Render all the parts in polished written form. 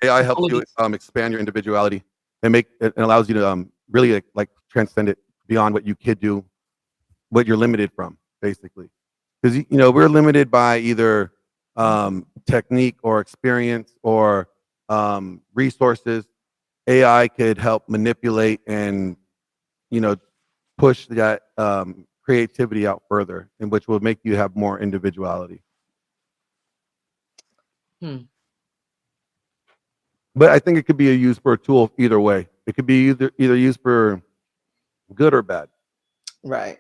AI helps you expand your individuality and it allows you to really like transcend it beyond what you could do, what you're limited from, basically. Because we're limited by either technique or experience or resources. AI could help manipulate and push that creativity out further, and which will make you have more individuality. But I think it could be used for a tool either way. It could be either used for good or bad. Right.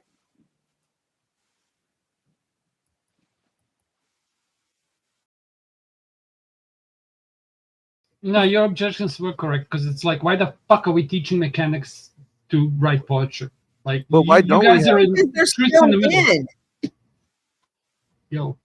No, your objections were correct, because it's like, why the fuck are we teaching mechanics to write poetry? Like, well, why don't you guys we are in They're streets still in the middle. in. Yo.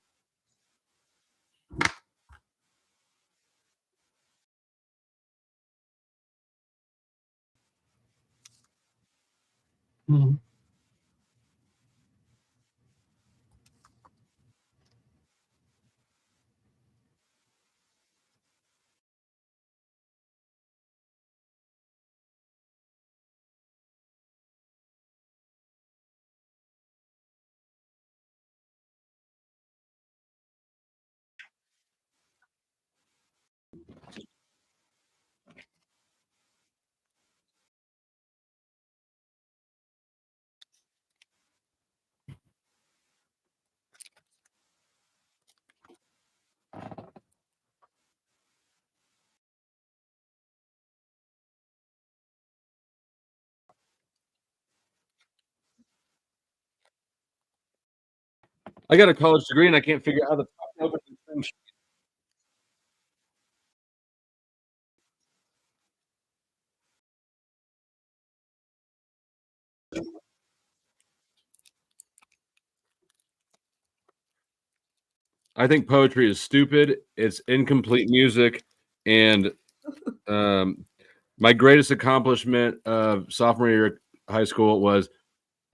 I got a college degree and I can't figure out how the fuck to open this thing. I think poetry is stupid. It's incomplete music, and my greatest accomplishment of sophomore year of high school was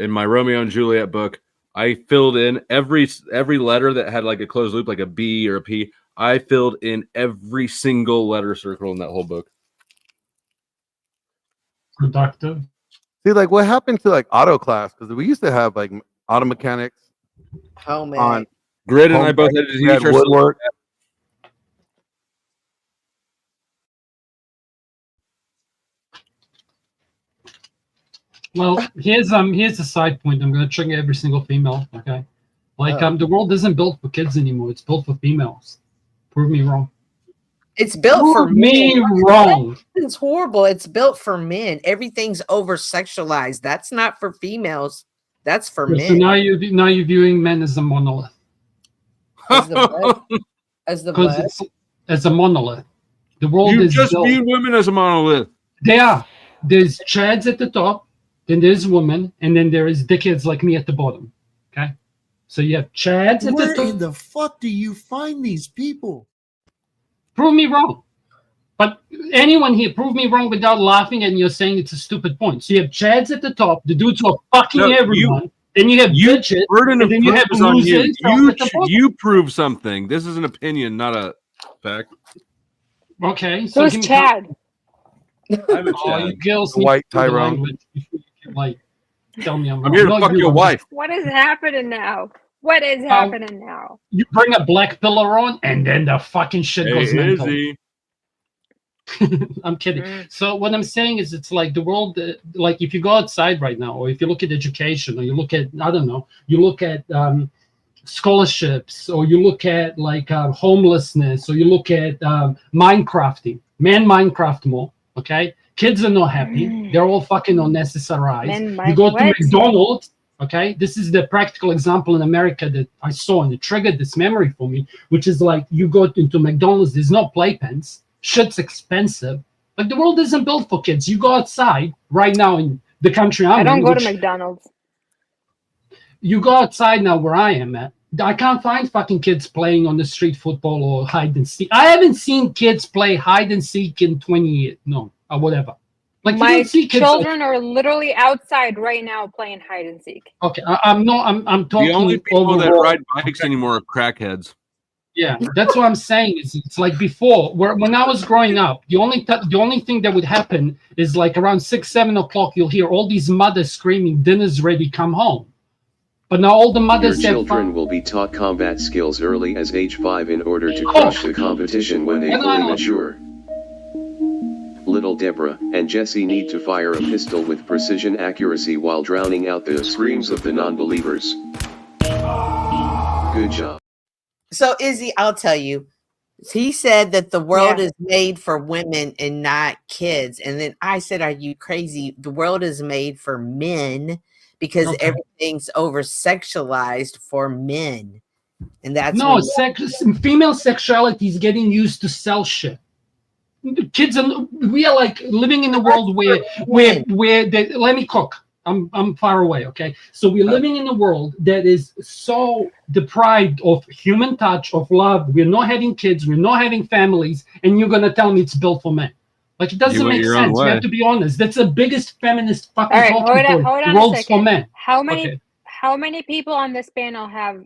in my Romeo and Juliet book. I filled in every letter that had like a closed loop, like a B or a P. I filled in every single letter circle in that whole book. Productive. See, like, what happened to like auto class? Because we used to have like auto mechanics. Oh man. Grid and I both had to teach ourselves woodwork. Well, here's a side point. I'm going to trigger every single female. Okay, like the world isn't built for kids anymore. It's built for females. Prove me wrong. It's built for me men. wrong. It's horrible. It's built for men. Everything's over sexualized. That's not for females. That's for men. So now you're viewing men as a monolith. As the what? As the what? As a monolith. The world You is just built. view women as a monolith. They are. There's chads at the top, then there's women, and then there is dickheads like me at the bottom. Okay, so you have chads at the top. Where in the fuck do you find these people? Prove me wrong. But anyone here, prove me wrong without laughing and you're saying it's a stupid point. So you have chads at the top, the dudes who are fucking everyone. Then you have bitches, burden of and then you have proof is on you. losers. You prove something. This is an opinion, not a fact. Okay, so who's Chad? I'm a Oh, Chad. you girls White need to learn Tyrone. language before you can, like, tell me I'm wrong. I'm here to No, fuck you your are. wife. What is happening now? What is happening now? You bring a black pillar on, and then the fucking shit goes mental. Izzy. I'm kidding. So what I'm saying is, it's like the world, like if you go outside right now, or if you look at education, or you look at, I don't know, you look at scholarships, or you look at like homelessness, or you look at Minecrafting. Men Minecraft more, okay? Kids are not happy. They're all fucking unnecessarized. You go to McDonald's, okay? This is the practical example in America that I saw, and it triggered this memory for me, which is like you go into McDonald's, there's no playpens. Shit's expensive. Like the world isn't built for kids. You go outside right now in the country I'm in. I don't go to McDonald's. You go outside now where I am at. I can't find fucking kids playing on the street football or hide and seek. I haven't seen kids play hide and seek in 20 years. No, or whatever. Like My you don't see kids children are literally outside right now playing hide and seek. Okay, I'm talking The only people that overall. ride bikes anymore are crackheads. Yeah, that's what I'm saying. It's like before, when I was growing up, the only thing that would happen is like around 6, 7 o'clock, you'll hear all these mothers screaming, "Dinner's ready, come home." But now all the Your mothers have children will be taught combat skills early as age 5 in order to crush the competition when they fully mature. Little Deborah and Jesse need to fire a pistol with precision accuracy while drowning out the screams of the non-believers. Good job. So Izzy, I'll tell you, he said that the world is made for women and not kids. And then I said, are you crazy? The world is made for men because everything's over sexualized for men. And that's no female sexuality is getting used to sell shit. Kids, we are like living in a world where let me cook. I'm far away, okay? So we're living in a world that is so deprived of human touch, of love. We're not having kids, we're not having families, and you're gonna tell me it's built for men. Like, it doesn't make sense. We have to be honest. That's the biggest feminist fucking talking point. The world's for men. How many people on this panel have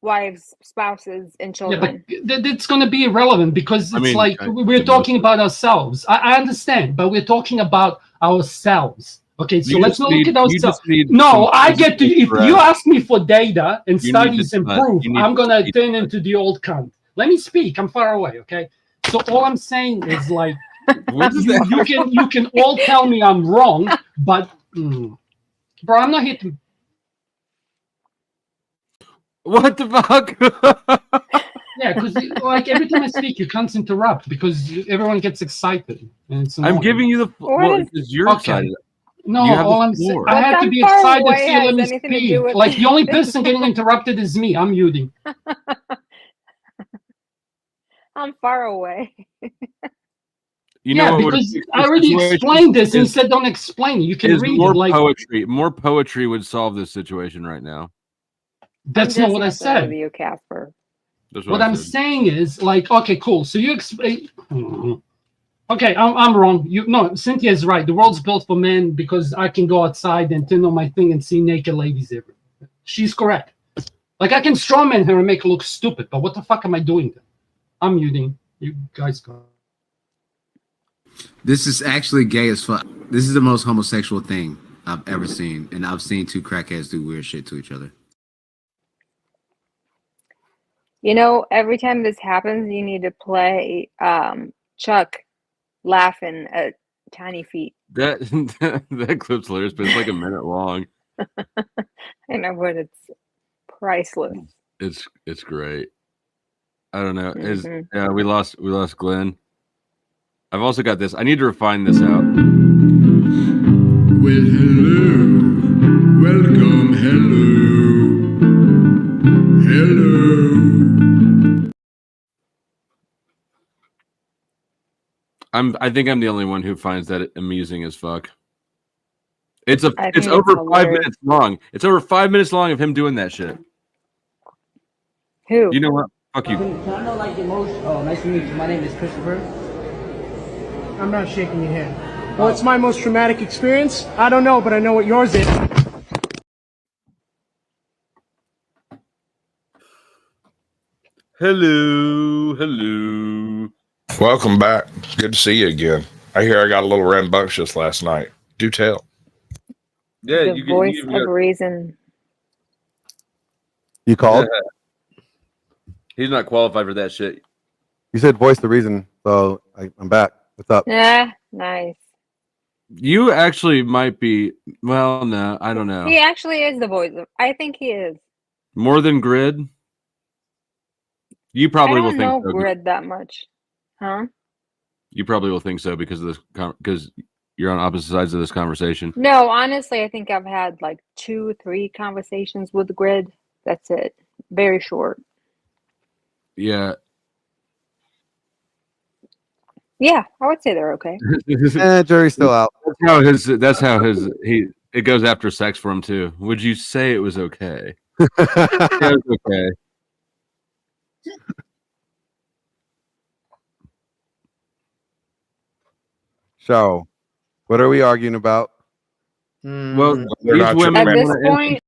wives, spouses, and children? Yeah, but it's going to be irrelevant because we're talking about ourselves. I understand, but we're talking about ourselves. Okay, so let's not look at ourselves. No, I get to. If you ask me for data and studies and proof, I'm going to turn into the old cunt. Let me speak. I'm far away. Okay, so all I'm saying is like, you can all tell me I'm wrong, but bro, I'm not here to. What the fuck? Yeah, because like every time I speak, you can't interrupt because everyone gets excited. And it's I'm giving you the because you're excited. No, all I'm saying, I had to be excited so you let me speak. Like the only person getting interrupted is me. I'm muting. I'm far away. Because I already explained this and you said don't explain it. You can read more it. Like poetry. More poetry would solve this situation right now. That's not what I said. You, Casper. What I'm saying is like, okay, cool. So you explain. Okay, I'm wrong. Cynthia is right. The world's built for men because I can go outside and turn on my thing and see naked ladies everywhere. She's correct. Like I can strawman her and make her look stupid, but what the fuck am I doing then? I'm muting. You guys go. This is actually gay as fuck. This is the most homosexual thing I've ever seen, and I've seen two crackheads do weird shit to each other. You know, every time this happens, you need to play Chuck laughing at tiny feet. That clip's hilarious, but it's like a minute long. I know, but it's priceless. It's great. I don't know. We lost Glenn. I've also got this. I need to refine this out. Well, hello. Welcome. Hello. I think I'm the only one who finds that amusing as fuck. It's over 5 minutes long. It's over 5 minutes long of him doing that shit. Who? You know what? Fuck you. Can I know like the most? Oh, nice to meet you. My name is Christopher. I'm not shaking your hand. What's my most traumatic experience? I don't know, but I know what yours is. Hello. Welcome back. Good to see you again. I hear I got a little rambunctious last night. Do tell. Yeah, the voice of reason. You called? He's not qualified for that shit. You said voice the reason, so I'm back. What's up? Yeah, nice. You actually might be. Well, no, I don't know. He actually is the voice of. I think he is. More than Grid. You probably will think so. I don't know Grid that much, huh? You probably will think so because of this, because you're on opposite sides of this conversation. No, honestly, I think I've had like 2-3 conversations with Grid. That's it. Very short. Yeah. Yeah, I would say they're okay. Jury's still out. That's how it goes after sex for him too. Would you say it was okay? It was okay. So, what are we arguing about? Well, these women at this point,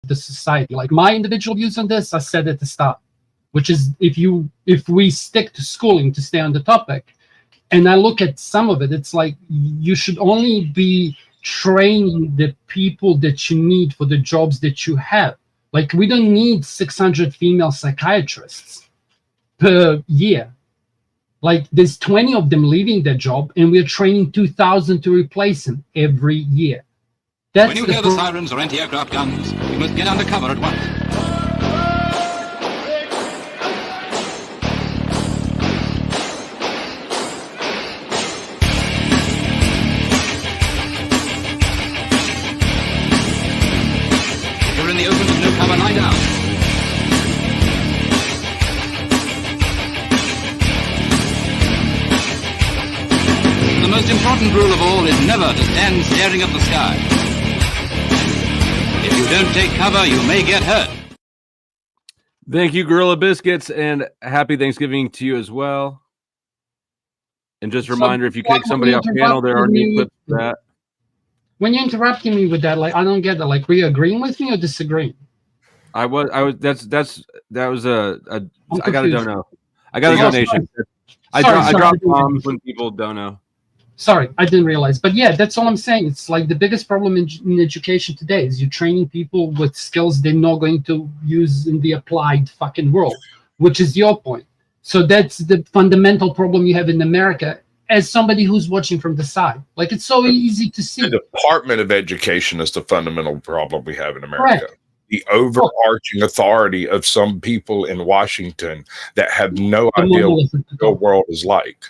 the society. Like my individual views on this, I said at the start, which is if we stick to schooling to stay on the topic, and I look at some of it, it's like you should only be training the people that you need for the jobs that you have. Like we don't need 600 female psychiatrists per year. Like there's 20 of them leaving their job, and we're training 2,000 to replace them every year. When you hear the sirens or anti-aircraft guns, you must get under cover at once. If you're in the open with no cover, lie down. The most important rule of all is never to stand staring at the sky. If you don't take cover, you may get hurt. Thank you, Gorilla Biscuits, and happy Thanksgiving to you as well. And just a reminder, if you kick somebody off panel, there are new clips for that. When you're interrupting me with that, like I don't get that. Like, were you agreeing with me or disagreeing? I was. That was I got a dono. I got a donation. I drop bombs when people don't know. Sorry, I didn't realize. But yeah, that's all I'm saying. It's like the biggest problem in education today is you're training people with skills they're not going to use in the applied fucking world, which is your point. So that's the fundamental problem you have in America as somebody who's watching from the side. Like, it's so easy to see. The Department of Education is the fundamental problem we have in America. Correct. The overarching authority of some people in Washington that have no idea what the real world is like.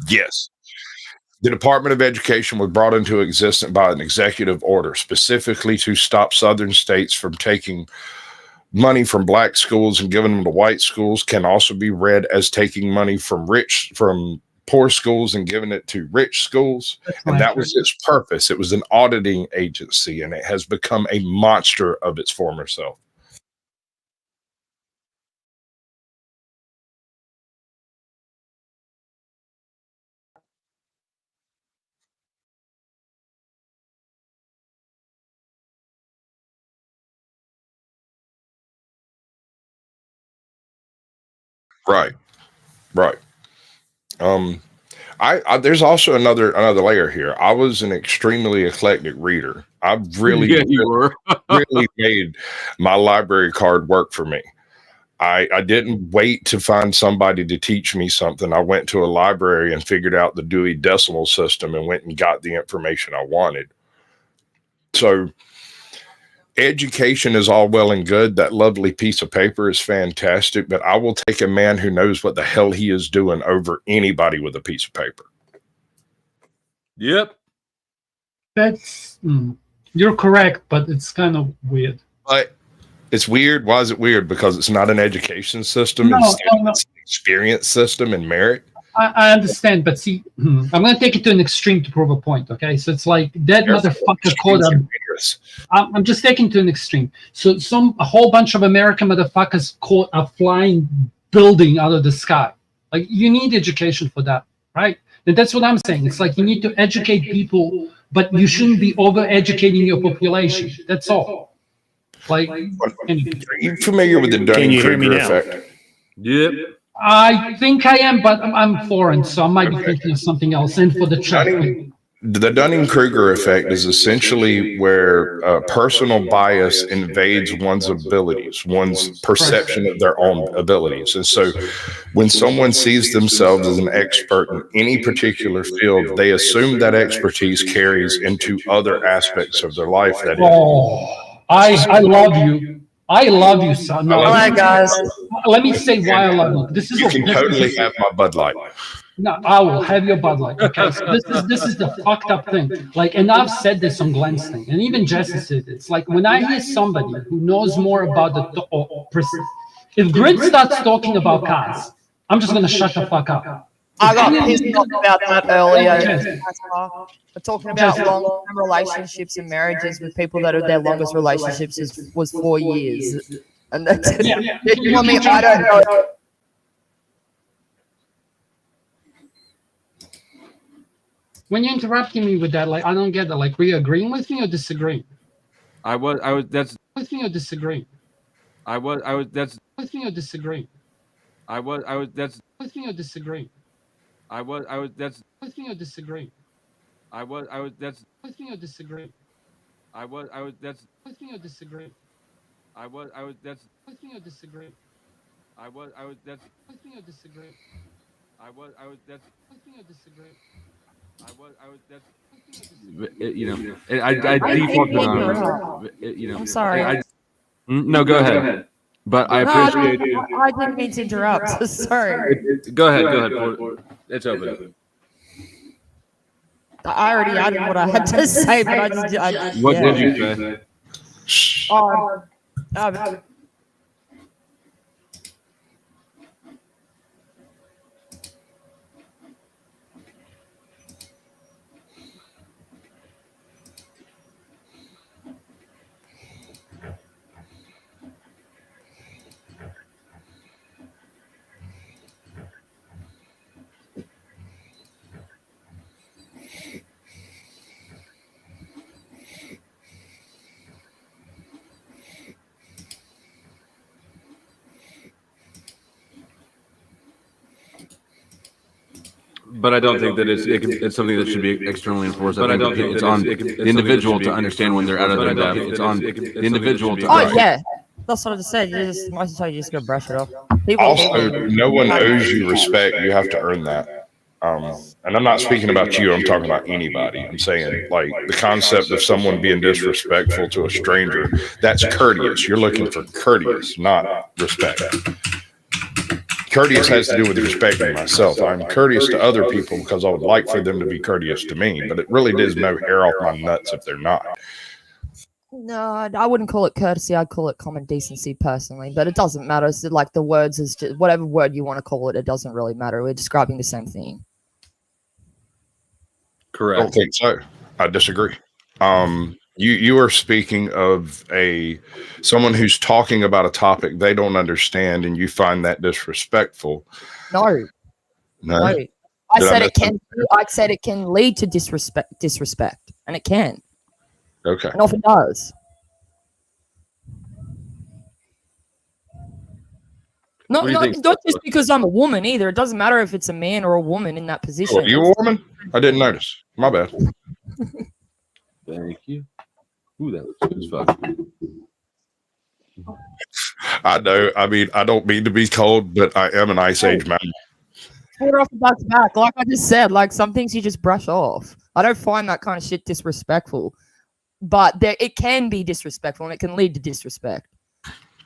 Yes. The Department of Education was brought into existence by an executive order specifically to stop Southern states from taking money from black schools and giving them to white schools. Can also be read as taking money from poor schools and giving it to rich schools. And that was its purpose. It was an auditing agency, and it has become a monster of its former self. Right. There's also another layer here. I was an extremely eclectic reader. I've really, really made my library card work for me. I didn't wait to find somebody to teach me something. I went to a library and figured out the Dewey Decimal System and went and got the information I wanted. So education is all well and good. That lovely piece of paper is fantastic, but I will take a man who knows what the hell he is doing over anybody with a piece of paper. Yep. That's you're correct, but it's kind of weird. But it's weird. Why is it weird? Because it's not an education system. It's an experience system and merit. I understand, but see, I'm going to take it to an extreme to prove a point, okay? So it's like that motherfucker called up. I'm just taking it to an extreme. So a whole bunch of American motherfuckers caught a flying building out of the sky. Like, you need education for that, right? And that's what I'm saying. It's like you need to educate people, but you shouldn't be over-educating your population. That's all. Like, are you familiar with the Dunning-Kruger effect? Yep. I think I am, but I'm foreign, so I might be thinking of something else. And for the chat, the Dunning-Kruger effect is essentially where personal bias invades one's abilities, one's perception of their own abilities. And so when someone sees themselves as an expert in any particular field, they assume that expertise carries into other aspects of their life. I love you. I love you, son. No, all right, guys. Let me say why I love you. This is you can totally have my Bud Light. No, I will have your Bud Light. Okay, so this is the fucked up thing. Like, and I've said this on Glenn's thing, and even Jesse said it. It's like when I hear somebody who knows more about if Grid starts talking about cars, I'm just gonna shut the fuck up. I got pissed off about that earlier. We're talking about long-term relationships and marriages with people that are their longest relationships was 4 years. And that's you want me? I don't know. When you're interrupting me with that, like I don't get that. Like, were you agreeing with me or disagreeing? I was. That's With me or disagreeing? I was. That's With me or disagreeing? I was. That's With me or disagreeing? That's With me or disagreeing? That's With me or disagreeing? That's With me or disagreeing? That's With me or disagreeing? That's With me or disagreeing? That's With me or disagreeing? That's With me or disagreeing? you know. I default to I'm sorry. no, go ahead. But I appreciate you. I didn't mean to interrupt. Sorry. Go ahead. It's open. I already added what I had to say, but What did you say? But I don't think that it's something that should be externally enforced. I think it's on the individual to understand when they're out of their depth. It's on the individual to. Oh yeah, that's what I just said. Most of the time you just gotta brush it off. Also, no one owes you respect. You have to earn that. And I'm not speaking about you. I'm talking about anybody. I'm saying, like, the concept of someone being disrespectful to a stranger, that's courteous. You're looking for courteous, not respect. Courteous has to do with respecting myself. I'm courteous to other people because I would like for them to be courteous to me, but it really does no hair off my nuts if they're not. No, I wouldn't call it courtesy. I'd call it common decency personally, but it doesn't matter. It's like the words is just whatever word you want to call it. It doesn't really matter. We're describing the same thing. Correct. I don't think so. I disagree. You are speaking of someone who's talking about a topic they don't understand, and you find that disrespectful. No. I said it can. I said it can lead to disrespect, and it can. Okay. And often does. Not just because I'm a woman either. It doesn't matter if it's a man or a woman in that position. Are you a woman? I didn't notice. My bad. Thank you. Ooh, that looks good as fuck. I know. I mean, I don't mean to be cold, but I am an Ice Age man. We're off the back. Like I just said, like some things you just brush off. I don't find that kind of shit disrespectful, but it can be disrespectful and it can lead to disrespect.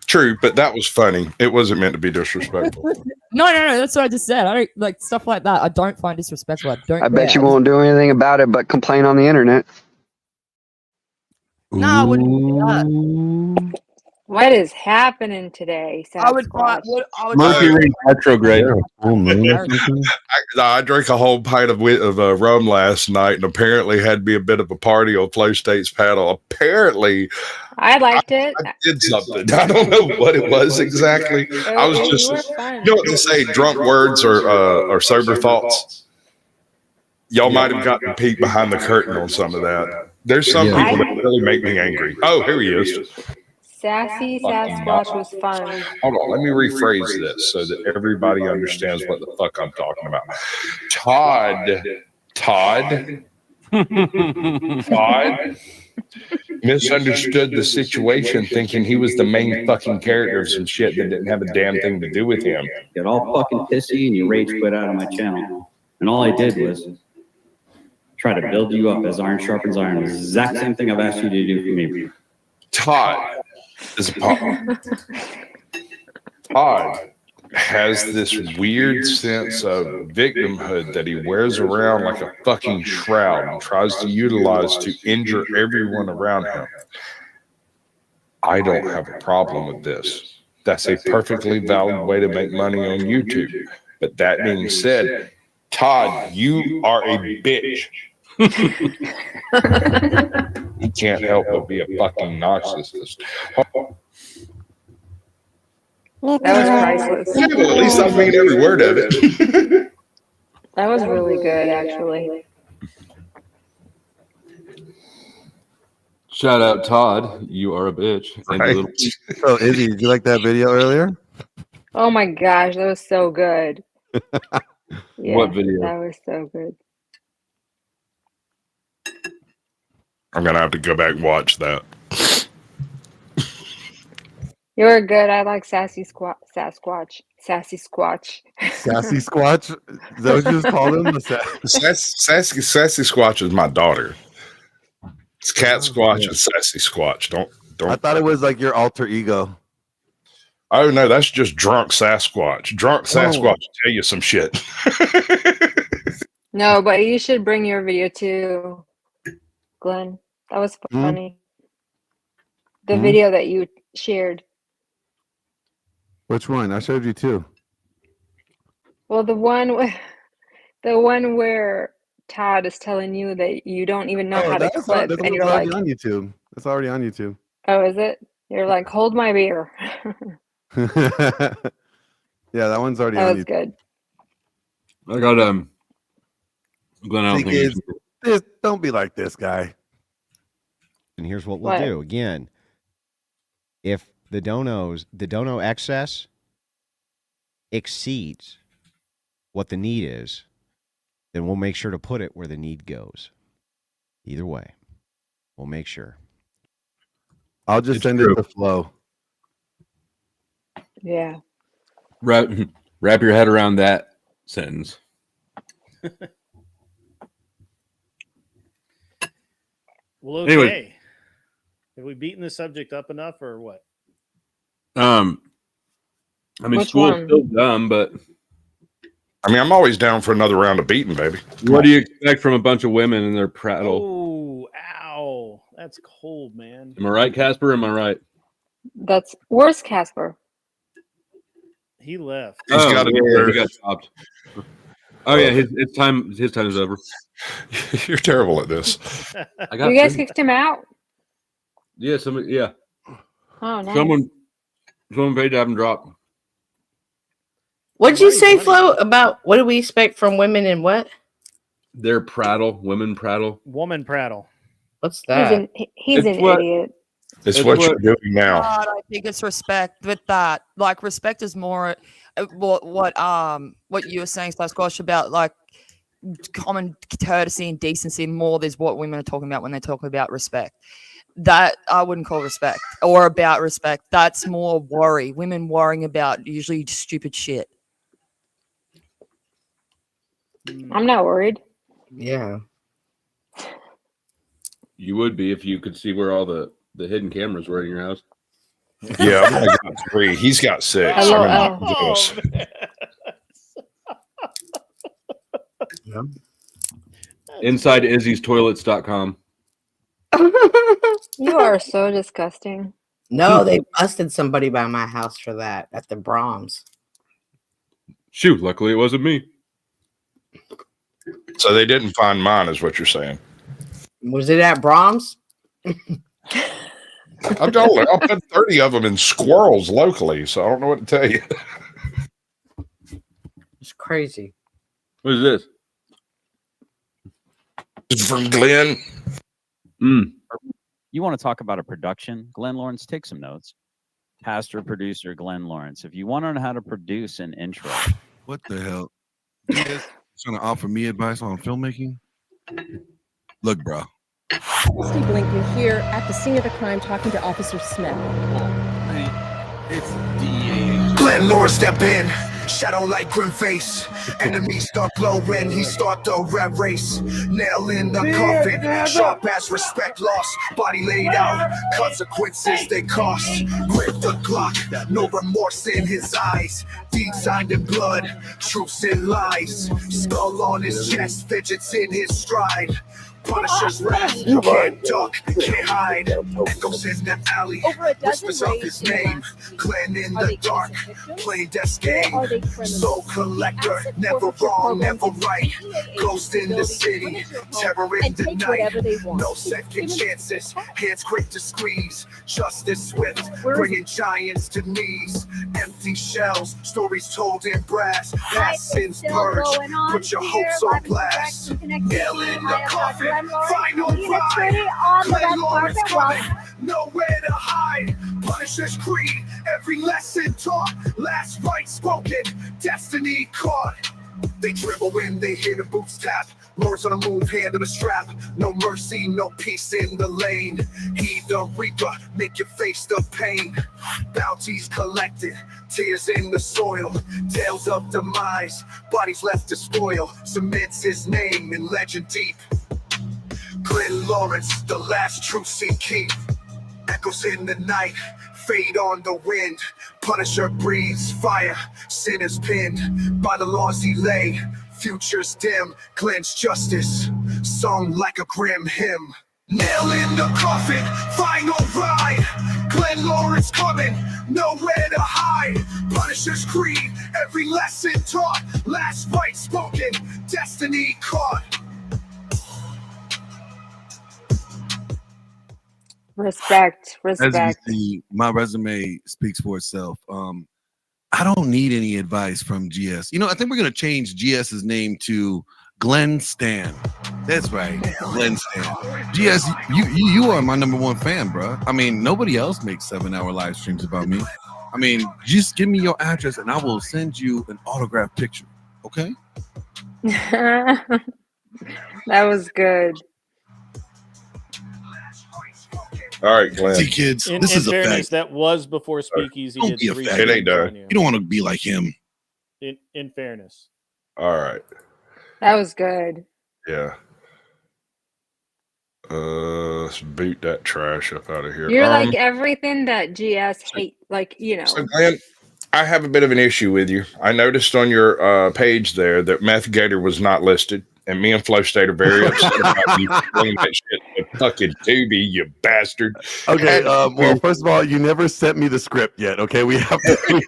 True, but that was funny. It wasn't meant to be disrespectful. No. That's what I just said. I don't like stuff like that. I don't find disrespectful. I bet you won't do anything about it but complain on the internet. No, I wouldn't do that. What is happening today? I would Mercury retrograde. I drank a whole pint of rum last night, and apparently had me a bit of a party on Flow State's paddle. Apparently, I liked it. I did something. I don't know what it was exactly. I was just, you know what they say, drunk words or sober thoughts. Y'all might have gotten a peek behind the curtain on some of that. There's some people that really make me angry. Oh, here he is. Sassy Sasquatch was fun. Hold on, let me rephrase this so that everybody understands what the fuck I'm talking about. Todd misunderstood the situation, thinking he was the main fucking character of some shit that didn't have a damn thing to do with him. Get all fucking pissy and you rage quit out of my channel. And all I did was try to build you up as iron sharpens iron. The exact same thing I've asked you to do for me. Todd has this weird sense of victimhood that he wears around like a fucking shroud and tries to utilize to injure everyone around him. I don't have a problem with this. That's a perfectly valid way to make money on YouTube. But that being said, Todd, you are a bitch. You can't help but be a fucking narcissist. That was priceless. Yeah, well, at least I mean every word of it. That was really good, actually. Shout out Todd, you are a bitch. And Right. So Izzy, did you like that video earlier? Oh my gosh, that was so good. Yeah, What video? that was so good. I'm gonna have to go back and watch that. You were good. I like Sassy Sasquatch. Sassy Squatch. Sassy Squatch? Is that what you just called him? Sassy Squatch is my daughter. It's Cat Squatch and Sassy Squatch. Don't. I thought it was like your alter ego. Oh no, that's just drunk Sasquatch. Drunk Sasquatch tell you some shit. No, but you should bring your video too, Glenn. That was funny. The video that you shared. Which one? I showed you two. Well, the one where Todd is telling you that you don't even know how to clip, and you're like, on YouTube. It's already on YouTube. "Oh, is it?" You're like, "Hold my beer." Yeah, that one's already That on was YouTube. good. I got Glenn, I don't Thing think is, don't be like this guy. And here's what we'll What? do. Again, if the dono excess exceeds what the need is, then we'll make sure to put it where the need goes. Either way, we'll make sure. I'll just send it to Flo. Yeah. wrap your head around that sentence. Well, okay. Anyway. Have we beaten the subject up enough, or what? I mean, Which school's one? still dumb, but I mean, I'm always down for another round of beating, baby. what do you expect from a bunch of women and their prattle? Oh, ow. That's cold, man. Am I right, Casper? Am I right? Where's Casper? He left. He's got he got stopped. Oh yeah, his time is over. You're terrible at this. I got You guys food. kicked him out? Yeah, somebody. Yeah, Oh, nice. someone paid to have him drop. What'd you say, Flo, about what do we expect from women and what? Their prattle, women prattle. Woman prattle. What's that? He's an idiot. It's what you're doing now. God, I think it's respect with that. Like respect is more what you were saying, Sasquatch, about like common courtesy and decency. More is what women are talking about when they talk about respect. That I wouldn't call respect or about respect. That's more worry. Women worrying about usually stupid shit. I'm not worried. Yeah. You would be if you could see where all the hidden cameras were in your house. Yeah, I've only got 3. He's got 6. Hello, I'm jealous. InsideIzzy'stoilets.com. You are so disgusting. No, they busted somebody by my house for that at the Brahms. Shoot, luckily it wasn't me. So they didn't find mine, is what you're saying. Was it at Brahms? I've put 30 of them in squirrels locally, so I don't know what to tell you. It's crazy. What is this? It's from Glenn. You want to talk about a production? Glenn Lawrence, take some notes. Pastor, producer, Glenn Lawrence. If you want to know how to produce an intro. What the hell? You guys trying to offer me advice on filmmaking? Look, bro. Steve Blinken here at the scene of the crime talking to Officer Smith. It's DEA. Glenn Lawrence step in, shadow like grim face. Enemies start glowing, he start the rat race. Nail in the coffin, sharp ass respect lost. Body laid out, consequences they cost. Grip the Glock, no remorse in his eyes. Deed signed in blood, truths and lies. Skull on his chest, fidgets in his stride. Punisher's wrath, can't duck, can't hide. Echoes in the alley, whispers of his name. Glenn in the dark, playing death's game. Soul collector, never wrong, never right. Ghost in the city, terror in the night. No second chances, hands quick to squeeze. Justice swift, bringing giants to knees. Empty shells, stories told in brass. Past sins purged, put your hopes on blast. Nail in the coffin, final ride. Glenn Lawrence coming, nowhere to hide. Punisher's creed, every lesson taught. Last right spoken, destiny caught. They dribble when they hear the boots tap. Lords on the move, hand on the strap. No mercy, no peace in the lane. Heed the reaper, make you face the pain. Bounties collected, tears in the soil. Tales of demise, bodies left to spoil. Cements his name in legend deep. Glenn Lawrence, the last truth in keep. Echoes in the night, fade on the wind. Punisher breathes fire, sin is pinned. By the laws he lay, futures dim. Glenn's justice, sung like a grim hymn. Nail in the coffin, final ride. Glenn Lawrence coming, nowhere to hide. Punisher's creed, every lesson taught. Last right spoken, destiny caught. Respect, As you respect. see, my resume speaks for itself. I don't need any advice from GS. You know, I think we're gonna change GS's name to Glenn Stan. That's right, Glenn Stan. GS, you are my number one fan, bro. I mean, nobody else makes 7-hour live streams about me. I mean, just give me your address and I will send you an autographed picture. Okay? That was good. All right, Glenn. See, kids, In this is a fairness, fact. that was before Speakeasy Don't did be a 3 fag. It ain't streams done. on you. You don't want to be like him. In fairness. All right. That was good. Yeah. Let's boot that trash up out of here. You're like everything that GS hate, like, you know. So Glenn, I have a bit of an issue with you. I noticed on your page there that Meth Gator was not listed, and me and Flow State are very upset about you throwing that shit in the fucking doobie, you bastard. Okay, well, first of all, you never sent me the script yet. Okay, we have to.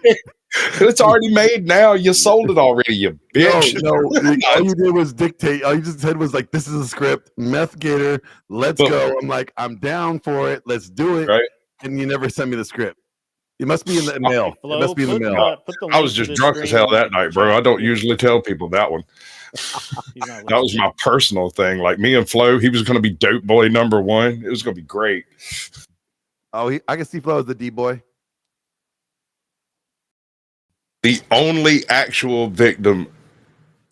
It's already made now. You sold it already, you bitch. No, all you did was dictate. All you just said was like, "This is a script, Meth Gator. Let's go." I'm like, "I'm down for it. Let's do it." Right. And you never sent me the script. It must be in the mail. Flo, It must be in the mail. I was just drunk as hell that night, bro. I don't usually tell people that one. That was my personal thing. Like me and Flo, he was going to be dope boy number 1. It was going to be great. Oh, I can see Flo as the D boy. The only actual victim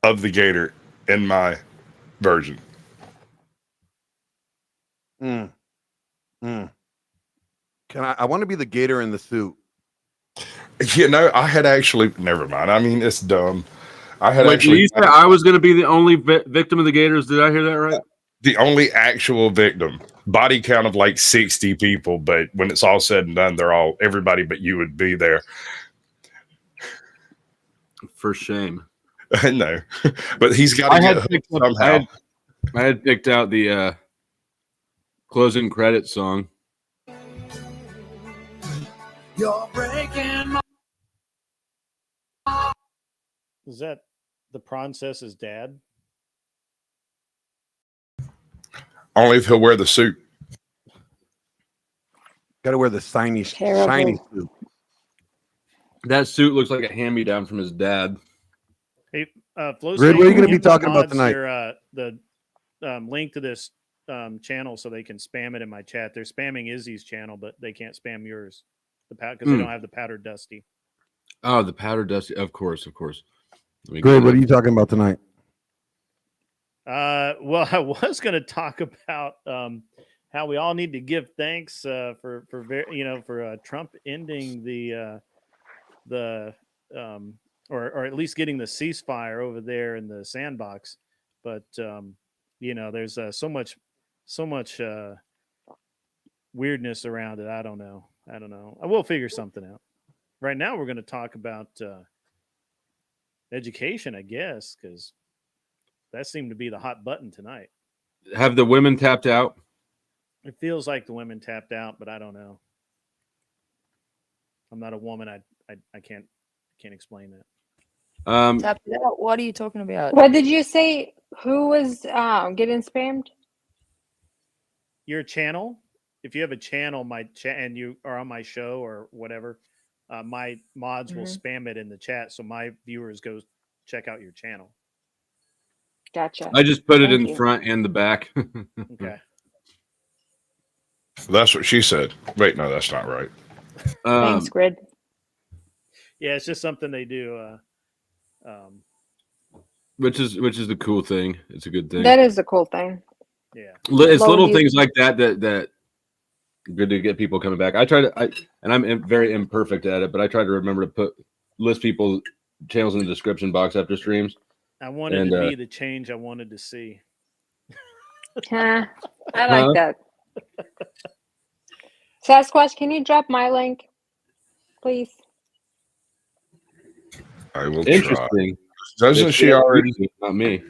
of the Gator in my version. Can I want to be the Gator in the suit. You know, I had actually, never mind. I mean, it's dumb. I had Wait, actually. did you say I was going to be the only victim of the Gators? Did I hear that right? The only actual victim. Body count of like 60 people, but when it's all said and done, everybody but you would be there. For shame. I know, but he's got to get hooked somehow. I had picked out the closing credits song. You're breaking my... Is that the princess's dad? Only if he'll wear the suit. Got to wear the shiny suit. That suit looks like a hand-me-down from his dad. Hey, Flo, Red, what are you going to be talking about tonight? The link to this channel so they can spam it in my chat. They're spamming Izzy's channel, but they can't spam yours. Because they don't have the Powdered Dusty. Oh, the Powdered Dusty. Of course. Good. What are you talking about tonight? Well, I was going to talk about how we all need to give thanks for Trump ending or at least getting the ceasefire over there in the sandbox. But there's so much weirdness around it. I don't know. I will figure something out. Right now, we're going to talk about education, I guess, because that seemed to be the hot button tonight. Have the women tapped out? It feels like the women tapped out, but I don't know. I'm not a woman. I can't explain that. Tap it out. What are you talking about? What did you say? Who was getting spammed? Your channel. If you have a channel, and you are on my show or whatever, my mods will spam it in the chat, so my viewers go check out your channel. Gotcha. I just put it Thank in you. front and the back. Okay. That's what she said. Wait, no, that's not right. Thanks, Grid. Yeah, it's just something they do. Which is the cool thing. It's a good thing. That is a cool thing. Yeah. It's Low little views. things like that good to get people coming back. And I'm very imperfect at it, but I try to remember to list people's channels in the description box after streams. I wanted to be the change I wanted to see. I like that. Sasquatch, can you drop my link, please? I will Interesting. try. Doesn't she already? Not me.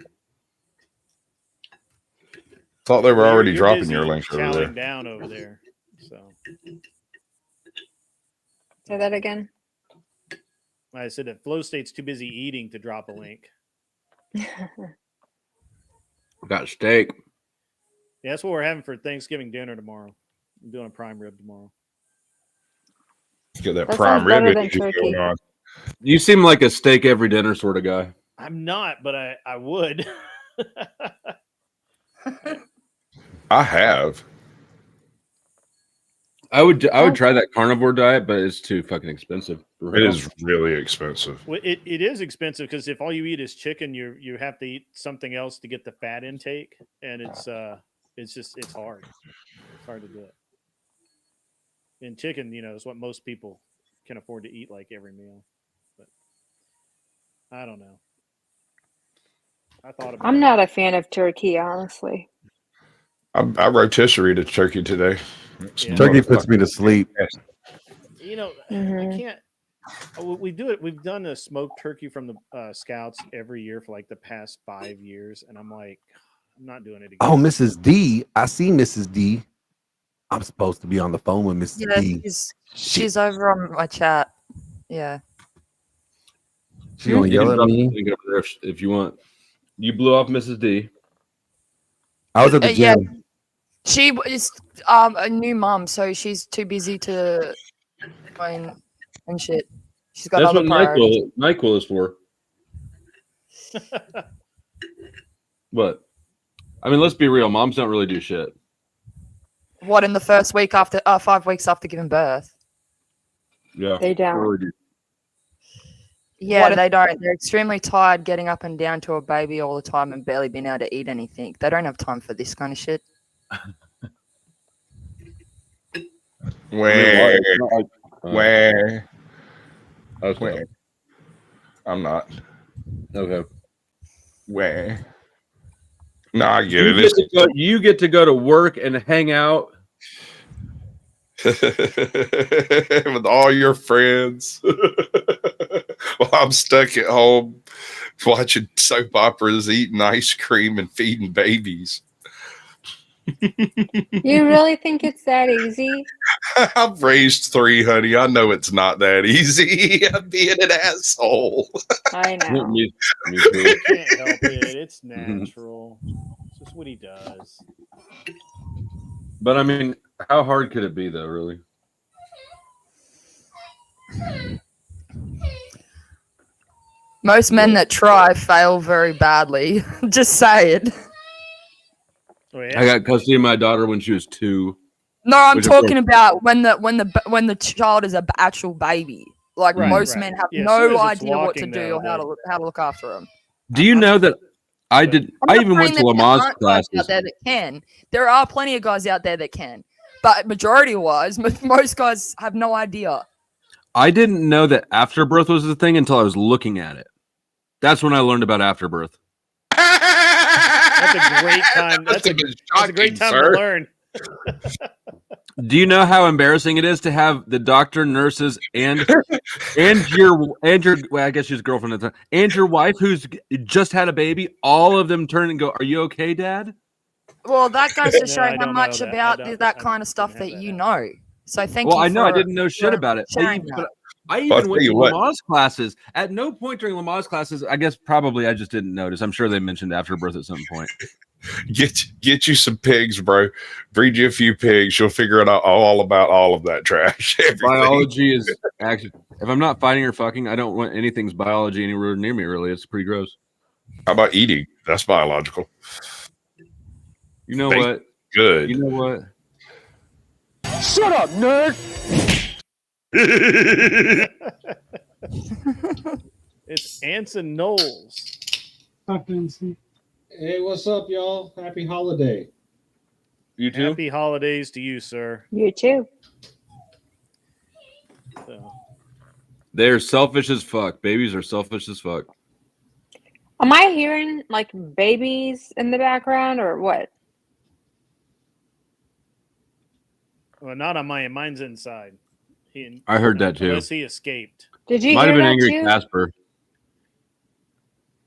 Thought they were Well, already you're dropping busy your links over chowing there. down over there. So Say that again. I said that Flow State's too busy eating to drop a link. Got steak. Yeah, that's what we're having for Thanksgiving dinner tomorrow. I'm doing a prime rib tomorrow. Get that That prime sounds better rib than issue turkey. going on. You seem like a steak every dinner sort of guy. I'm not, but I would. I have. I would try that carnivore diet, but it's too fucking expensive. It is really expensive. Well, it is expensive because if all you eat is chicken, you have to eat something else to get the fat intake, and it's hard. It's hard to do it. And chicken, is what most people can afford to eat like every meal. But I don't know. I thought about I'm not a fan of turkey, honestly. I rotisserie to turkey today. Turkey puts me to sleep. I can't. We do it. We've done a smoked turkey from the Scouts every year for like the past 5 years, and I'm like, I'm not doing it again. Oh, Mrs. D. I see Mrs. D. I'm supposed to be on the phone with Mrs. Yeah, D. she's over on my chat. Yeah. She gonna yell at me. If you want. You blew off Mrs. D. I was at the Yeah. gym. She is a new mom, so she's too busy to join and shit. She's got That's other what priorities. NyQuil is for. What? I mean, let's be real. Moms don't really do shit. What, in the first week after 5 weeks after giving birth? Yeah. They don't. Really do. Yeah, they don't. They're extremely tired getting up and down to a baby all the time and barely being able to eat anything. They don't have time for this kind of shit. Where? Okay. I'm not. Okay. Where? No, I get it. You get to go to work and hang out With all your friends. While I'm stuck at home watching soap operas, eating ice cream, and feeding babies. You really think it's that easy? I've raised 3, honey. I know it's not that easy. I'm being an asshole. I know. Me You too. can't help it. It's natural. It's just what he does. But I mean, how hard could it be, though? Really? Most men that try fail very badly. Just say it. Oh, yeah? I got custody of my daughter when she was 2. No, I'm Which of talking course- about when the child is an actual baby. Like Right, most right. men have Yeah, as soon no as it's idea what to walking, do though, or how to look after them. Do you know that I did? I'm I not even went saying to that there Lamaze aren't guys classes. out there that can. There are plenty of guys out there that can, but majority-wise, most guys have no idea. I didn't know that afterbirth was the thing until I was looking at it. That's when I learned about afterbirth. That's a great time. That's a great time sir. to learn. Do you know how embarrassing it is to have the doctor, nurses, and your well, I guess she's girlfriend at the time, and your wife who's just had a baby, all of them turn and go, "Are you okay, Dad?" Well, that goes to No, show I how don't know much that. I about don't- that I kind of stuff didn't have that that you happen. know. So thank Well, you I know I for didn't know shit about it. sharing But that. I I'll even tell went to you what. Lamaze classes. At no point during Lamaze classes, I guess probably I just didn't notice. I'm sure they mentioned afterbirth at some point. Get you some pigs, bro. Breed you a few pigs. You'll figure it out all about all of that trash. Everything. Biology is actually, if I'm not fighting or fucking, I don't want anything's biology anywhere near me, really. It's pretty gross. How about eating? That's biological. You know Basic, what? Good. You know what? Shut up, nerd. It's Anson Knowles. Hey, what's up, y'all? Happy holiday. You too? Happy holidays to you, sir. You too. So, They're selfish as fuck. Babies are selfish as fuck. Am I hearing like babies in the background or what? well, not on mine. Mine's inside. I heard that too. Unless he escaped. Did you Might hear have been that Angry too? Casper.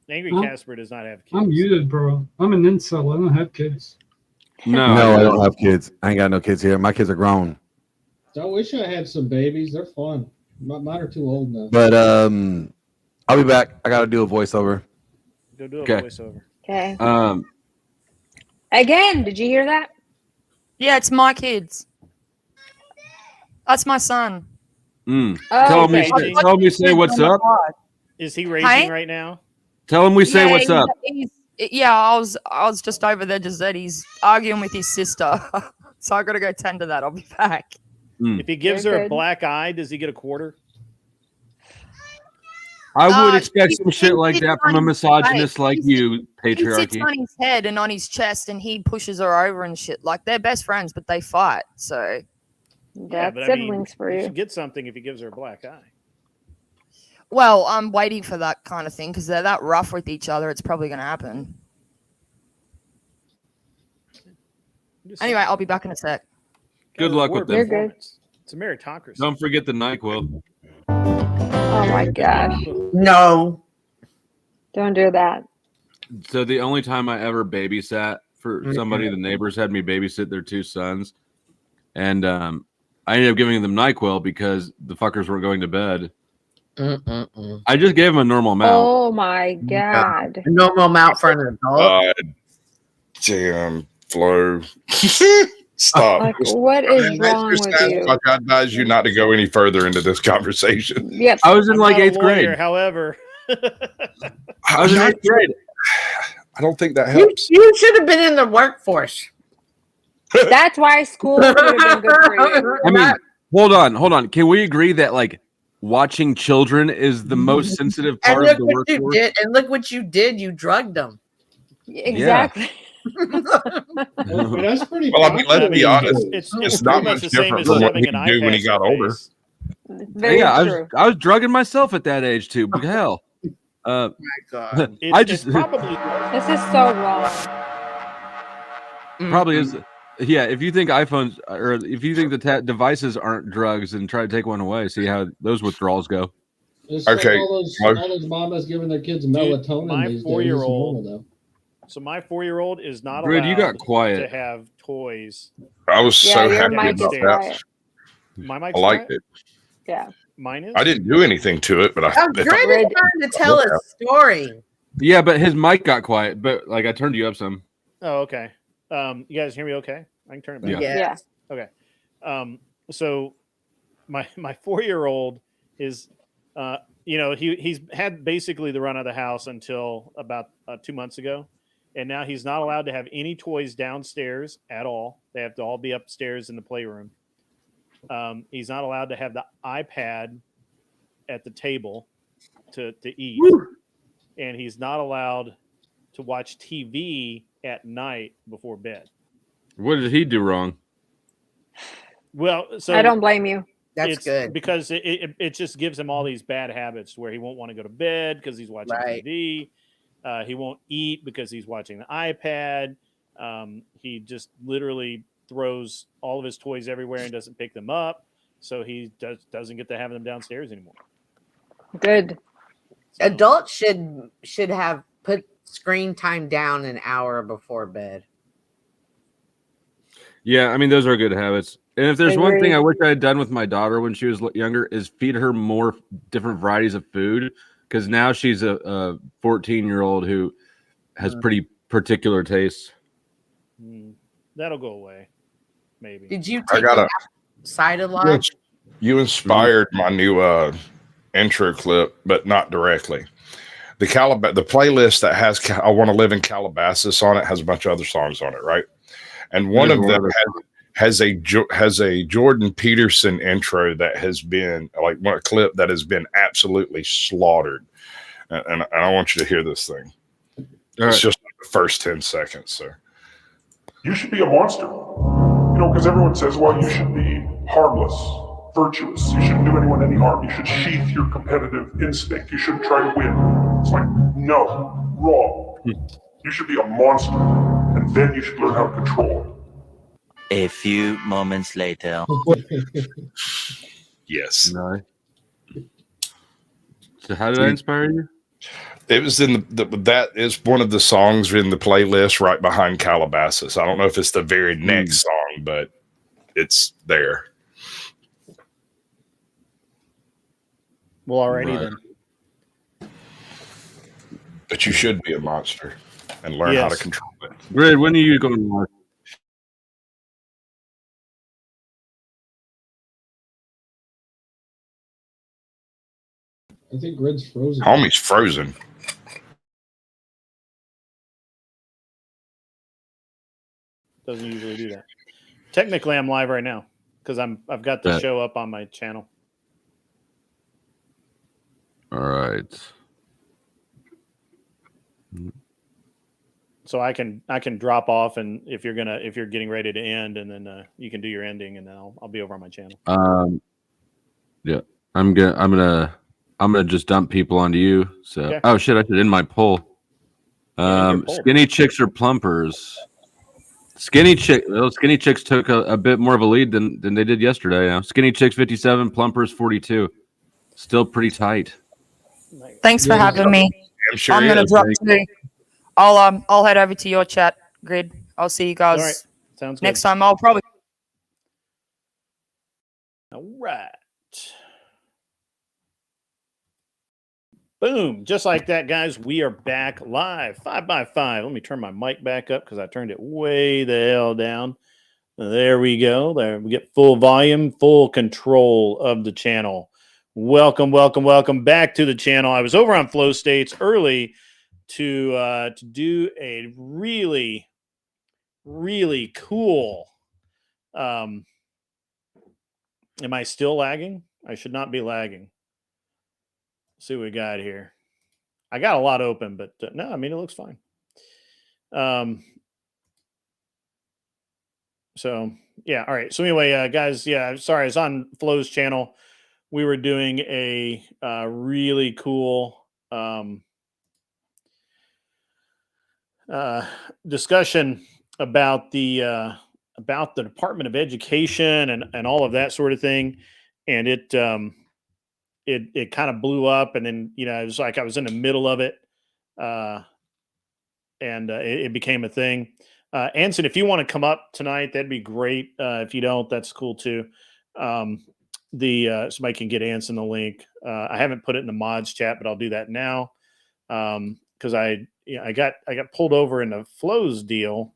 Angry Huh? Casper does not have kids. I'm muted, bro. I'm an incel. I don't have kids. No, I don't have kids. I ain't got no kids here. My kids are grown. I wish I had some babies. They're fun. Mine are too old now. But I'll be back. I gotta do a voiceover. Go do a Okay. voiceover. Okay. Again, did you hear that? Yeah, it's my kids. That's my son. Oh, Tell him okay. tell him we say what's up. Is he raging Hey? right now? Tell him we say what's up. Yeah, I was just over there just that he's arguing with his sister. So I gotta go tend to that. I'll be back. If he gives Very her a good. black eye, does he get a quarter? I would Uh, expect he- some shit he like sits that from a on his misogynist face. like you, He sits patriarchy. on his head and on his chest, and he pushes her over and shit. Like they're best friends, but they fight. So Yeah, That's but I mean, siblings for you you. should get something if he gives her a black eye. well, I'm waiting for that kind of thing because they're that rough with each other. It's probably gonna happen. Anyway, I'll be back in a sec. Good luck with them. You're good. It's a meritocracy. Don't forget the NyQuil. Oh my gosh. No. Don't do that. So the only time I ever babysat for somebody, the neighbors had me babysit their two sons, and I ended up giving them NyQuil because the fuckers were going to bed. I just gave them a normal amount. Oh my god. A normal amount for an adult. Damn, Flo. Stop. Like, what is wrong with you? I advise you not to go any further into this conversation. Yep. I was in I'm like not a 8th grade. lawyer, however, I was in 8th grade. I don't think that You, helps. you should have been in the workforce. That's why school would have been good for you. I mean, hold on. Can we agree that like watching children is the most sensitive And part look of the what you workforce? did. And look what you did. You drugged them. Exactly. That's pretty. Well, I mean, let's be honest. it's It's pretty not much much the same different as from what shoving he an do when he iPad got in your older. face. Very Yeah, true. I was drugging myself at that age too. But hell, God. I just It's probably This is so wrong. probably is. Yeah, if you think iPhones or if you think the devices aren't drugs, then try to take one away. See how those withdrawals go. It's Okay, like all those mamas giving their kids melatonin my these days. It's 4-year-old normal, though. So my 4-year-old is not Dude, allowed you got quiet. to have toys. I was Yeah, so your happy mic is about that. quiet. My mic's I liked quiet? it. Yeah. Mine is. I didn't do anything to it, but I. I'm Greg is trying to tell a story. Yeah, but his mic got quiet. But like I turned you up some. Oh, okay. You guys hear me okay? I can turn it back. Yeah. Yeah. Okay. So my 4-year-old is he's had basically the run of the house until about 2 months ago, and now he's not allowed to have any toys downstairs at all. They have to all be upstairs in the playroom. He's not allowed to have the iPad at the table to eat. And he's not allowed to watch TV at night before bed. What did he do wrong? Well, so I don't blame you. That's it's good. because it just gives him all these bad habits where he won't want to go to bed because he's watching Right. TV. He won't eat because he's watching the iPad. He just literally throws all of his toys everywhere and doesn't pick them up. So he doesn't get to have them downstairs anymore. Good. So, Adults should have put screen time down an hour before bed. Yeah, I mean, those are good habits. And if there's one thing Agreed. I wish I had done with my daughter when she was younger is feed her more different varieties of food, because now she's a 14-year-old who has pretty particular tastes. That'll go away. Maybe. Did you I take got them a. outside a lot? You inspired my new intro clip, but not directly. The playlist that has "I Want to Live in Calabasas" on it has a bunch of other songs on it, right? And one There's of one them other has a Jordan Peterson intro that has been like a clip that has been absolutely slaughtered, and I want you to hear this thing. It's just the first 10 seconds, sir. You should be a monster. You know, because everyone says, well, you should be harmless, virtuous. You shouldn't do anyone any harm. You should sheath your competitive instinct. You shouldn't try to win. It's like, no, wrong. You should be a monster, and then you should learn how to control it. A few moments later. Yes. No. So how did I inspire you? It was in that is one of the songs in the playlist right behind Calabasas. I don't know if it's the very next song, but it's there. Well, already then. But you should be a monster and learn how to control it. Grid, when are you going to work? I think Grid's frozen. Homie's frozen. Doesn't usually do that. Technically, I'm live right now because I've got the show up on my channel. All right. So I can drop off, and if you're getting ready to end, and then you can do your ending, and then I'll be over on my channel. Yeah, I'm gonna just dump people onto you. So, Okay. oh shit, I should end my poll. Poll. Skinny chicks or plumpers? Skinny chicks took a bit more of a lead than they did yesterday. Now, skinny chicks 57, plumpers 42. Still pretty tight. Thanks for having me. I'm sure I'm gonna is. drop too. I'll head over to your chat, Grid. I'll see you guys All right. Sounds good. next time. I'll probably. All right. Boom. Just like that, guys, we are back live. 5x5. Let me turn my mic back up because I turned it way the hell down. There we go. There we get full volume, full control of the channel. Welcome back to the channel. I was over on Flow States early to do a really, really cool. Am I still lagging? I should not be lagging. Let's see what we got here. I got a lot open, but no, I mean, it looks fine. So yeah. All right. So anyway, guys, yeah, sorry. It's on Flo's channel. We were doing a really cool discussion about the Department of Education and all of that sort of thing, and it kind of blew up, and then it was like I was in the middle of it, and it became a thing. Anson, if you want to come up tonight, that'd be great. If you don't, that's cool too. Somebody can get Anson the link. I haven't put it in the mods chat, but I'll do that now because I got pulled over in the Flows deal,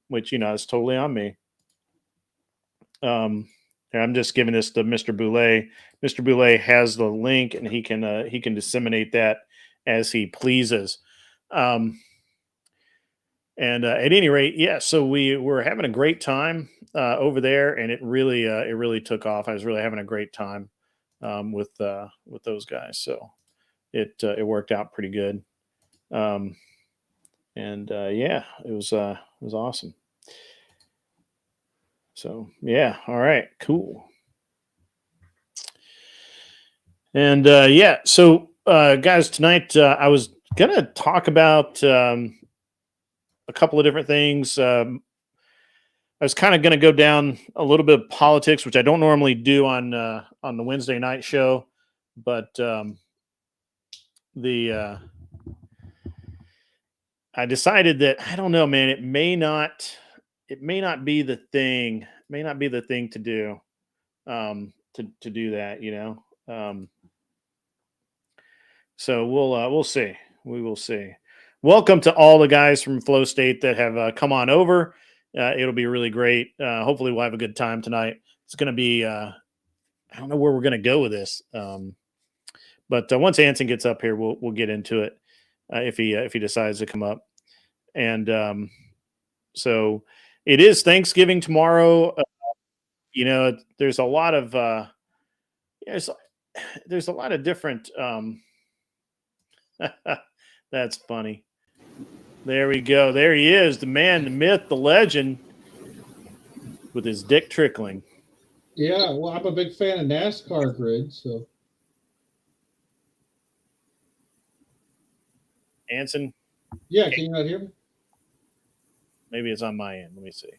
which is totally on me. I'm just giving this to Mr. Boulay. Mr. Boulay has the link, and he can disseminate that as he pleases. And at any rate, yeah. So we were having a great time over there, and it really took off. I was really having a great time with those guys. So it worked out pretty good. Yeah, it was awesome. So yeah, all right, cool. And yeah, so guys, tonight I was gonna talk about a couple of different things. I was kind of going to go down a little bit of politics, which I don't normally do on the Wednesday night show, but I decided that I don't know, man. It may not it may not be the thing. May not be the thing to do. To do that, So we'll see. We will see. Welcome to all the guys from Flow State that have come on over. It'll be really great. Hopefully, we'll have a good time tonight. It's going to be. I don't know where we're going to go with this, but once Anson gets up here, we'll get into it if he decides to come up. And so it is Thanksgiving tomorrow. There's a lot of there's a lot of different. That's funny. There we go. There he is, the man, the myth, the legend, with his dick trickling. Yeah, well, I'm a big fan of NASCAR grid, so. Anson? Yeah, can you not hear me? Maybe it's on my end. Let me see.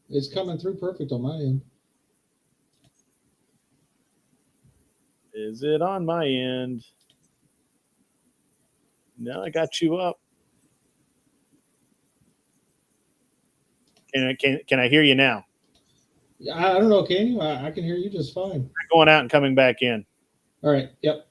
It's coming through perfect on my end. Is it on my end? No, I got you up. Can I hear you now? I don't know, can you? I can hear you just fine. Going out and coming back in. All right. Yep.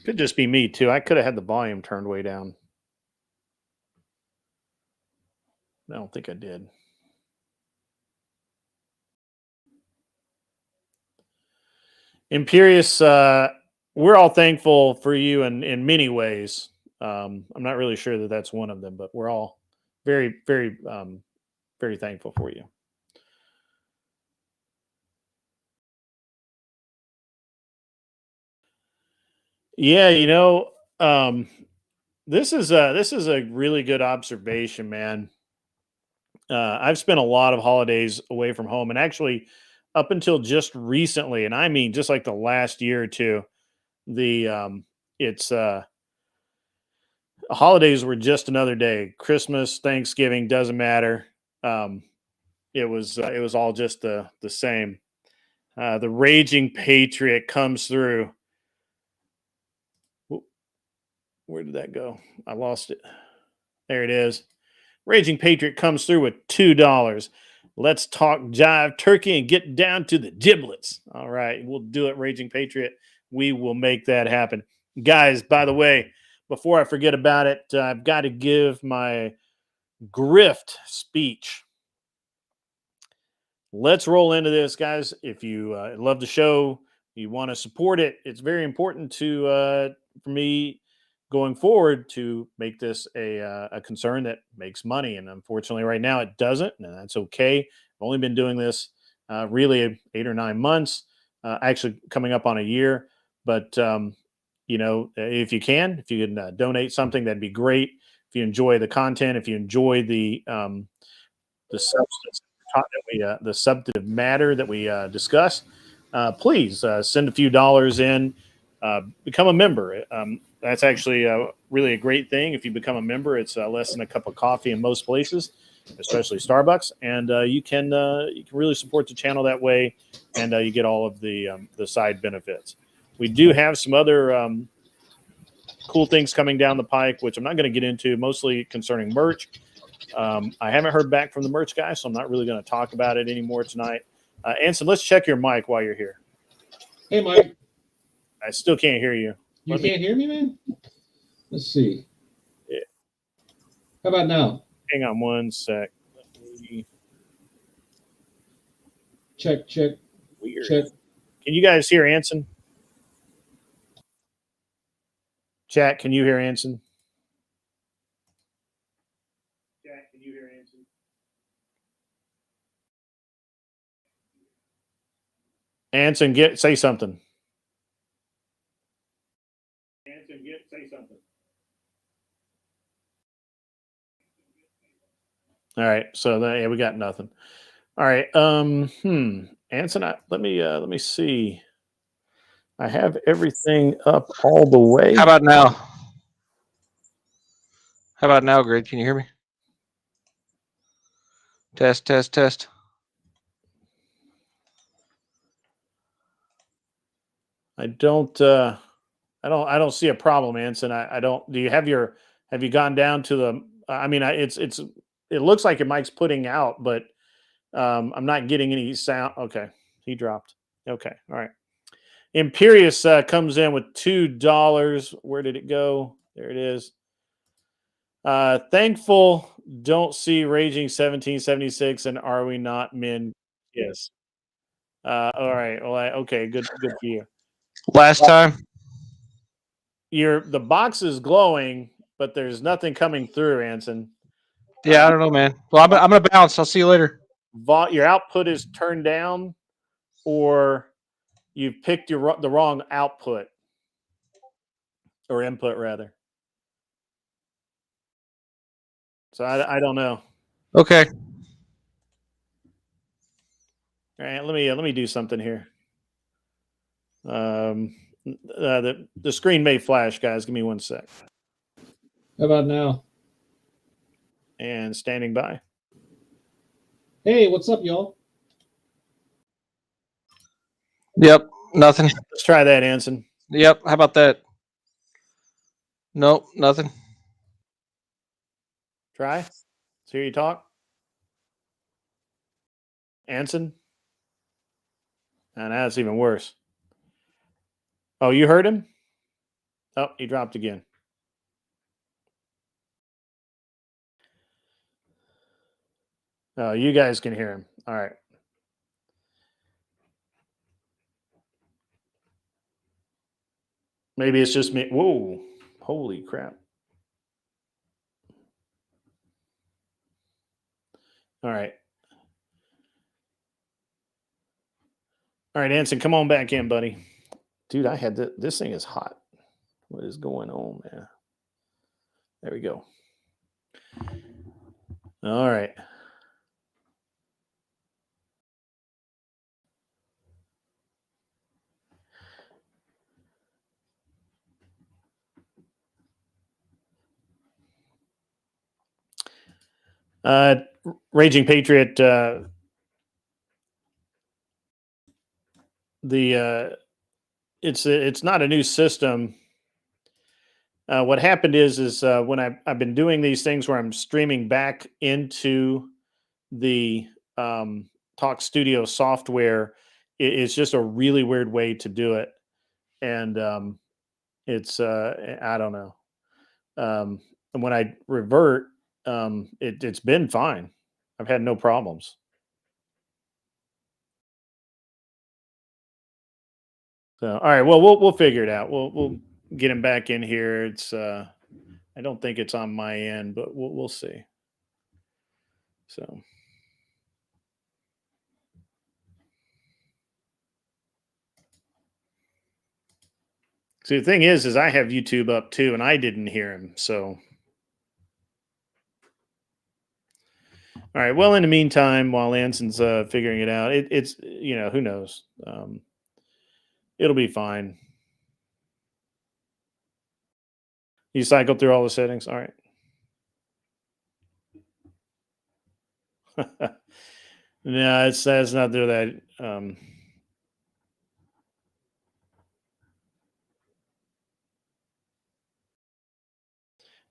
Could just be me too. I could have had the volume turned way down. I don't think I did. Imperious, we're all thankful for you in many ways. I'm not really sure that that's one of them, but we're all very, very, very thankful for you. Yeah, this is a really good observation, man. I've spent a lot of holidays away from home, and actually, up until just recently, and I mean just like the last year or two, it's holidays were just another day. Christmas, Thanksgiving, doesn't matter. It was all just the same. The raging patriot comes through. Where did that go? I lost it. There it is. Raging Patriot comes through with $2. Let's talk jive turkey and get down to the giblets. All right, we'll do it, Raging Patriot. We will make that happen. Guys, by the way, before I forget about it, I've got to give my grift speech. Let's roll into this, guys. If you love the show, you want to support it, it's very important for me going forward to make this a concern that makes money. And unfortunately, right now it doesn't, and that's okay. I've only been doing this really 8 or 9 months, actually coming up on a year. But if you can donate something, that'd be great. If you enjoy the content, if you enjoy the substance, the substantive matter that we discuss, please send a few dollars in. Become a member. That's actually really a great thing. If you become a member, it's less than a cup of coffee in most places, especially Starbucks, and you can really support the channel that way, and you get all of the side benefits. We do have some other cool things coming down the pike, which I'm not going to get into, mostly concerning merch. I haven't heard back from the merch guy, so I'm not really going to talk about it anymore tonight. Anson, let's check your mic while you're here. Hey, Mike. I still can't hear you. You can't hear me, man? Let's see. Yeah. How about now? Hang on one sec. Check. Weird. Check. Can you guys hear Anson? Chat, can you hear Anson? Chat, can you hear Anson? Anson, say something. Anson, say something. All right, so we got nothing. All right, Anson, let me see. I have everything up all the way. How about now? How about now, Grid? Can you hear me? Test. I don't see a problem, Anson. I don't. Do you have you gone down to the? I mean, it looks like your mic's putting out, but I'm not getting any sound. Okay, he dropped. Okay, all right. Imperious comes in with $2. Where did it go? There it is. Thankful don't see Raging 1776 and Are We Not Men? Yes. All right. Well, okay. Good for you. Last time. The box is glowing, but there's nothing coming through, Anson. Yeah, I don't know, man. Well, I'm gonna bounce. I'll see you later. Your output is turned down, or you've picked the wrong output or input rather. So I don't know. Okay. All right, let me do something here. The screen may flash, guys. Give me 1 sec. How about now? And standing by. Hey, what's up, y'all? Yep. Nothing. Let's try that, Anson. Yep. How about that? Nope. Nothing. Try. Let's hear you talk. Anson. And that's even worse. Oh, you heard him? Oh, he dropped again. Oh, you guys can hear him. All right. Maybe it's just me. Whoa. Holy crap. All right. All right, Anson, come on back in, buddy. Dude, I had this thing is hot. What is going on, man? There we go. All right. Raging Patriot, it's not a new system. What happened is when I've been doing these things where I'm streaming back into the Talk Studio software, it's just a really weird way to do it, and it's I don't know. And when I revert, it's been fine. I've had no problems. So, all right. Well, we'll figure it out. We'll get him back in here. It's I don't think it's on my end, but we'll see. So. See, the thing is I have YouTube up too, and I didn't hear him. So, all right. Well, in the meantime, while Anson's figuring it out, it's who knows. It'll be fine. You cycled through all the settings. All right. No, it's not there that.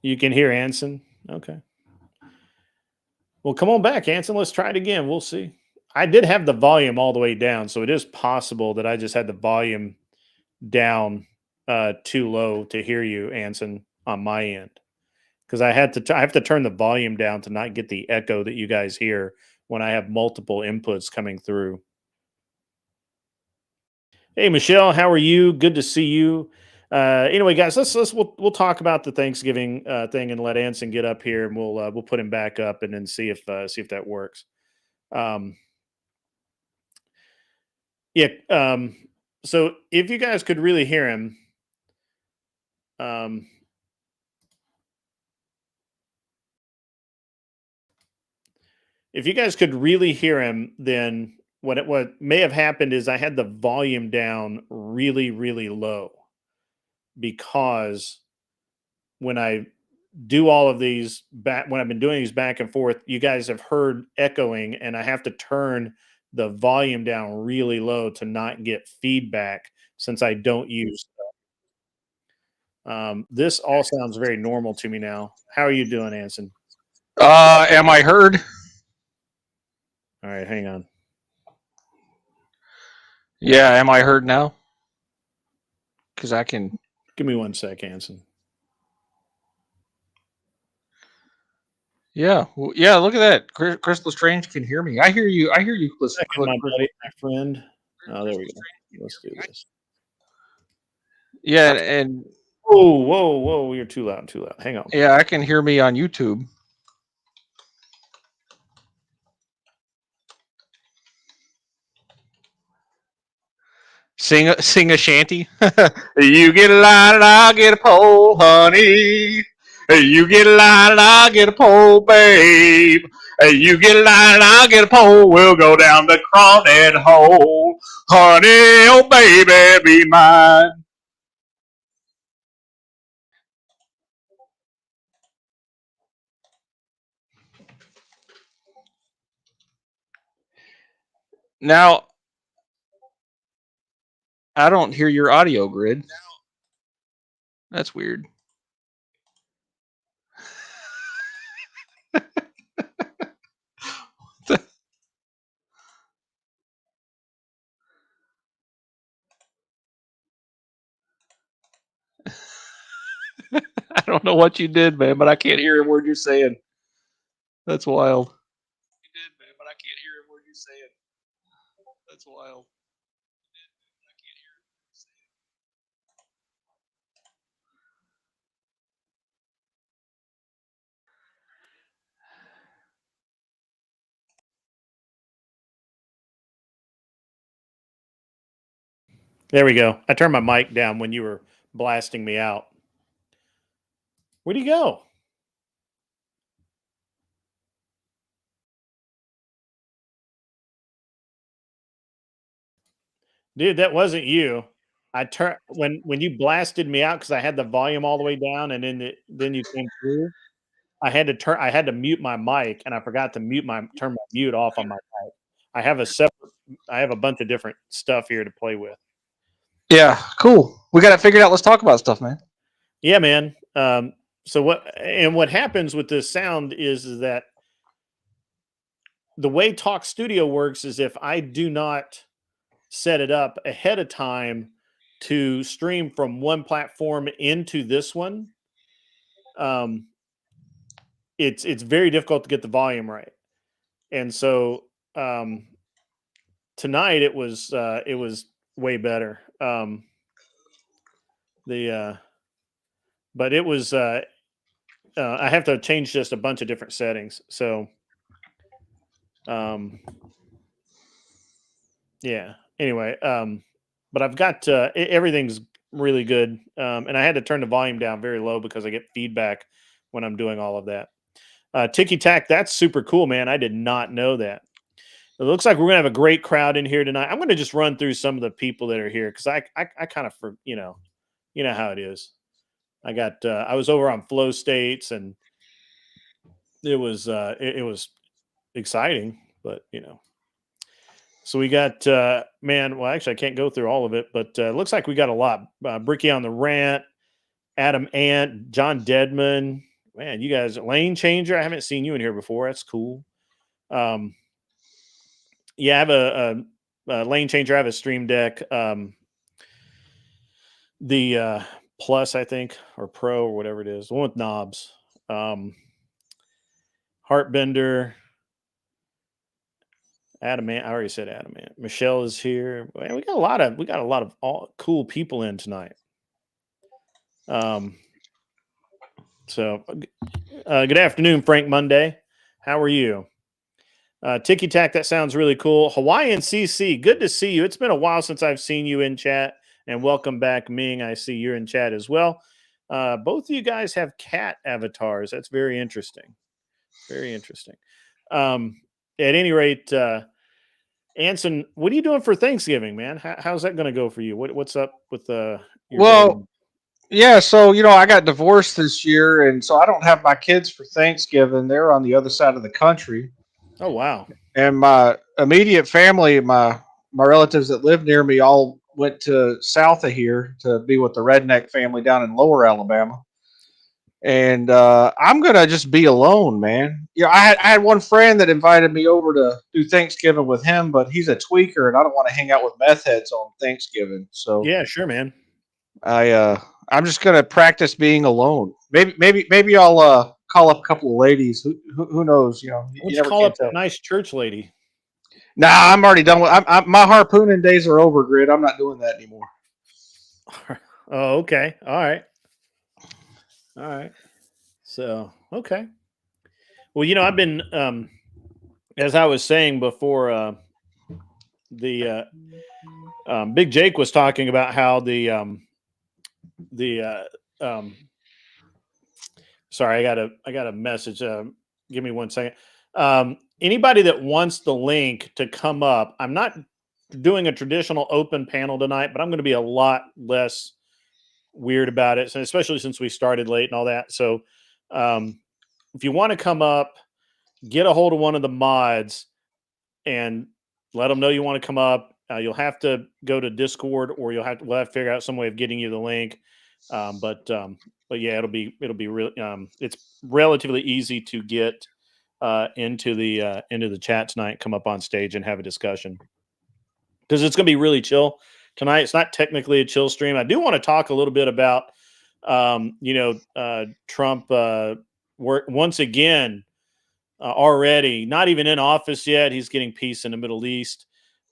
You can hear Anson. Okay. Well, come on back, Anson. Let's try it again. We'll see. I did have the volume all the way down, so it is possible that I just had the volume down too low to hear you, Anson, on my end. Because I have to turn the volume down to not get the echo that you guys hear when I have multiple inputs coming through. Hey, Michelle, how are you? Good to see you. Anyway, guys, we'll talk about the Thanksgiving thing and let Anson get up here, and we'll put him back up and then see if that works. Yeah. So if you guys could really hear him, then what may have happened is I had the volume down really, really low, because when I do all of these when I've been doing these back and forth, you guys have heard echoing, and I have to turn the volume down really low to not get feedback since I don't use. This all sounds very normal to me now. How are you doing, Anson? Am I heard? All right, hang on. Yeah, am I heard now? Because I can. Give me 1 sec, Anson. Yeah, yeah. Look at that. Crystal Strange can hear me. I hear you. I hear you. Second, my buddy, my friend. Oh, there we go. Let's do this. Yeah, and whoa! You're too loud. Too loud. Hang on. yeah, I can hear me on YouTube. Sing a shanty. You get a line and I'll get a pole, honey. You get a line and I'll get a pole, babe. You get a line and I'll get a pole. We'll go down the crawdad hole, honey. Oh, baby, be mine. Now, I don't hear your audio grid. That's weird. I don't know what you did, man, but I can't hear a word you're saying. That's wild. You did, man, but I can't hear a word you're saying. That's wild. There we go. I turned my mic down when you were blasting me out. Where'd he go? Dude, that wasn't you. I turned when you blasted me out because I had the volume all the way down, and then you came through. I had to mute my mic, and I forgot to turn my mute off on my mic. I have a bunch of different stuff here to play with. Yeah, cool. We got it figured out. Let's talk about stuff, man. Yeah, man. So what happens with this sound is that the way Talk Studio works is if I do not set it up ahead of time to stream from one platform into this one, it's very difficult to get the volume right. And so tonight it was way better. But it was I have to change just a bunch of different settings. So yeah. Anyway, but I've got everything's really good. And I had to turn the volume down very low because I get feedback when I'm doing all of that. Ticky Tack, that's super cool, man. I did not know that. It looks like we're gonna have a great crowd in here tonight. I'm gonna just run through some of the people that are here because I kind of you know how it is. I got I was over on Flow States and it was exciting, but So we got man. Well, actually, I can't go through all of it, but it looks like we got a lot. Bricky on the Rant, Adam Ant, John Deadman. Man, you guys, Lane Changer. I haven't seen you in here before. That's cool. Yeah, I have a Lane Changer. I have a Stream Deck. The Plus, I think, or Pro, or whatever it is. The one with knobs. Heartbender. Adamant. I already said Adamant. Michelle is here. Man, we got a lot of cool people in tonight. So good afternoon, Frank Monday. How are you? Ticky Tack, that sounds really cool. Hawaiian CC, good to see you. It's been a while since I've seen you in chat. And welcome back, Ming. I see you're in chat as well. Both of you guys have cat avatars. That's very interesting. Very interesting. At any rate, Anson, what are you doing for Thanksgiving, man? How's that going to go for you? What's up with your Well, yeah, so I got divorced this year, and so I don't have my kids for Thanksgiving. They're on the other side of the country. Oh wow! And my immediate family, my relatives that live near me, all went to south of here to be with the redneck family down in Lower Alabama, and I'm gonna just be alone, man. I had one friend that invited me over to do Thanksgiving with him, but he's a tweaker, and I don't want to hang out with meth heads on Thanksgiving. So Yeah, sure, man. I'm just gonna practice being alone. Maybe I'll call up a couple of ladies. Who knows? You Why don't you never call can up tell. a nice church lady? Nah, I'm already done with. My harpooning days are over, Grid. I'm not doing that anymore. Oh, okay. All right. All right. So, okay. Well, I've been, as I was saying before, the Big Jake was talking about how sorry, I got a message. Give me 1 second. Anybody that wants the link to come up, I'm not doing a traditional open panel tonight, but I'm going to be a lot less weird about it, especially since we started late and all that. So, if you want to come up, get a hold of one of the mods and let them know you want to come up. You'll have to go to Discord, or we'll have to figure out some way of getting you the link. But yeah, it'll be real. It's relatively easy to get into the chat tonight. Come up on stage and have a discussion, because it's going to be really chill tonight. It's not technically a chill stream. I do want to talk a little bit about Trump once again. Already, not even in office yet. He's getting peace in the Middle East.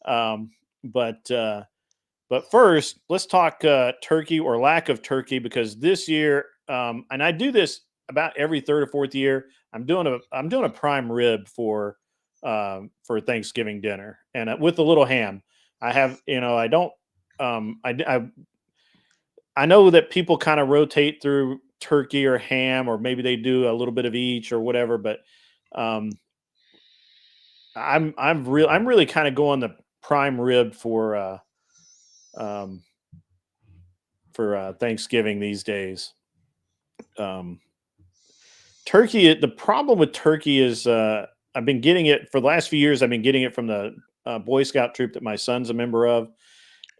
But first, let's talk Turkey, or lack of Turkey, because this year, and I do this about every third or fourth year, I'm doing a prime rib for Thanksgiving dinner, and with a little ham. I have, I don't, I know that people kind of rotate through turkey or ham, or maybe they do a little bit of each or whatever, but I'm really kind of going the prime rib for Thanksgiving these days. Turkey. The problem with turkey is I've been getting it for the last few years. I've been getting it from the Boy Scout troop that my son's a member of,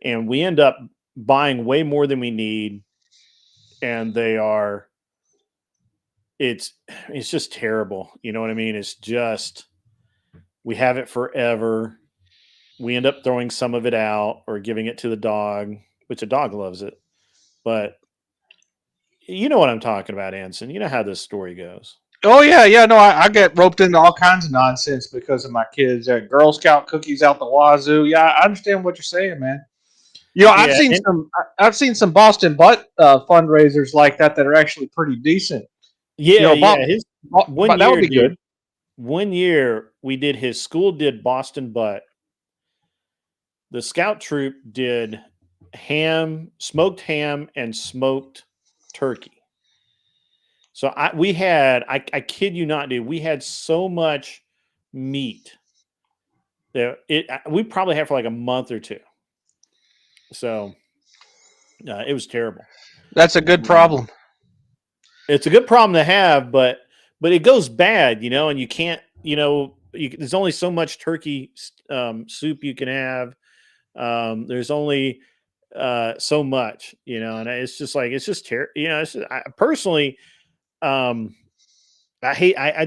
and we end up buying way more than we need, and it's just terrible. You know what I mean? It's just, we have it forever. We end up throwing some of it out or giving it to the dog, which a dog loves it. But you know what I'm talking about, Anson. You know how this story goes. Oh yeah. No, I get roped into all kinds of nonsense because of my kids. Girl Scout cookies out the wazoo. Yeah, I understand what you're saying, man. I've seen some Boston Butt fundraisers like that are actually pretty decent. Yeah, that would be good. 1 year his school did Boston Butt. The Scout troop did smoked ham and smoked turkey. So I kid you not, dude, we had so much meat that we probably had for like a month or two. So it was terrible. That's a good problem. It's a good problem to have, but it goes bad, and you can't, there's only so much turkey soup you can have. There's only so much, and it's just terrible. Personally, I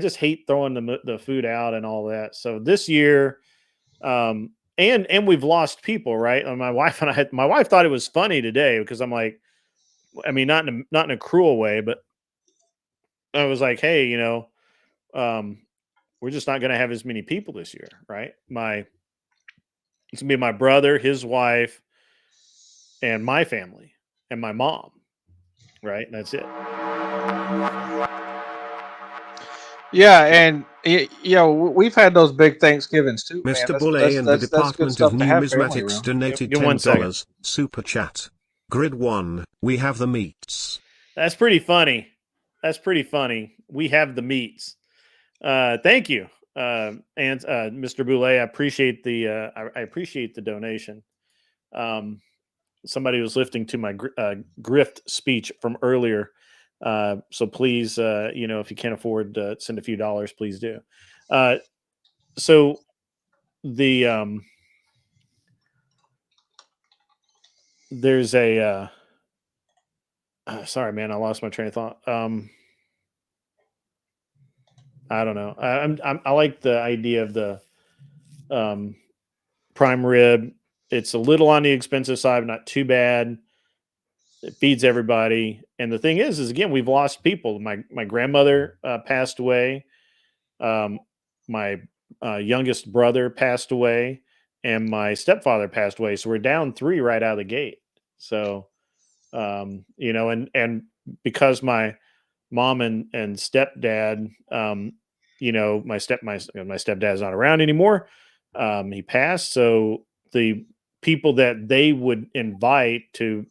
just hate throwing the food out and all that. So this year, and we've lost people, right? And my wife thought it was funny today, because I'm like, I mean, not in a cruel way, but I was like, hey, we're just not going to have as many people this year, right? It's gonna be my brother, his wife, and my family, and my mom, right? And that's it. Yeah, and we've had those big Thanksgivings too, man. Mr. Boulay and the That's good Department stuff of to have family Numismatics around. donated Give 1 second. $10 super chat. Grid 1, we have the meats. That's pretty funny. We have the meats. Thank you, and Mr. Boulay. I appreciate the donation. Somebody was listening to my grift speech from earlier. So please, if you can't afford to send a few dollars, please do. So the there's a sorry, man, I lost my train of thought. I don't know. I like the idea of the um, prime rib. It's a little on the expensive side, but not too bad. It feeds everybody. And the thing is again, we've lost people. My grandmother passed away. My youngest brother passed away, and my stepfather passed away. So we're down 3 right out of the gate. So and because my mom and stepdad, my stepdad's not around anymore. He passed, so the people that they would invite to,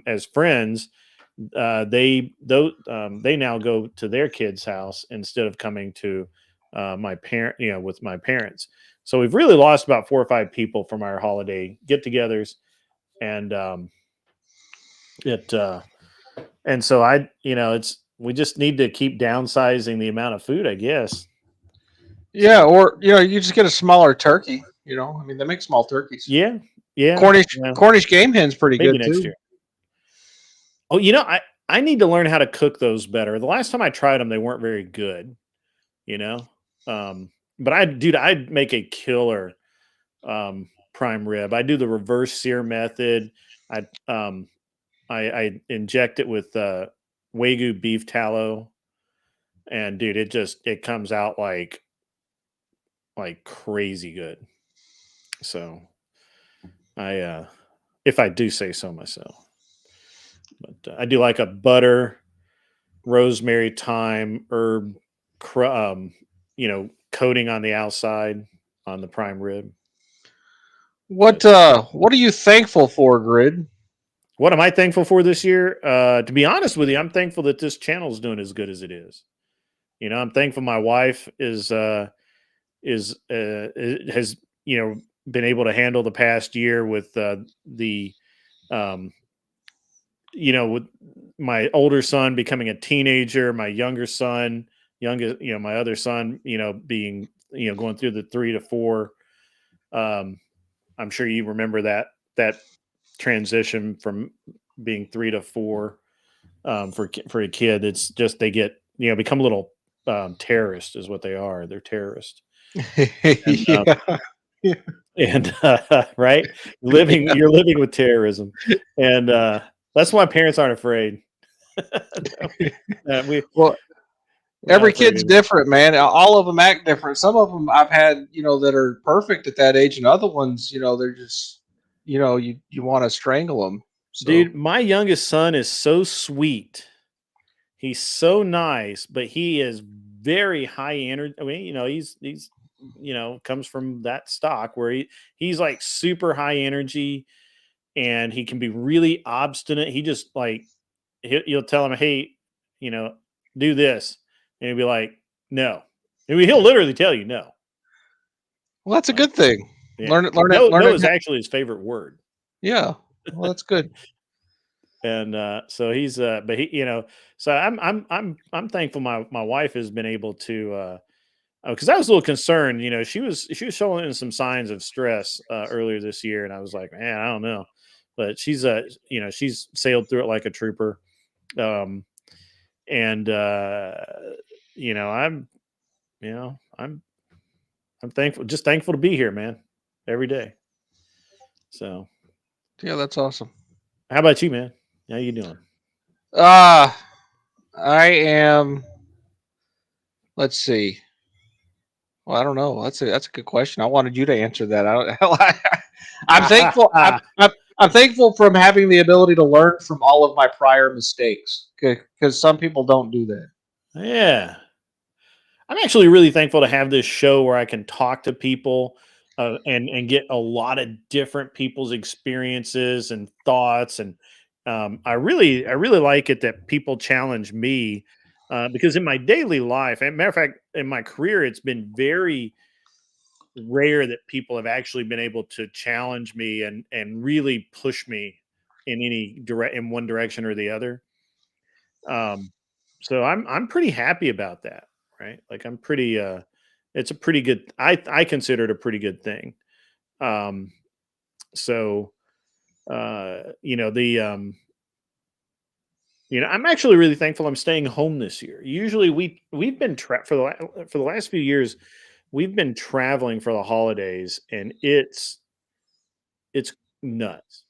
as friends, they now go to their kid's house instead of coming to my parent, with my parents. So we've really lost about 4 or 5 people from our holiday get-togethers, and it and so we just need to keep downsizing the amount of food, I guess. Yeah, or you just get a smaller turkey. I mean, they make small turkeys. Yeah, yeah. Cornish game hen's pretty Maybe good next too. year. Oh, I need to learn how to cook those better. The last time I tried them, they weren't very good. But I'd make a killer prime rib. I do the reverse sear method. I inject it with Wagyu beef tallow, and dude, it comes out like crazy good. So if I do say so myself, but I do like a butter, rosemary, thyme, herb, coating on the outside on the prime rib. What are you thankful for, Grid? What am I thankful for this year? To be honest with you, I'm thankful that this channel is doing as good as it is. I'm thankful my wife has been able to handle the past year with with my older son becoming a teenager, my my other son, being, going through the 3 to 4. I'm sure you remember that transition from being 3 to 4 for a kid. It's just they get become little terrorists is what they are. They're terrorists. And, Yeah. and right, you're living with terrorism, and that's why parents aren't afraid. Well, every kid's different, man. All of them act different. Some of them I've had, that are perfect at that age, and other ones, they're just, you want to strangle them. So. Dude, my youngest son is so sweet. He's so nice, but he is very high energy. I mean, he's comes from that stock where he's like super high energy, and he can be really obstinate. He just you'll tell him, hey, do this, and he'll be like, no. I mean, he'll literally tell you no. Well, that's a good thing. Yeah. Learn it. No is actually his favorite word. Yeah. Well, that's good. And so he's but he so I'm thankful my wife has been able to because I was a little concerned. She was showing some signs of stress earlier this year, and I was like, man, I don't know. But she's she's sailed through it like a trooper. And I'm thankful to be here, man, every day. So yeah, that's awesome. How about you, man? How you doing? I am. Let's see. Well, I don't know. That's a good question. I wanted you to answer that. I'm thankful. I'm thankful from having the ability to learn from all of my prior mistakes, because some people don't do that. Yeah, I'm actually really thankful to have this show where I can talk to people and get a lot of different people's experiences and thoughts, and I really like it that people challenge me because in my daily life, and matter of fact, in my career, it's been very rare that people have actually been able to challenge me and really push me in one direction or the other. So I'm pretty happy about that, right? Like I'm pretty it's a pretty good I consider it a pretty good thing. Um so you know, I'm actually really thankful I'm staying home this year. Usually we've been for the last few years, we've been traveling for the holidays, and it's nuts.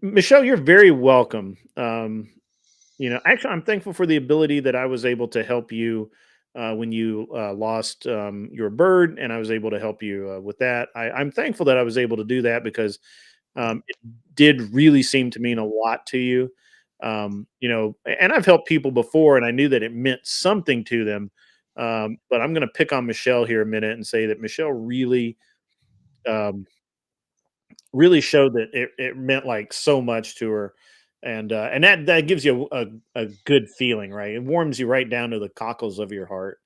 Michelle, you're very welcome. Actually, I'm thankful for the ability that I was able to help you when you lost your bird, and I was able to help you with that. I'm thankful that I was able to do that because it did really seem to mean a lot to you. And I've helped people before, and I knew that it meant something to them. But I'm going to pick on Michelle here a minute and say that Michelle um, really showed that it meant like so much to her, and that gives you a good feeling, right? It warms you right down to the cockles of your heart,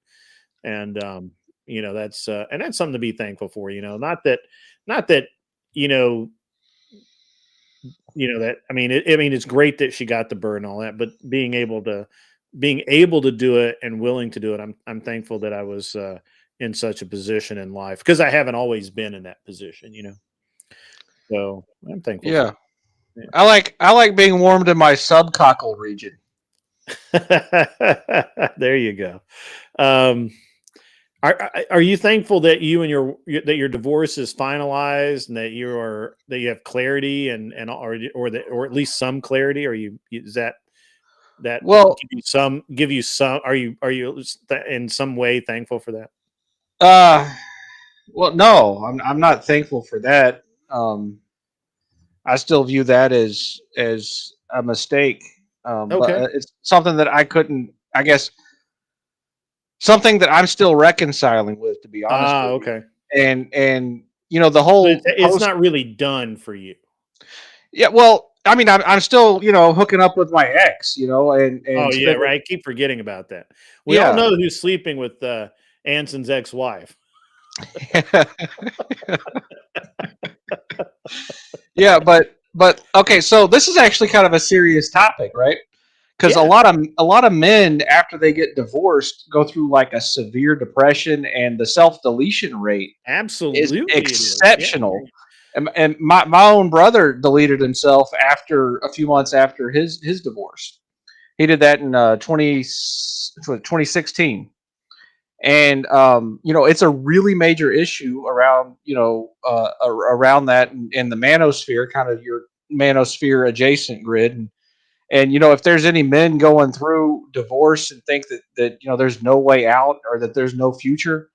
and that's something to be thankful for. Not that you know that I mean it's great that she got the bird and all that, but being able to do it and willing to do it, I'm thankful that I was in such a position in life because I haven't always been in that position. So I'm thankful for Yeah. it. I like being warmed in my subcockle region. There you go. Um, are you thankful that your divorce is finalized and that you have clarity or at least some clarity? Is that Well, give you some? Are you in some way thankful for that? uh, well, no, I'm not thankful for that. Um, I still view that as a mistake. But Okay. it's something that I couldn't. I guess something that I'm still reconciling with, to be honest Ah, with you. okay. And the But it's, whole it's post. not really done for you. Yeah, well, I mean, I'm still hooking up with my ex, and Oh yeah, spending. right. I keep forgetting about that. We all Yeah. know who's sleeping with Anson's ex-wife. Yeah, but okay, so this is actually kind of a serious topic, right? Because a Yeah. lot of men after they get divorced go through like a severe depression, and the self deletion rate is Absolutely, it is. Yeah. exceptional. And my own brother deleted himself after a few months after his divorce. He did that in 2016. And it's a really major issue around around that in the manosphere, kind of your manosphere adjacent grid. And if there's any men going through divorce and think that there's no way out or that there's no future,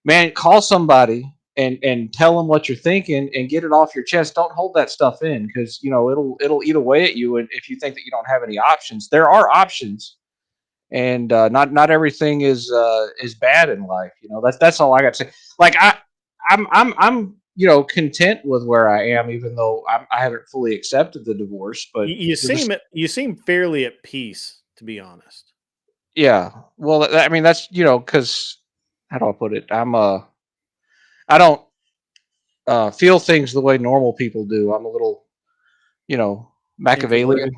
man, call somebody and tell them what you're thinking and get it off your chest. Don't hold that stuff in, because it'll eat away at you. And if you think that you don't have any options, there are options. And not everything is bad in life. That's all I got to say. Like I'm content with where I am, even though I haven't fully accepted the divorce. But You seem fairly at peace, to be honest. yeah, well, I mean that's because how do I put it? I don't feel things the way normal people do. I'm a little Introverted. Machiavellian.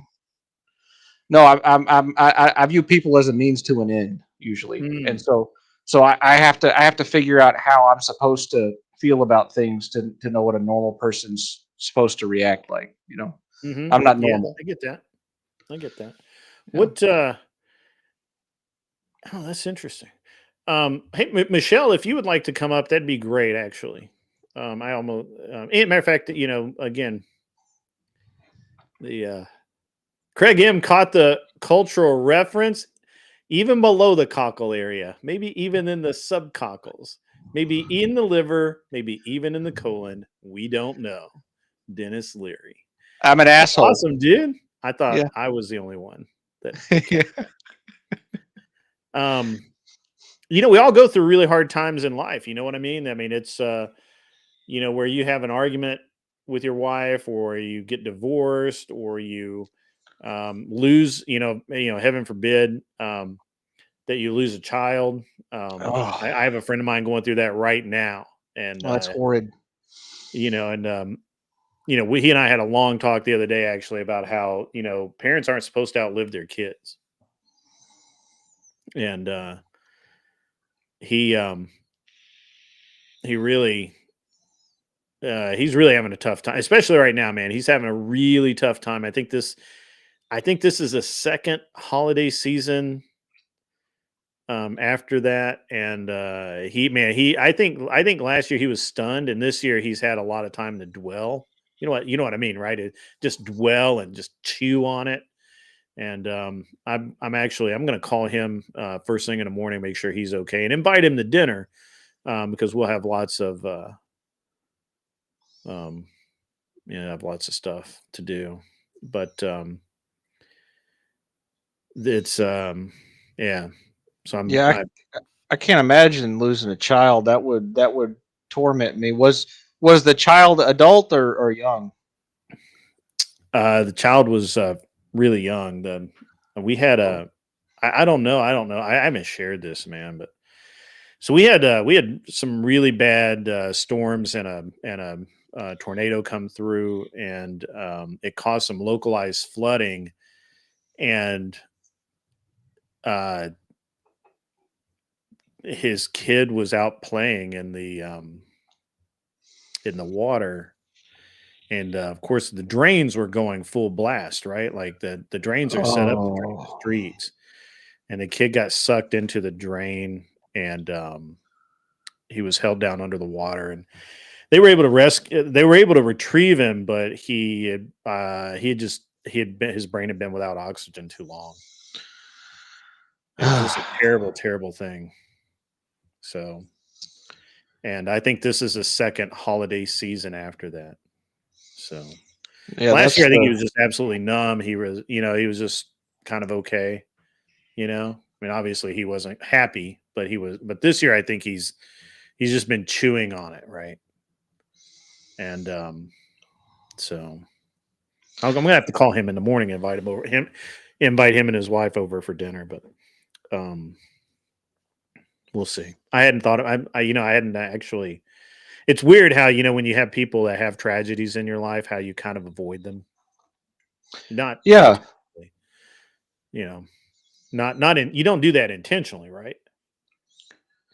No, I view people as a means to an end usually, and Mm. so I have to figure out how I'm supposed to feel about things to know what a normal person's supposed to react like. I'm not Yeah, normal. I get that. I get that. Yeah. What? Oh, that's interesting. Hey, Michelle, if you would like to come up, that'd be great. Actually, I almost. Matter of fact, again, the Craig M caught the cultural reference even below the cockle area, maybe even in the subcockles, maybe in the liver, maybe even in the colon. We don't know. Dennis Leary. I'm an That's asshole. awesome, dude. I thought Yeah. I was the only one that Yeah. um we all go through really hard times in life. You know what I mean? I mean, it's where you have an argument with your wife, or you get divorced, or you lose, heaven forbid, that you lose a child. Oh, I have a friend of mine going through that right now, and that's horrid. he and I had a long talk the other day actually about how parents aren't supposed to outlive their kids, and he he really he's really having a tough time, especially right now, man. He's having a really tough time. I think this is a second holiday season after that, and I think last year he was stunned, and this year he's had a lot of time to dwell. You know what I mean, right? Just dwell and just chew on it. And I'm going to call him first thing in the morning, make sure he's okay, and invite him to dinner because we'll have lots of have lots of stuff to do. But it's yeah. So I can't imagine losing a child. That would torment me. Was the child adult or young? The child was really young. We had I don't know. I haven't shared this, man, but so we had some really bad storms and a tornado come through, and it caused some localized flooding, and his kid was out playing in the water, and of course the drains were going full blast, right? Like the drains are set up to drain the streets, and the kid got sucked into the drain, and he was held down under the water, and they were able to retrieve him, but his brain had been without oxygen too long. It was just a terrible, terrible thing. So, and I think this is a second holiday season after that. So Yeah, last year I think he was just absolutely numb. He was just kind of okay. I mean, obviously he wasn't happy, but but this year I think he's just been chewing on it, right? And so I'm gonna have to call him in the morning, invite him and his wife over for dinner, but we'll see. I hadn't thought of I hadn't actually. It's weird how when you have people that have tragedies in your life, how you kind of avoid them. Not Yeah. You don't do that intentionally, right?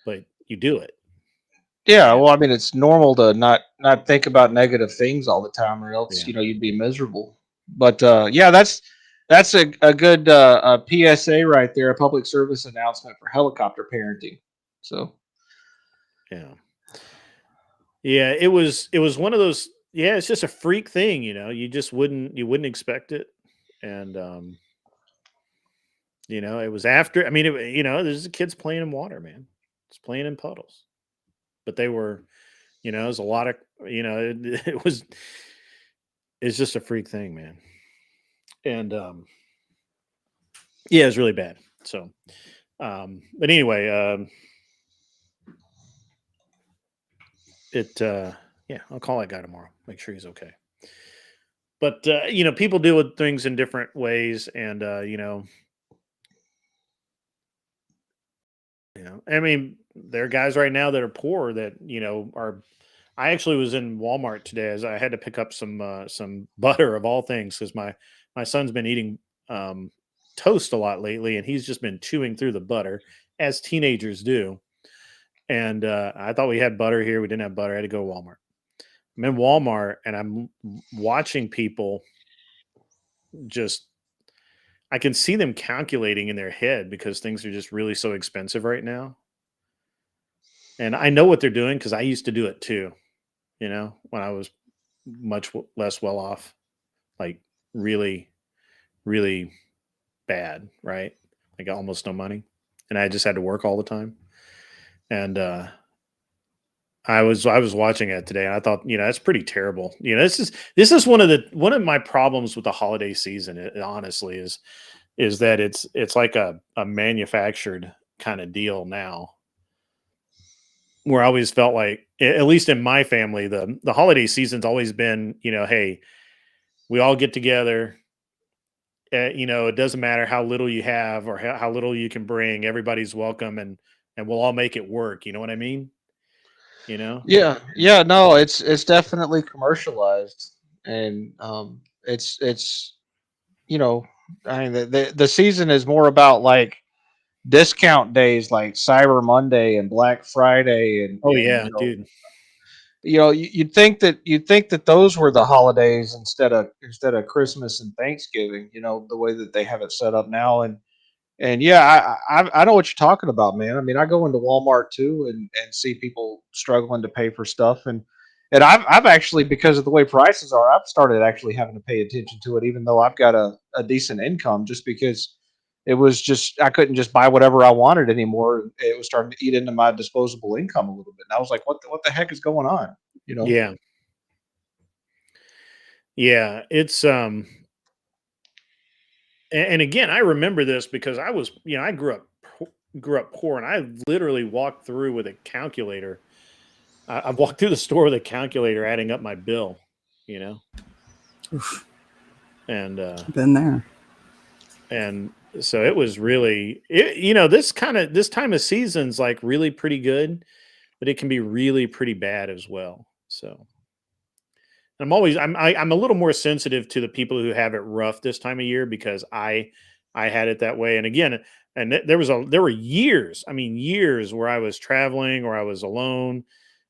But you do it. Yeah, well, I mean, it's normal to not think about negative things all the time, or else you'd be miserable. But yeah, that's a good a PSA right there, a public service announcement for helicopter parenting. So yeah, it was one of those. Yeah, it's just a freak thing, you just wouldn't expect it, and it was after. I mean, there's kids playing in water, man. It's playing in puddles, but they were. It was a lot of, it's just a freak thing, man. And, yeah, it's really bad. So, but anyway, I'll call that guy tomorrow, make sure he's okay. But, people deal with things in different ways. And, I mean, there are guys right now that are poor that, I actually was in Walmart today as I had to pick up some butter of all things because my son's been eating toast a lot lately, and he's just been chewing through the butter as teenagers do. And I thought we had butter here. We didn't have butter. I had to go to Walmart. I'm in Walmart and I'm watching people I can see them calculating in their head because things are just really so expensive right now. And I know what they're doing because I used to do it too. When I was much less well off, like really, really bad, right? Like almost no money. And I just had to work all the time. And I was watching it today and I thought, that's pretty terrible. This is one of my problems with the holiday season, honestly, is that it's like a manufactured kind of deal now. Where I always felt like, at least in my family, the holiday season's always been, hey, we all get together. It doesn't matter how little you have or how little you can bring. Everybody's welcome, and we'll all make it work. You know what I mean? yeah, no, it's definitely commercialized, and it's I mean, the season is more about like discount days like Cyber Monday and Black Friday, and oh yeah, dude. You know, you'd think that those were the holidays instead of Christmas and Thanksgiving. You know, the way that they have it set up now, and yeah, I know what you're talking about, man. I mean, I go into Walmart too and see people struggling to pay for stuff, and I've actually, because of the way prices are, I've started actually having to pay attention to it, even though I've got a decent income, just because it was just I couldn't just buy whatever I wanted anymore. It was starting to eat into my disposable income a little bit, and I was like, what the heck is going on? You know? Yeah. Yeah. It's and again, I remember this because I was, I grew up poor, and I literally walked through with a calculator. I've walked through the store with a calculator, adding up my bill. You know, Oof, and been there. and so it was really, this time of season's like really pretty good, but it can be really pretty bad as well. So I'm a little more sensitive to the people who have it rough this time of year because I had it that way. And again, there were years, I mean years where I was traveling or I was alone,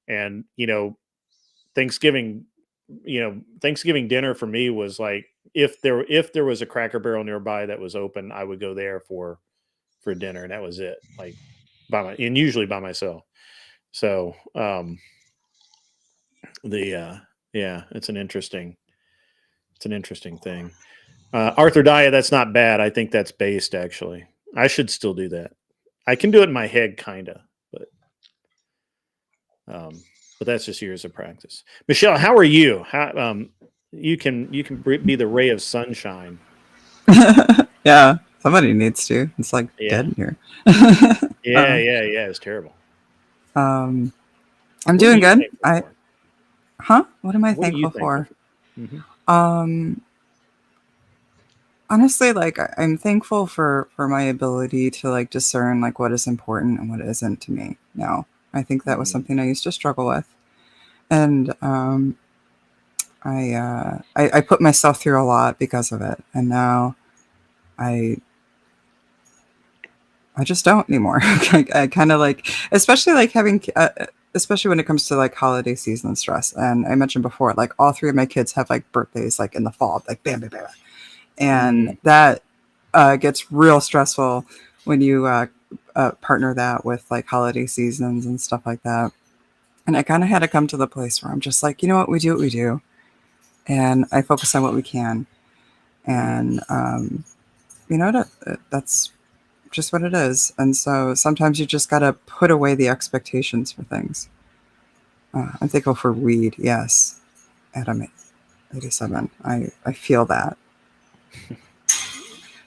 and Thanksgiving, Thanksgiving dinner for me was like if there was a Cracker Barrel nearby that was open, I would go there for dinner, and that was it. Like and usually by myself. So yeah, it's an interesting thing. Arthur Daya, that's not bad. I think that's based actually. I should still do that. I can do it in my head, kinda, but that's just years of practice. Michelle, how are you? How you can be the ray of sunshine. Yeah, somebody needs to. It's like Yeah. dead in here. Yeah, it's terrible. I'm What are doing you good. thankful for? What am I What are you thankful for? Mhm. Honestly, like I'm thankful for my ability to like discern like what is important and what isn't to me now. I think that was something I used to struggle with, and I put myself through a lot because of it, and now I just don't anymore. I kind of like, especially like having, especially when it comes to like holiday season stress. And I mentioned before, like all three of my kids have like birthdays like in the fall, like bam, bam, bam, and that gets real stressful when you partner that with like holiday seasons and stuff like that. And I kind of had to come to the place where I'm just like, you know what, we do what we do, and I focus on what we can, and that's just what it is. And so sometimes you just got to put away the expectations for things. I'm thankful for weed. Yes. Adam 87. I feel that.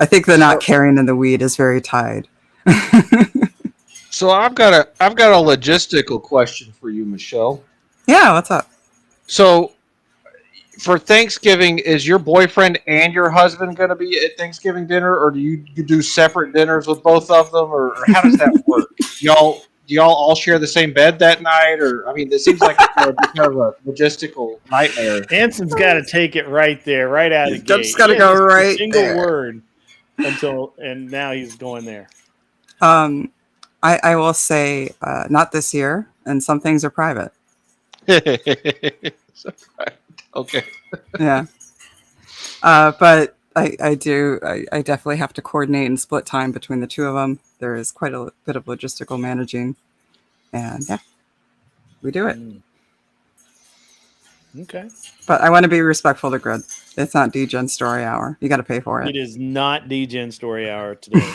I think the not caring in the weed is very tied. So I've got a logistical question for you, Michelle. Yeah, what's up? So for Thanksgiving, is your boyfriend and your husband going to be at Thanksgiving dinner, or do you do separate dinners with both of them, or how does that work? Do y'all all share the same bed that night, or I mean, this seems like kind of a logistical nightmare. Anson's got to take it right there, right out of the gate. Just got to go right single there. word and now he's going there. I will say not this year, and some things are private. Okay. Yeah. But I definitely have to coordinate and split time between the two of them. There is quite a bit of logistical managing, and yeah, we do it. Okay. But I want to be respectful to Grid. It's not DGen Story Hour. You got to pay for it. It is not DGen Story Hour today.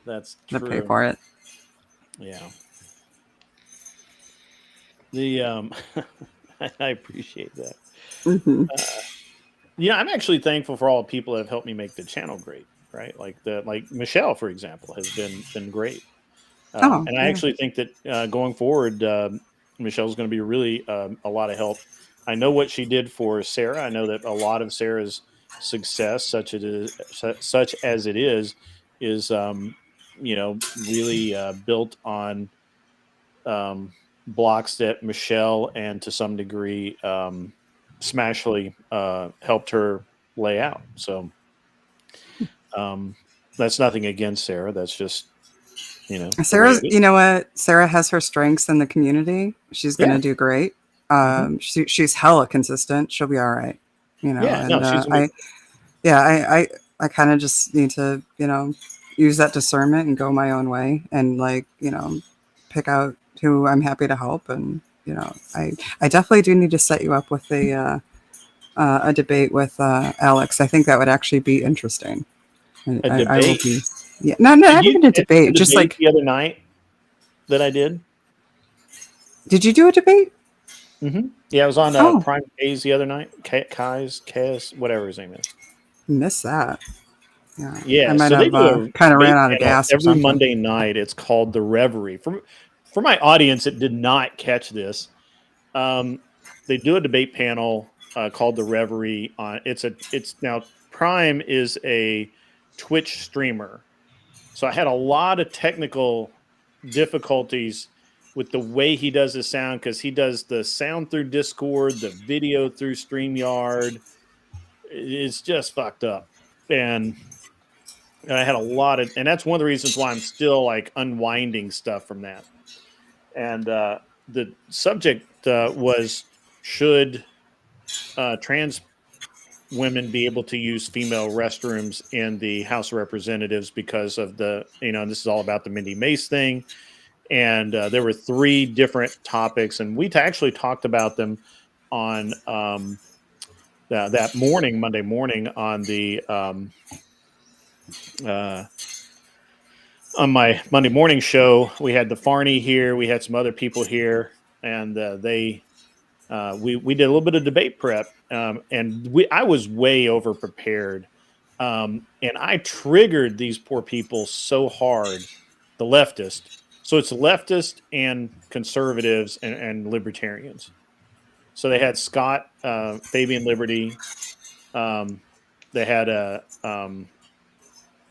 That's true. To pay for it. Yeah. The I appreciate that. Mm-hmm. Yeah, I'm actually thankful for all the people that have helped me make the channel great. Right, like Michelle, for example, has been great. And I actually think that going forward, Michelle's going to be really a lot of help. I know what she did for Sarah. I know that a lot of Sarah's success, such as it is really built on blocks that Michelle and to some degree Smashly helped her lay out. So that's nothing against Sarah. That's just you know. Sarah's, you know what? Sarah has her strengths in the community. She's going to Yeah. do great. She's hella consistent. She'll be all right. You know, Yeah, no, she's I kind of just need to, you know, use that discernment and go my own way and like, you know, pick out who I'm happy to help. And, you know, I definitely do need to set you up with a debate with Alex. I think that would actually be interesting. a I will debate. be, yeah, no, not even a debate, just like, the other night that I did. Did you do a debate? Mm-hmm. Yeah, I was on Oh. Prime K's the other night. Kaz, whatever his name is. Miss that. Yeah, Yeah, I might so they have do a kind of debate ran out of panel gas or every something. Monday night. It's called the Reverie. For my audience that did not catch this, they do a debate panel called the Reverie. It's now Prime is a Twitch streamer, so I had a lot of technical difficulties with the way he does his sound because he does the sound through Discord, the video through StreamYard. It's just fucked up, and I had a lot of, and that's one of the reasons why I'm still like unwinding stuff from that. And the subject was should trans women be able to use female restrooms in the House of Representatives because of the, you know, and this is all about the Mindy Mace thing. And there were 3 different topics, and we actually talked about them on that morning, Monday morning, on the on my Monday morning show. We had the Farney here, we had some other people here, and we did a little bit of debate prep, and I was way over prepared, and I triggered these poor people so hard, the leftist. So it's leftist and conservatives and libertarians. So they had Scott, Fabian Liberty. They had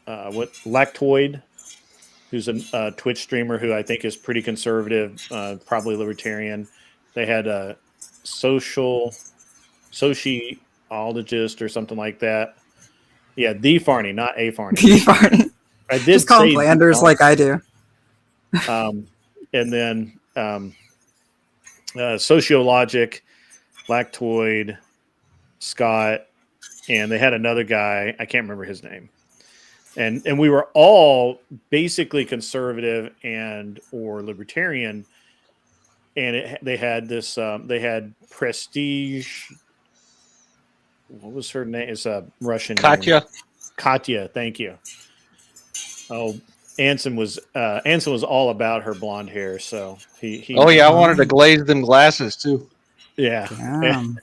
Lactoid, who's a Twitch streamer who I think is pretty conservative, probably libertarian. They had a sociologist or something like that. Yeah, the Farney, not a Farney. The Farney. I did Just call him say Flanders like I do. And then Sociologic, Lactoid, Scott, and they had another guy. I can't remember his name. And we were all basically conservative and or libertarian. And they had this. They had Prestige. What was her name? It's a Russian Katya. name. Katya. Thank you. Oh, Anson was all about her blonde hair. So he. Oh yeah, I wanted to glaze them glasses too. Yeah. Damn.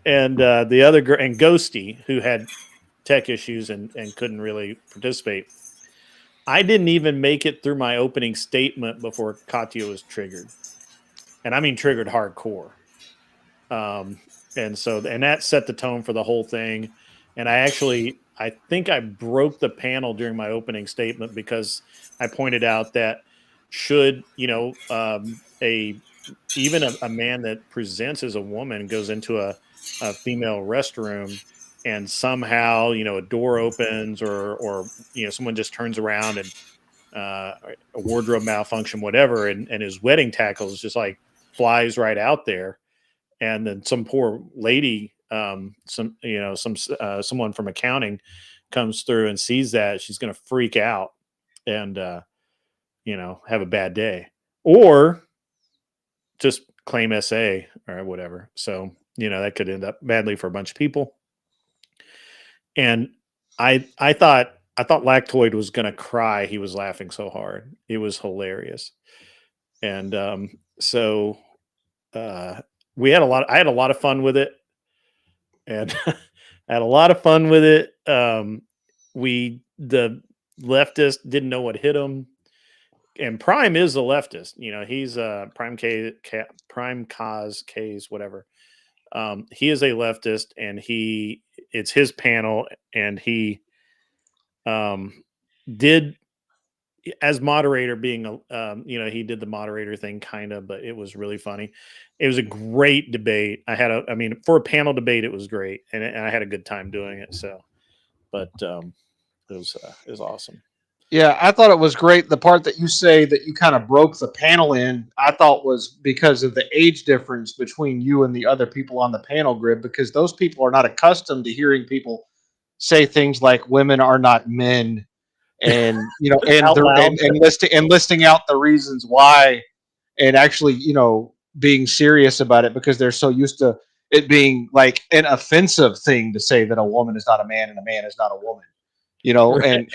And the other girl, and Ghosty, who had tech issues and couldn't really participate. I didn't even make it through my opening statement before Katya was triggered. And I mean triggered hardcore. And that set the tone for the whole thing. And I think I broke the panel during my opening statement because I pointed out that should, you know, even a man that presents as a woman goes into a female restroom and somehow, you know, a door opens or you know, someone just turns around and a wardrobe malfunction, whatever, and his wedding tackle is just like flies right out there. And then some poor lady, someone from accounting comes through and sees that, she's going to freak out and, have a bad day or just claim SA or whatever. So, that could end up badly for a bunch of people. And I thought Lactoid was going to cry. He was laughing so hard. It was hilarious. And I had a lot of fun with it. And I had a lot of fun with it. The leftist didn't know what hit him. And Prime is a leftist. He's Prime Cause K's, whatever. He is a leftist, and it's his panel, and he did as moderator being he did the moderator thing kind of, but it was really funny. It was a great debate. For a panel debate, it was great, and I had a good time doing it. So, but it was awesome. Yeah, I thought it was great. The part that you say that you kind of broke the panel in, I thought was because of the age difference between you and the other people on the panel grid, because those people are not accustomed to hearing people say things like women are not men, and and Out loud. listing out the reasons why, and actually being serious about it, because they're so used to it being like an offensive thing to say that a woman is not a man and a man is not a woman. Right.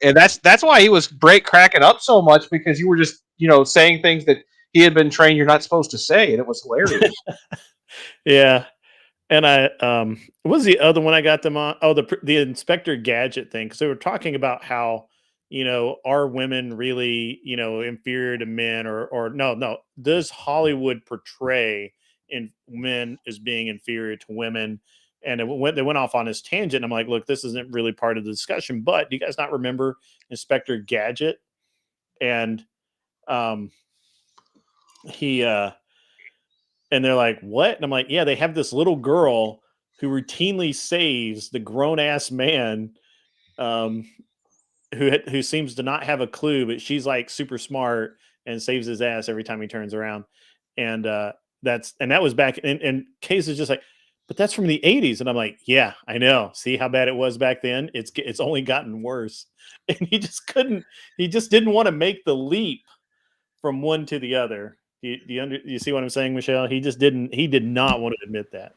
And that's why he was cracking up so much, because you were just saying things that he had been trained you're not supposed to say, and it was hilarious. Yeah. And what was the other one I got them on? Oh, the Inspector Gadget thing, because they were talking about how are women really inferior to men, or no, does Hollywood portray in men as being inferior to women? And they went off on this tangent. And I'm like, look, this isn't really part of the discussion. But do you guys not remember Inspector Gadget? And he and they're like, what? And I'm like, yeah, they have this little girl who routinely saves the grown ass man, who seems to not have a clue, but she's like super smart and saves his ass every time he turns around. And that was back. And Case is just like, but that's from the 80s. And I'm like, yeah, I know. See how bad it was back then? It's only gotten worse. And he just couldn't. He just didn't want to make the leap from one to the other. You see what I'm saying, Michelle? He just didn't. He did not want to admit that.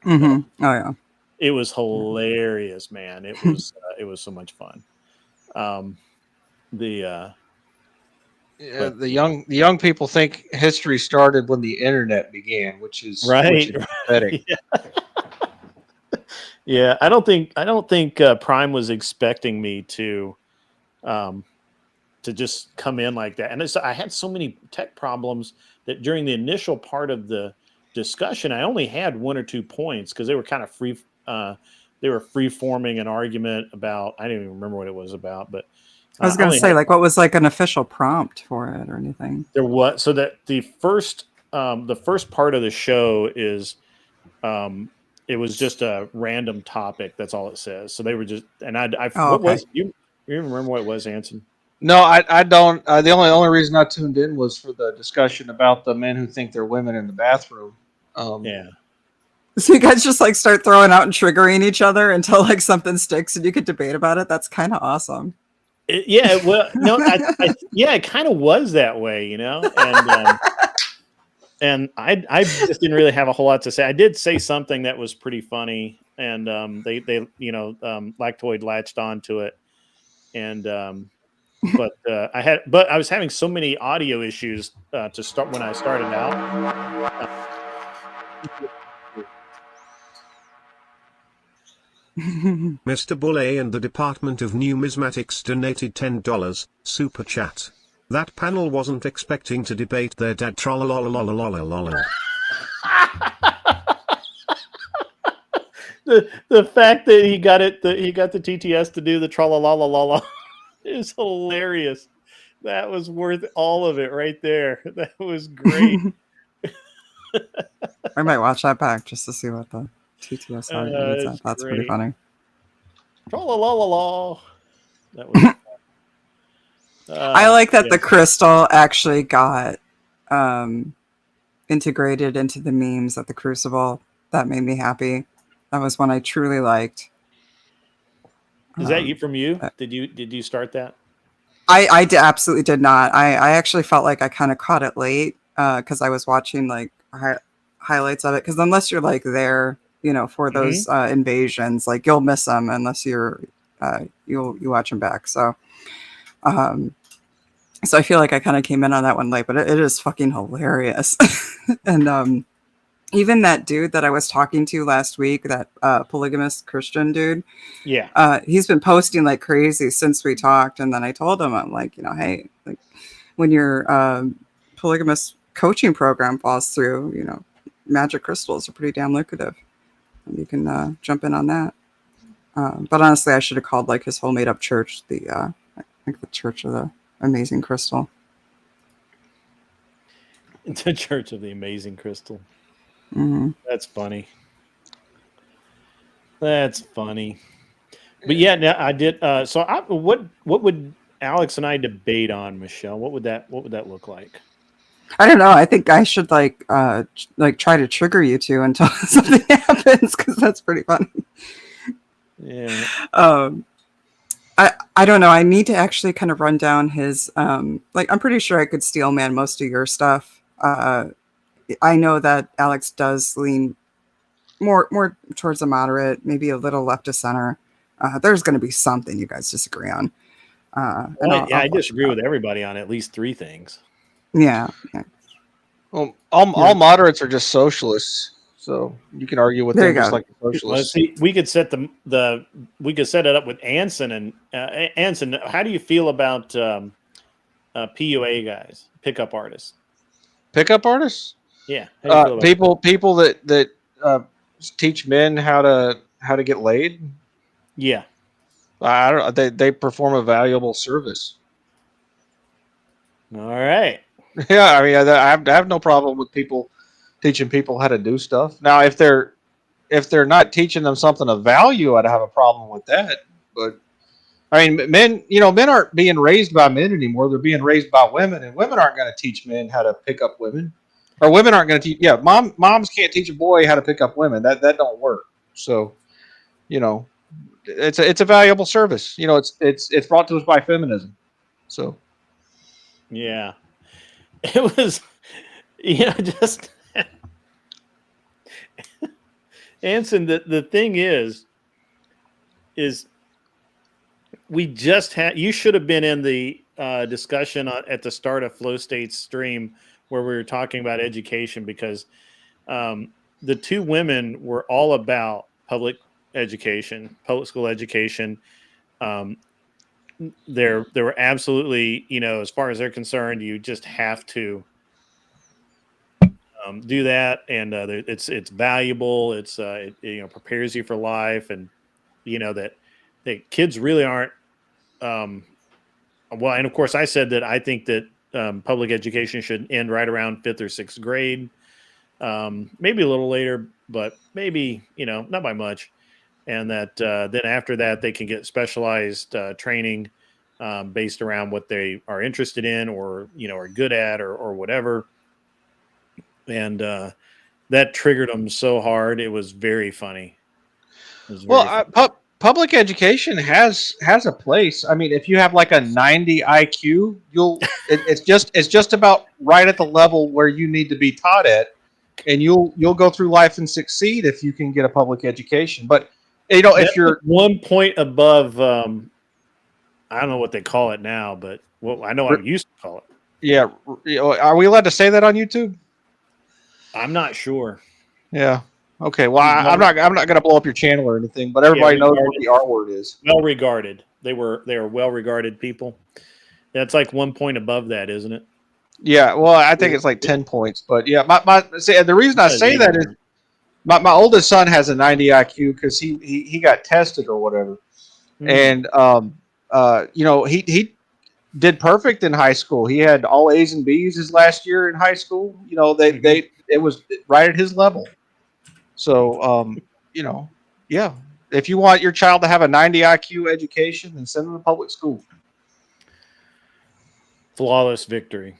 Oh yeah. It was hilarious, man. It was so much fun. The young people think history started when the internet began, which is pathetic. Yeah, I don't think Prime was expecting me to just come in like that. And I had so many tech problems that during the initial part of the discussion, I only had 1 or 2 points, because they were kind of free. They were free forming an argument about, I didn't even remember what it was about, but I was going to say, like, what was like an official prompt for it or anything? There was, so that the first part of the show is, it was just a random topic. That's all it says. So they were just, and what was you remember what it was, Anson? No, I don't. The only reason I tuned in was for the discussion about the men who think they're women in the bathroom. Yeah. So you guys just like start throwing out and triggering each other until like something sticks and you could debate about it. That's kind of awesome. Well, no, it kind of was that way, and I just didn't really have a whole lot to say. I did say something that was pretty funny, and they Lactoid latched onto it, and but I was having so many audio issues to start when I started out. Mr. Boulay and the Department of Numismatics donated $10 super chat. That panel wasn't expecting to debate their dad trollololololololol. The fact that he got the TTS to do the trollolololol is hilarious. That was worth all of it right there. That was great. I might watch that back just to see what the TTS argument is. That's pretty funny. Trollolololol. That was. I like that the crystal actually got integrated into the memes at the Crucible. That made me happy. That was one I truly liked. Is that from you? Did you start that? I absolutely did not. I actually felt like I kind of caught it late because I was watching like highlights of it. Because unless you're like there, for those invasions, like you'll miss them unless you're you watch them back. So I feel like I kind of came in on that one late, but it is fucking hilarious. And even that dude that I was talking to last week, that polygamous Christian dude, he's been posting like crazy since we talked. And then I told him, I'm like, hey, like when your polygamous coaching program falls through, magic crystals are pretty damn lucrative, and you can jump in on that. But honestly, I should have called like his whole made up church, I think the Church of the Amazing Crystal. The Church of the Amazing Crystal. Mm-hmm. That's funny. That's funny. But yeah, now I did. What would Alex and I debate on, Michelle, what would that look like? I don't know. I think I should like try to trigger you two until something happens, because that's pretty funny. Yeah. I don't know. I need to actually kind of run down his like, I'm pretty sure I could steel man most of your stuff. I know that Alex does lean more towards a moderate, maybe a little left of center. There's going to be something you guys disagree on. Well, I disagree with everybody on at least 3 things. Yeah. Well, all moderates are just socialists, so you can argue with them just like the Well, socialists. see, we could set we could set it up with Anson. And Anson, how do you feel about PUA guys, pickup artists? Pickup artists? Yeah, how do you feel about people that teach men how to get laid. Yeah, I don't. They perform a valuable service. All right. Yeah, I mean, I have no problem with people teaching people how to do stuff. Now, if they're not teaching them something of value, I'd have a problem with that. But I mean, men aren't being raised by men anymore. They're being raised by women, and women aren't going to teach men how to pick up women, or women aren't going to teach. Yeah, moms can't teach a boy how to pick up women. That don't work. So, it's a valuable service. It's brought to us by feminism. So, yeah, it was, just Anson. The thing is we just had. You should have been in the discussion at the start of Flow State's stream where we were talking about education, because the 2 women were all about public education, public school education. They were absolutely, as far as they're concerned, you just have to do that, and it's valuable. It prepares you for life, and that kids really aren't. Well, and of course, I said that I think that public education should end right around 5th or 6th grade, maybe a little later, but maybe not by much. And that then after that, they can get specialized training based around what they are interested in, or are good at, or whatever. And that triggered them so hard. It was very funny. Public education has a place. I mean, if you have like a 90 IQ, it's just about right at the level where you need to be taught at, and you'll go through life and succeed if you can get a public education. But if you're 1 point above, I don't know what they call it now, but I know what I used to call it. Yeah, are we allowed to say that on YouTube? I'm not sure. Yeah. Okay. Well, I'm not going to blow up your channel or anything, but everybody knows what the R word is. Well regarded. They are well regarded people. That's like 1 point above that, isn't it? Yeah. Well, I think it's like 10 points, but yeah. The reason I say that is my oldest son has a 90 IQ because he got tested or whatever, and he did perfect in high school. He had all A's and B's his last year in high school. It was right at his level. So, yeah. If you want your child to have a 90 IQ education, then send them to public school. Flawless victory.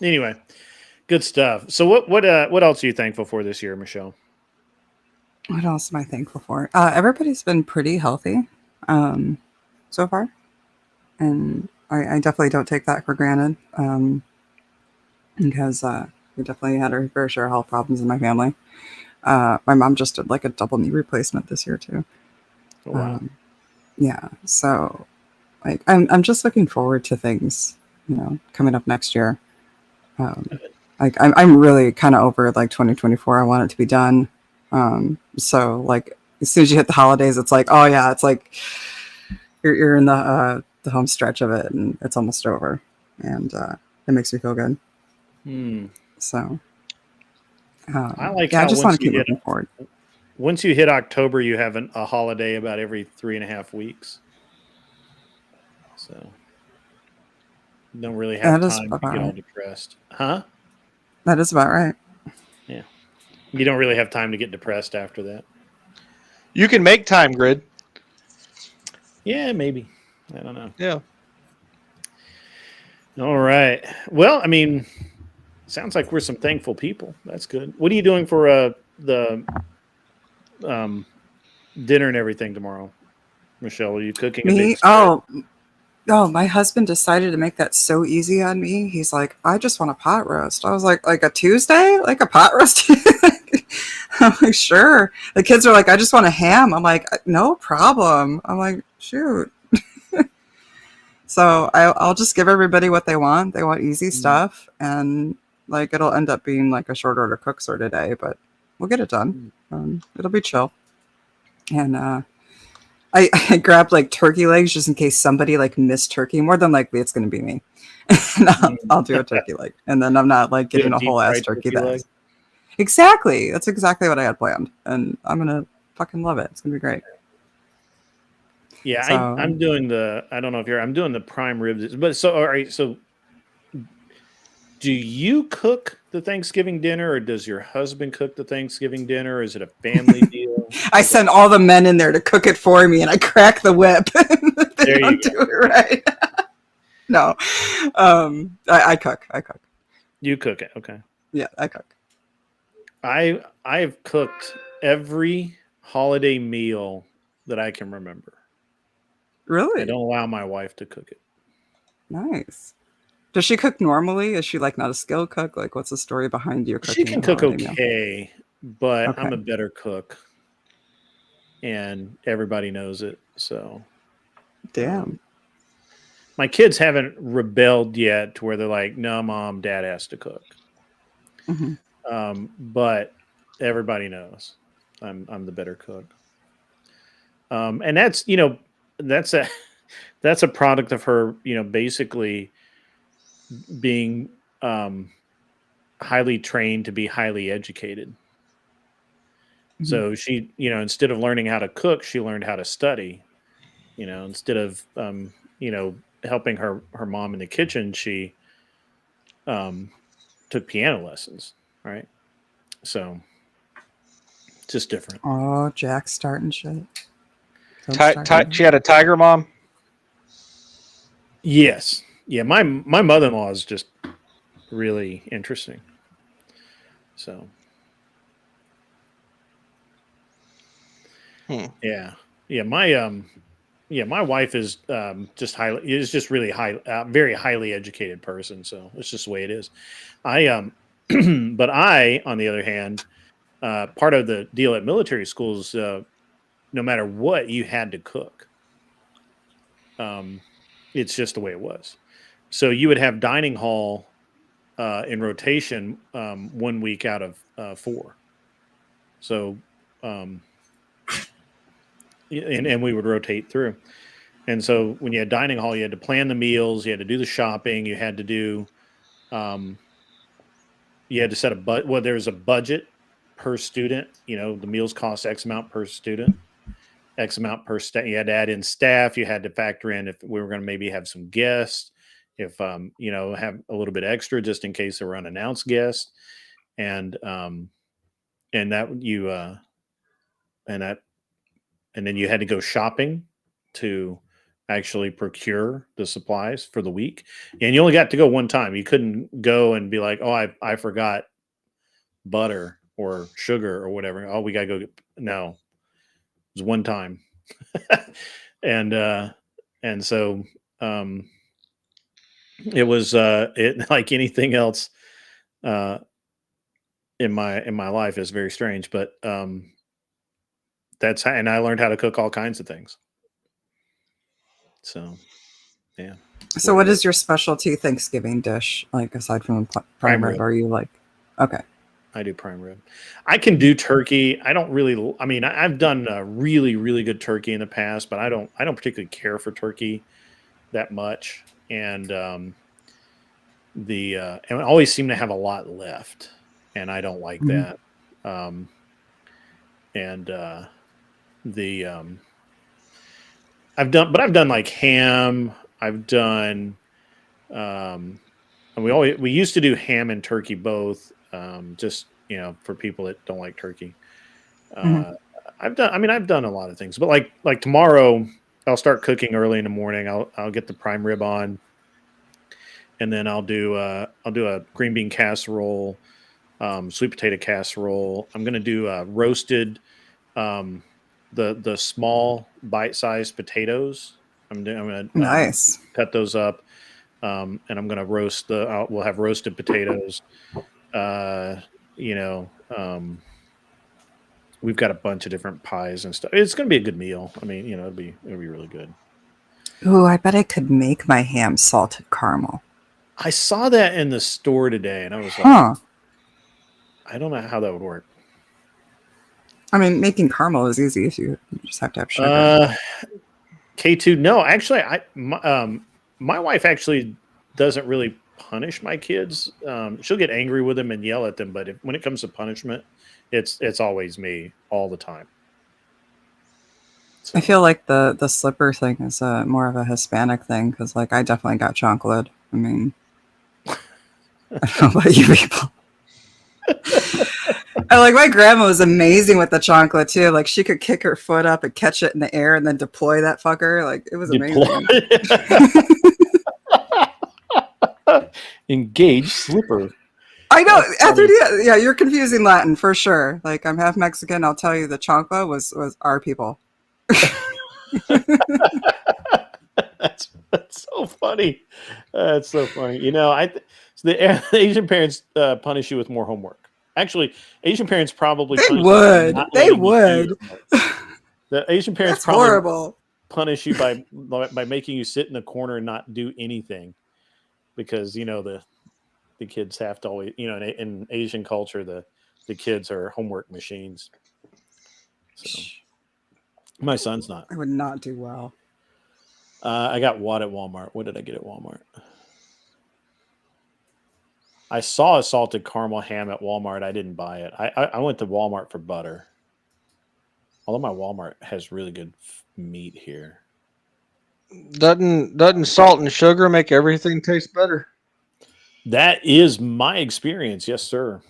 Anyway, good stuff. So what else are you thankful for this year, Michelle? What else am I thankful for? Everybody's been pretty healthy so far, and I definitely don't take that for granted, because we definitely had our fair share of health problems in my family. My mom just did like a double knee replacement this year too. Oh, wow. Yeah, so like I'm just looking forward to things, coming up next year. I'm really kind of over like 2024. I want it to be done. So like as soon as you hit the holidays, it's like, oh yeah, it's like you're in the home stretch of it, and it's almost over, and it makes me feel good. So I like yeah, I how just want to keep looking forward. Once you hit October, you have a holiday about every 3.5 weeks, so you don't really have time to get all depressed, huh? That is about right. Yeah, you don't really have time to get depressed after that. You can make time grid. Yeah, maybe. I don't know. Yeah. All right. Well, I mean, sounds like we're some thankful people. That's good. What are you doing for the dinner and everything tomorrow, Michelle? Are you cooking a big Me? spread? Oh, my husband decided to make that so easy on me. He's like, I just want a pot roast. I was like a Tuesday? Like a pot roast? I'm like, sure. The kids are like, I just want a ham. I'm like, no problem. I'm like, shoot. So I'll just give everybody what they want. They want easy stuff. And like, it'll end up being like a short order cook sort of day, but we'll get it done. It'll be chill. And, I grabbed like turkey legs just in case somebody like missed turkey. More than likely, it's going to be me. And I'll do a turkey leg, and then I'm not like getting a whole ass turkey. Exactly. That's exactly what I had planned, and I'm gonna fucking love it. It's gonna be great. Yeah, So, I'm doing I don't know if I'm doing the prime ribs, but so all right. So, do you cook the Thanksgiving dinner, or does your husband cook the Thanksgiving dinner? Or is it a family deal? I send all the men in there to cook it for me, and I crack the whip. They There you don't go. do it right. No, I cook. You cook it, okay? Yeah, I cook. I've cooked every holiday meal that I can remember. Really? I don't allow my wife to cook it. Nice. Does she cook normally? Is she like not a skilled cook? Like, what's the story behind your cooking? She can a cook holiday meal? okay, but I'm Okay. a better cook, and everybody knows it. So, Damn. my kids haven't rebelled yet to where they're like, "No, mom, dad has to cook." Mhm. But everybody knows I'm the better cook, and that's that's a that's a product of her basically being highly trained to be highly educated. So she, instead of learning how to cook, she learned how to study. Instead of helping her mom in the kitchen, she took piano lessons. Right. So it's just different. Oh, Jack's starting shit. Don't start She had a tiger mom. Yes. Yeah. My mother-in-law is just really interesting. So. Yeah. Yeah. My wife is just really very highly educated person. So it's just the way it is. But I, on the other hand, part of the deal at military schools, no matter what, you had to cook. It's just the way it was. So you would have dining hall in rotation 1 week out of 4. So, and we would rotate through. And so when you had dining hall, you had to plan the meals, you had to do the shopping, you had to do, you had to set a budget. Well, there's a budget per student. The meals cost X amount per student, X amount per staff. You had to add in staff. You had to factor in if we were going to maybe have some guests, if have a little bit extra just in case there were unannounced guests, and that you and then you had to go shopping to actually procure the supplies for the week, and you only got to go one time. You couldn't go and be like, oh, I forgot butter or sugar or whatever. Oh, we got to go no, it was one time. and so it was it like anything else in my life is very strange, but that's how, and I learned how to cook all kinds of things. So, yeah. So what is your specialty Thanksgiving dish? Like aside from prime rib, are you like, okay. I do prime rib. I can do turkey. I don't really, I mean, I've done really, really good turkey in the past, but I don't particularly care for turkey that much. And and I always seem to have a lot left, and I don't like that. I've done like ham. I've done, and we used to do ham and turkey both, just for people that don't like turkey. I've done. I mean, I've done a lot of things, but like tomorrow, I'll start cooking early in the morning. I'll get the prime rib on, and then I'll do a green bean casserole, sweet potato casserole. I'm gonna do roasted, the small bite-sized potatoes. I'm gonna Nice. cut those up, and I'm gonna roast we'll have roasted potatoes. You know, we've got a bunch of different pies and stuff. It's gonna be a good meal. I mean, you know, it'll be really good. Ooh, I bet I could make my ham salted caramel. I saw that in the store today, and I was like, Huh. I don't know how that would work. I mean, making caramel is easy if you just have to have sugar. K2, no, actually, my wife actually doesn't really punish my kids. She'll get angry with them and yell at them, but when it comes to punishment, it's always me all the time. I feel like the slipper thing is more of a Hispanic thing because, like, I definitely got chocolate. I mean, I don't know about you people. And, like, my grandma was amazing with the chocolate too. Like, she could kick her foot up and catch it in the air and then deploy that fucker. Like, it was amazing. Engaged slipper. I know. After yeah, you're confusing Latin for sure. Like, I'm half Mexican. I'll tell you, the chancla was our people. That's so funny. That's so funny. You know, the Asian parents punish you with more homework. Actually, Asian parents probably They would. They would. The Asian parents That's probably horrible. punish you by making you sit in a corner and not do anything, because you know the kids have to always, you know, in Asian culture the kids are homework machines. So my son's not. I would not do well. I got what at Walmart? What did I get at Walmart? I saw a salted caramel ham at Walmart. I didn't buy it. I went to Walmart for butter. Although my Walmart has really good meat here. Doesn't salt and sugar make everything taste better? That is my experience. Yes, sir.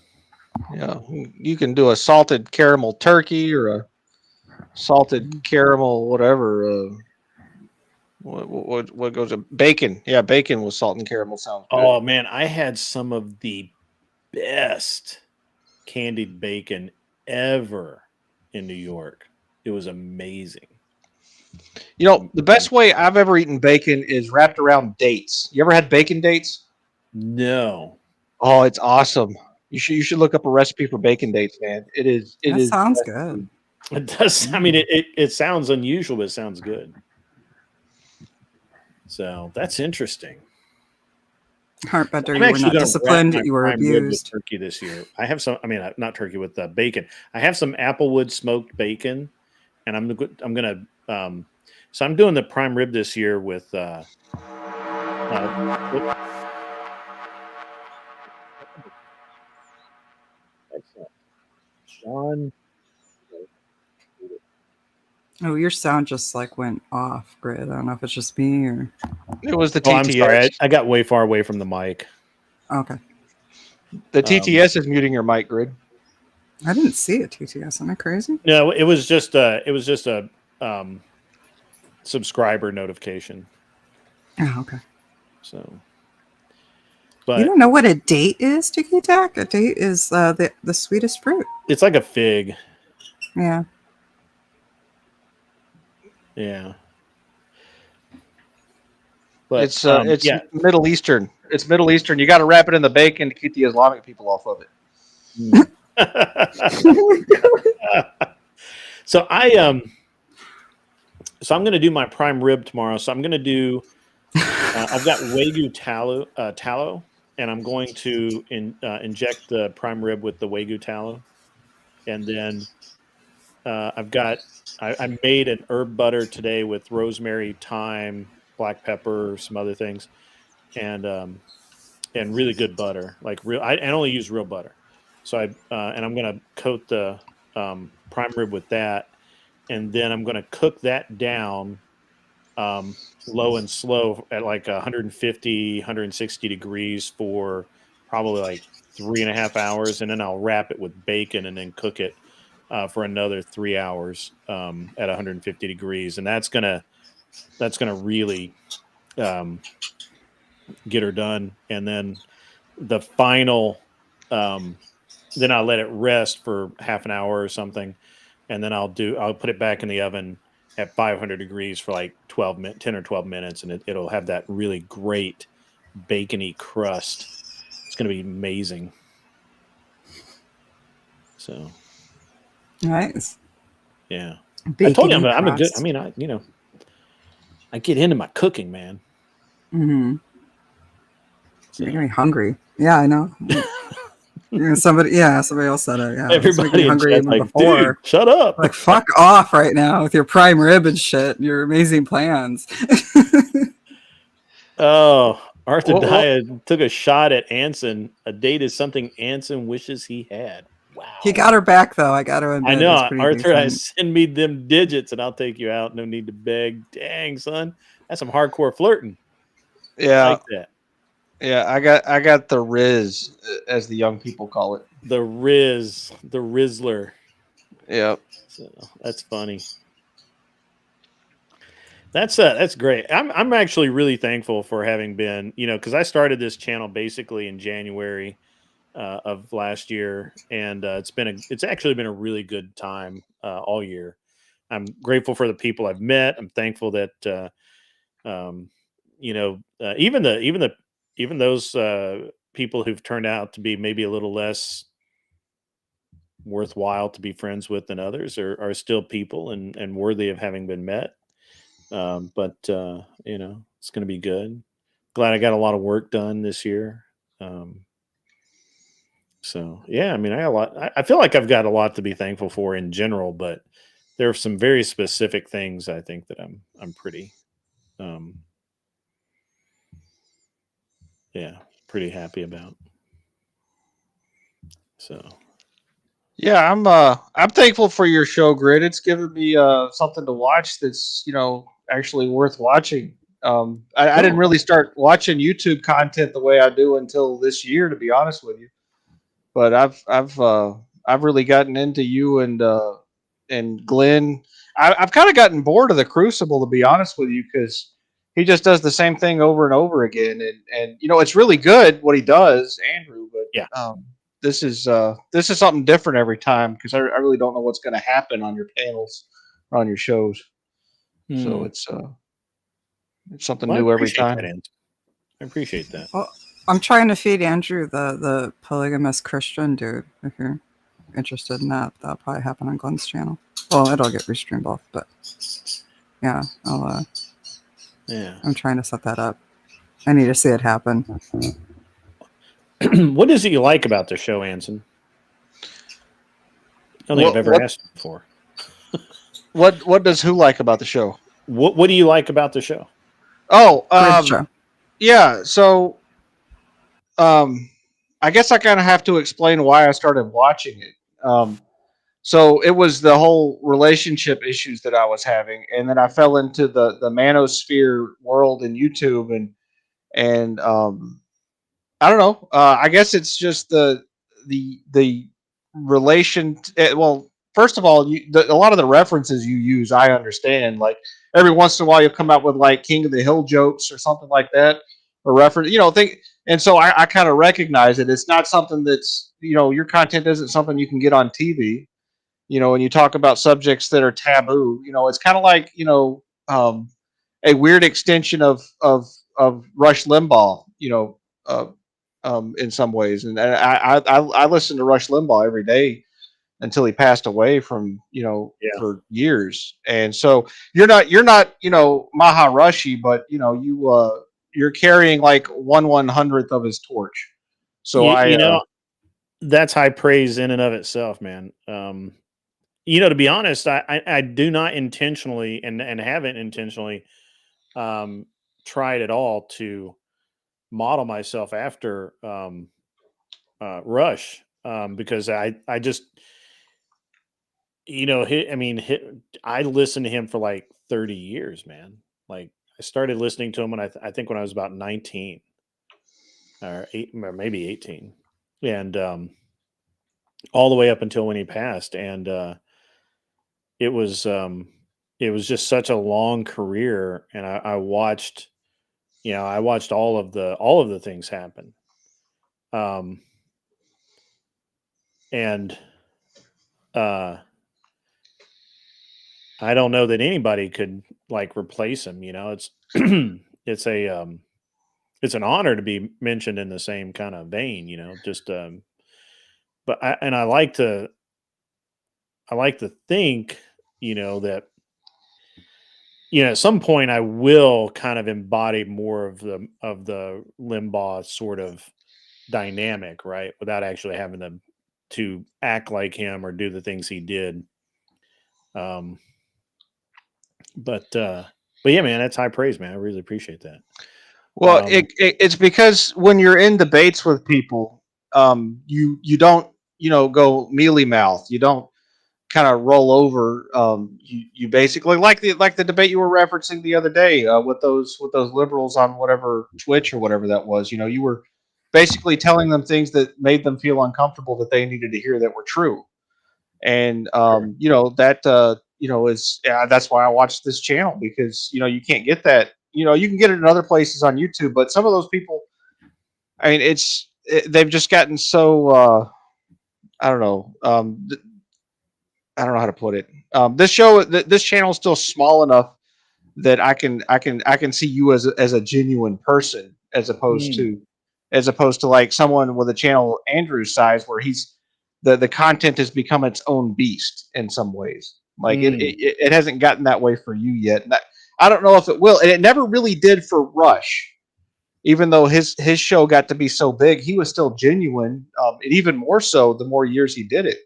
Yeah, you can do a salted caramel turkey or a salted caramel whatever. What goes to bacon? Yeah, bacon with salt and caramel sounds good. Oh man, I had some of the best candied bacon ever in New York. It was amazing. You know, the best way I've ever eaten bacon is wrapped around dates. You ever had bacon dates? No. Oh, it's awesome. You should look up a recipe for bacon dates, man. That sounds good. It does. I mean, it sounds unusual, but it sounds good. So that's interesting. Heart better, I'm you were actually not gonna disciplined, wrap my you were prime rib with abused. turkey this year. I have some. I mean, not turkey with bacon. I have some Applewood smoked bacon, and I'm gonna. So I'm doing the prime rib this year with. Sean. Oh, your sound just like went off grid. I don't know if it's just me or. It was the Oh, I'm TTS. sorry. I got way far away from the mic. Okay. The TTS is muting your mic, Grid. I didn't see it, TTS. Am I crazy? No, it was just a subscriber notification. Oh, okay. So, You but don't know what a date is, Tiki Tak? A date is the sweetest fruit. it's like a fig. Yeah. Yeah. But It's yeah. Middle Eastern. It's Middle Eastern. You got to wrap it in the bacon to keep the Islamic people off of it. So so I'm going to do my prime rib tomorrow. So I'm going to do. I've got Wagyu tallow, and I'm going to inject the prime rib with the Wagyu tallow, and then I made an herb butter today with rosemary, thyme, black pepper, some other things, and really good butter. Like real, I only use real butter. So and I'm gonna coat the prime rib with that, and then I'm gonna cook that down low and slow at like 150, 160 degrees for probably like 3.5 hours, and then I'll wrap it with bacon and then cook it for another 3 hours at 150 degrees, and that's gonna really get her done. And then the final, then I'll let it rest for half an hour or something, and then I'll put it back in the oven at 500 degrees for like 10 or 12 minutes, and it'll have that really great bacony crust. It's going to be amazing. So Nice. yeah, I told you I'm a good. I crust. mean, I get into my cooking, man. Mm-hmm. So. You're making me hungry. Yeah, I know. Somebody else said it. Yeah, it's making Everybody me in hungry chat even like, before. dude, shut up. Like, fuck off right now with your prime rib and shit. Your amazing plans. Oh, Arthur What- Diet took a shot at Anson. A date is something Anson wishes he had. Wow. He got her back though. I got to admit, I it know, was pretty Arthur. I decent. send me them digits and I'll take you out. No need to beg. Dang, son, that's some hardcore flirting. Yeah, I like that. yeah. I got the Riz, as the young people call it. The Rizzler. Yep. So that's funny. That's great. I'm actually really thankful for having been, because I started this channel basically in January of last year, and it's actually been a really good time all year. I'm grateful for the people I've met. I'm thankful that even those people who've turned out to be maybe a little less worthwhile to be friends with than others are still people and worthy of having been met. But it's going to be good. Glad I got a lot of work done this year. So yeah, I mean, I got a lot. I feel like I've got a lot to be thankful for in general, but there are some very specific things I think that I'm pretty, pretty happy about. So Yeah, I'm thankful for your show, Grid. It's given me something to watch that's actually worth watching. I didn't really start watching YouTube content the way I do until this year, to be honest with you. But I've really gotten into you and Glenn. I've kind of gotten bored of the Crucible, to be honest with you, because he just does the same thing over and over again, and it's really good what he does, Andrew. But yeah, this is something different every time, because I really don't know what's going to happen on your panels or on your shows. So it's something Well, new I every appreciate time. that, Ann. I appreciate that. Well, I'm trying to feed Andrew the polygamous Christian dude. If you're interested in that, that'll probably happen on Glenn's channel. Well, it'll get restreamed off, but yeah, I'm trying to set that up. I need to see it happen. What is it you like about the show, Anson? I don't think I've ever asked before. What does who like about the show? What do you like about the show? Oh, yeah. So, I guess I kind of have to explain why I started watching it. So it was the whole relationship issues that I was having, and then I fell into the manosphere world in YouTube, and I don't know. I guess it's just the relation. Well, first of all, a lot of the references you use, I understand. Like every once in a while, you'll come out with like King of the Hill jokes or something like that, or reference. And so I kind of recognize it. It's not something that's your content isn't something you can get on TV. When you talk about subjects that are taboo, it's kind of like a weird extension of Rush Limbaugh. In some ways, and I listened to Rush Limbaugh every day until he passed away from for years. And so you're not Maha Rushy, but you're carrying like 1/100th of his torch. So that's high praise in and of itself, man. To be honest, I do not intentionally and haven't intentionally tried at all to model myself after Rush because I just I listened to him for like 30 years, man. Like I started listening to him when I think when I was about 19 or maybe 18, and all the way up until when he passed, and it was just such a long career, and I watched, I watched all of the things happen, and I don't know that anybody could like replace him. It's it's it's an honor to be mentioned in the same kind of vein. Just but I like to think, that at some point I will kind of embody more of the Limbaugh sort of dynamic, right? Without actually having to act like him or do the things he did. Um, but yeah, man, that's high praise, man. I really appreciate that. Well, it's because when you're in debates with people, you don't go mealy mouth. You don't kind of roll over. You basically like the debate you were referencing the other day with those liberals on whatever Twitch or whatever that was. You were basically telling them things that made them feel uncomfortable that they needed to hear that were true. And that is that's why I watch this channel, because you can't get that. You can get it in other places on YouTube, but some of those people, I mean, they've just gotten so I don't know. I don't know how to put it. This channel is still small enough that I can see you as a genuine person, as opposed to like someone with a channel Andrew's size, where the content has become its own beast in some ways. Like it hasn't gotten that way for you yet. And I don't know if it will, and it never really did for Rush. Even though his show got to be so big, he was still genuine, and even more so the more years he did it.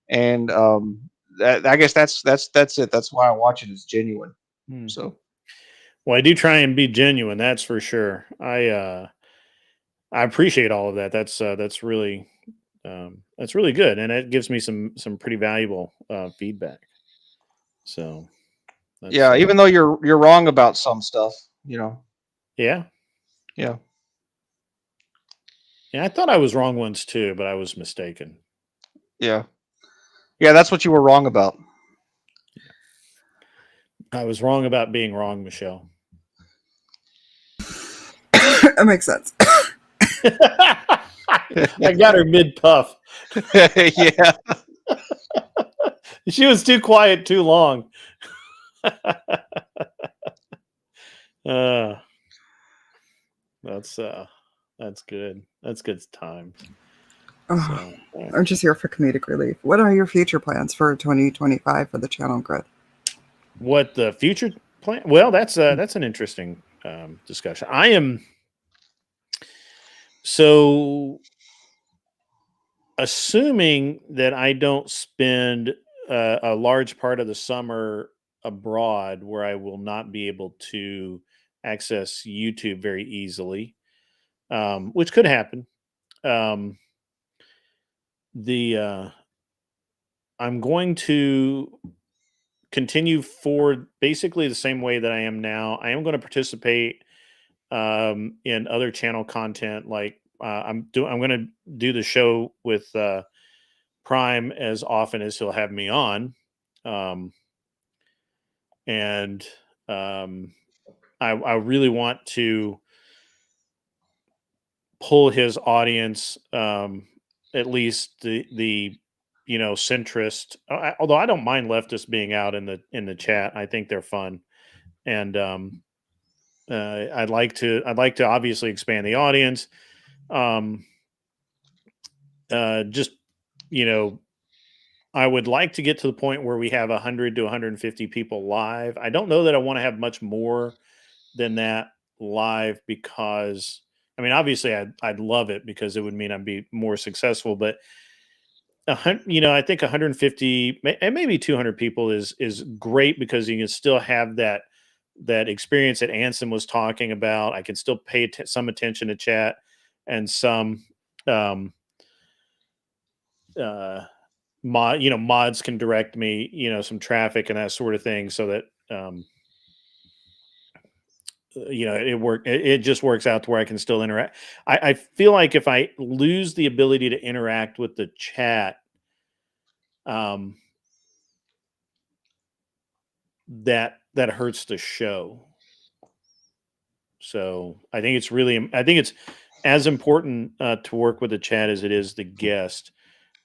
And I guess that's it. That's why I watch it, as genuine. So, well, I do try and be genuine. That's for sure. I appreciate all of that. That's really good, and it gives me some pretty valuable feedback. So, yeah, even though you're wrong about some stuff, yeah, yeah. I thought I was wrong once too, but I was mistaken. Yeah, that's what you were wrong about. I was wrong about being wrong, Michelle. That makes sense. I got her mid puff. Yeah. She was too quiet too long. That's good. That's good time. Oh, I'm just here for comedic relief. What are your future plans for 2025 for the channel Grid? What the future plan? Well, that's an interesting discussion. I am so assuming that I don't spend a large part of the summer abroad, where I will not be able to access YouTube very easily, which could happen. I'm going to continue forward basically the same way that I am now. I am going to participate in other channel content, like I'm going to do the show with Prime as often as he'll have me on, and I really want to pull his audience, at least the centrist. Although I don't mind leftists being out in the chat. I think they're fun, and I'd like to obviously expand the audience. Just I would like to get to the point where we have 100 to 150 people live. I don't know that I want to have much more than that live, because I mean, obviously I'd love it, because it would mean I'd be more successful, but I think 150 and maybe 200 people is great, because you can still have that experience that Anson was talking about. I can still pay some attention to chat, and some mods can direct me, some traffic and that sort of thing, so that it just works out to where I can still interact. I feel like if I lose the ability to interact with the chat, that hurts the show. So I think it's as important to work with the chat as it is the guest.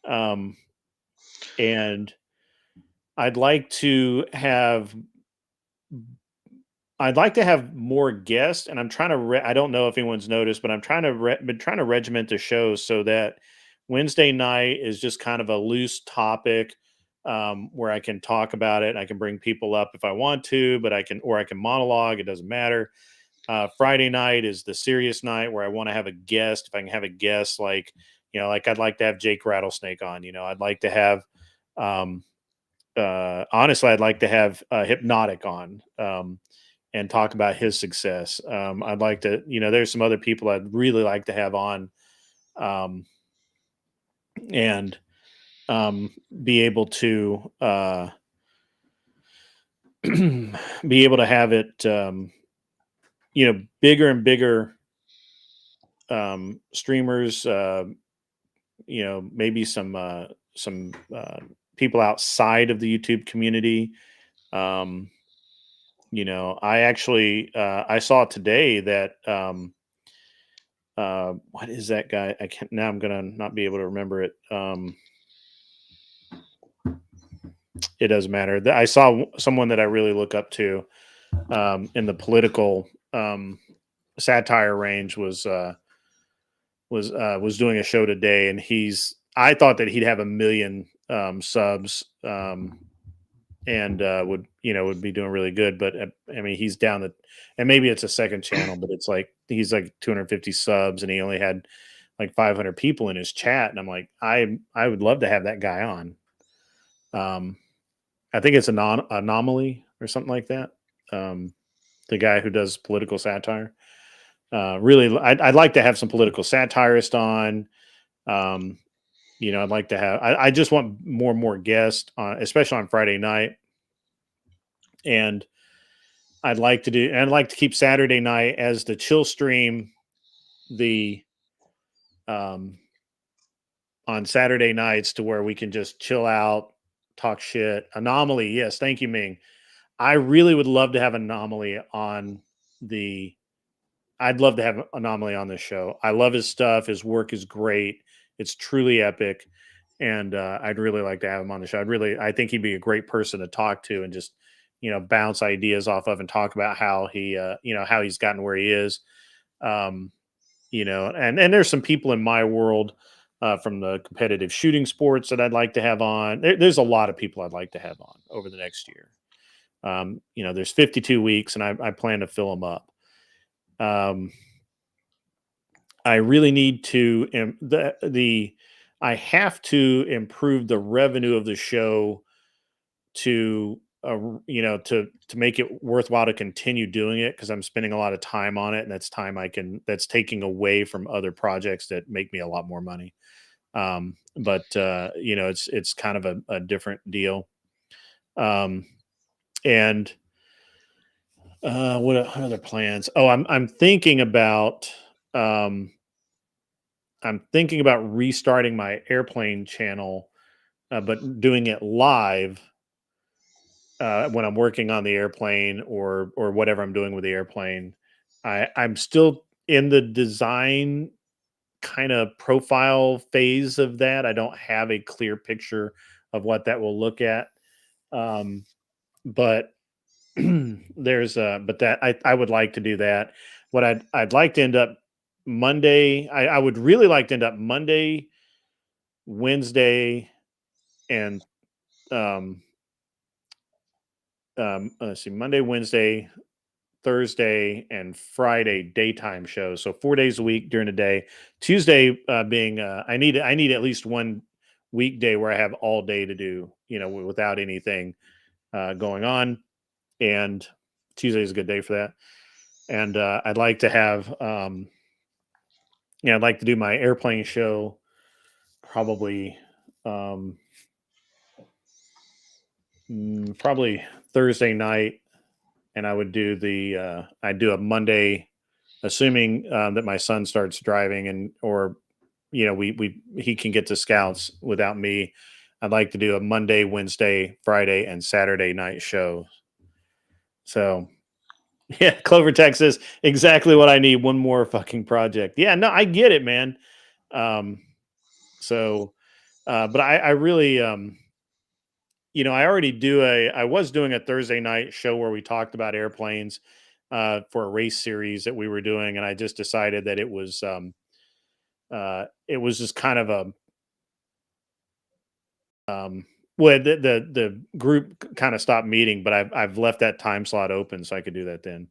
And I'd like to have more guests, and I'm trying to. I don't know if anyone's noticed, but I'm trying to been trying to regiment the show so that Wednesday night is just kind of a loose topic where I can talk about it. I can bring people up if I want to, but I can monologue. It doesn't matter. Friday night is the serious night where I want to have a guest. If I can have a guest, like I'd like to have Jake Rattlesnake on. I'd like to have. Honestly, I'd like to have Hypnotic on. And talk about his success. I'd like to, there's some other people I'd really like to have on, and be able to be able to have it, bigger and bigger streamers. Maybe some people outside of the YouTube community. I actually I saw today that what is that guy? I'm gonna not be able to remember it. It doesn't matter. I saw someone that I really look up to in the political satire range was doing a show today, and I thought that he'd have 1 million subs. And would be doing really good, but I mean he's down and maybe it's a second channel, but it's like he's like 250 subs and he only had like 500 people in his chat, and I'm like I would love to have that guy on. I think it's an anomaly or something like that. The guy who does political satire. Really, I'd like to have some political satirists on. I'd like to have. I just want more and more guests on, especially on Friday night. And I'd like to keep Saturday night as the chill stream. On Saturday nights to where we can just chill out, talk shit. Anomaly, yes, thank you, Ming. I really would love to have Anomaly on I'd love to have Anomaly on this show. I love his stuff. His work is great. It's truly epic. And I'd really like to have him on the show. I think he'd be a great person to talk to and just, bounce ideas off of and talk about how he, how he's gotten where he is. And there's some people in my world from the competitive shooting sports that I'd like to have on. There's a lot of people I'd like to have on over the next year. There's 52 weeks and I plan to fill them up. I really need to I have to improve the revenue of the show to make it worthwhile to continue doing it, because I'm spending a lot of time on it, and that's time that's taking away from other projects that make me a lot more money. But it's kind of a different deal. And what other plans? Oh, I'm thinking about restarting my airplane channel, but doing it live when I'm working on the airplane or whatever I'm doing with the airplane. I'm still in the design kind of profile phase of that. I don't have a clear picture of what that will look at. But I would like to do that. What I'd like to end up Monday. I would really like to end up Monday, Wednesday, and let's see, Monday, Wednesday, Thursday, and Friday daytime shows. So 4 days a week during the day. Tuesday being I need at least one weekday where I have all day to do, without anything going on. And Tuesday is a good day for that. And I'd like to have I'd like to do my airplane show probably probably Thursday night and I would do I do a Monday, assuming that my son starts driving or he can get to Scouts without me. I'd like to do a Monday, Wednesday, Friday, and Saturday night show. So, yeah, Clover Texas, exactly what I need. One more fucking project. Yeah, no, I get it, man. But I really, I already I was doing a Thursday night show where we talked about airplanes for a race series that we were doing. And I just decided that it was just kind of the group kind of stopped meeting, but I've left that time slot open so I could do that then.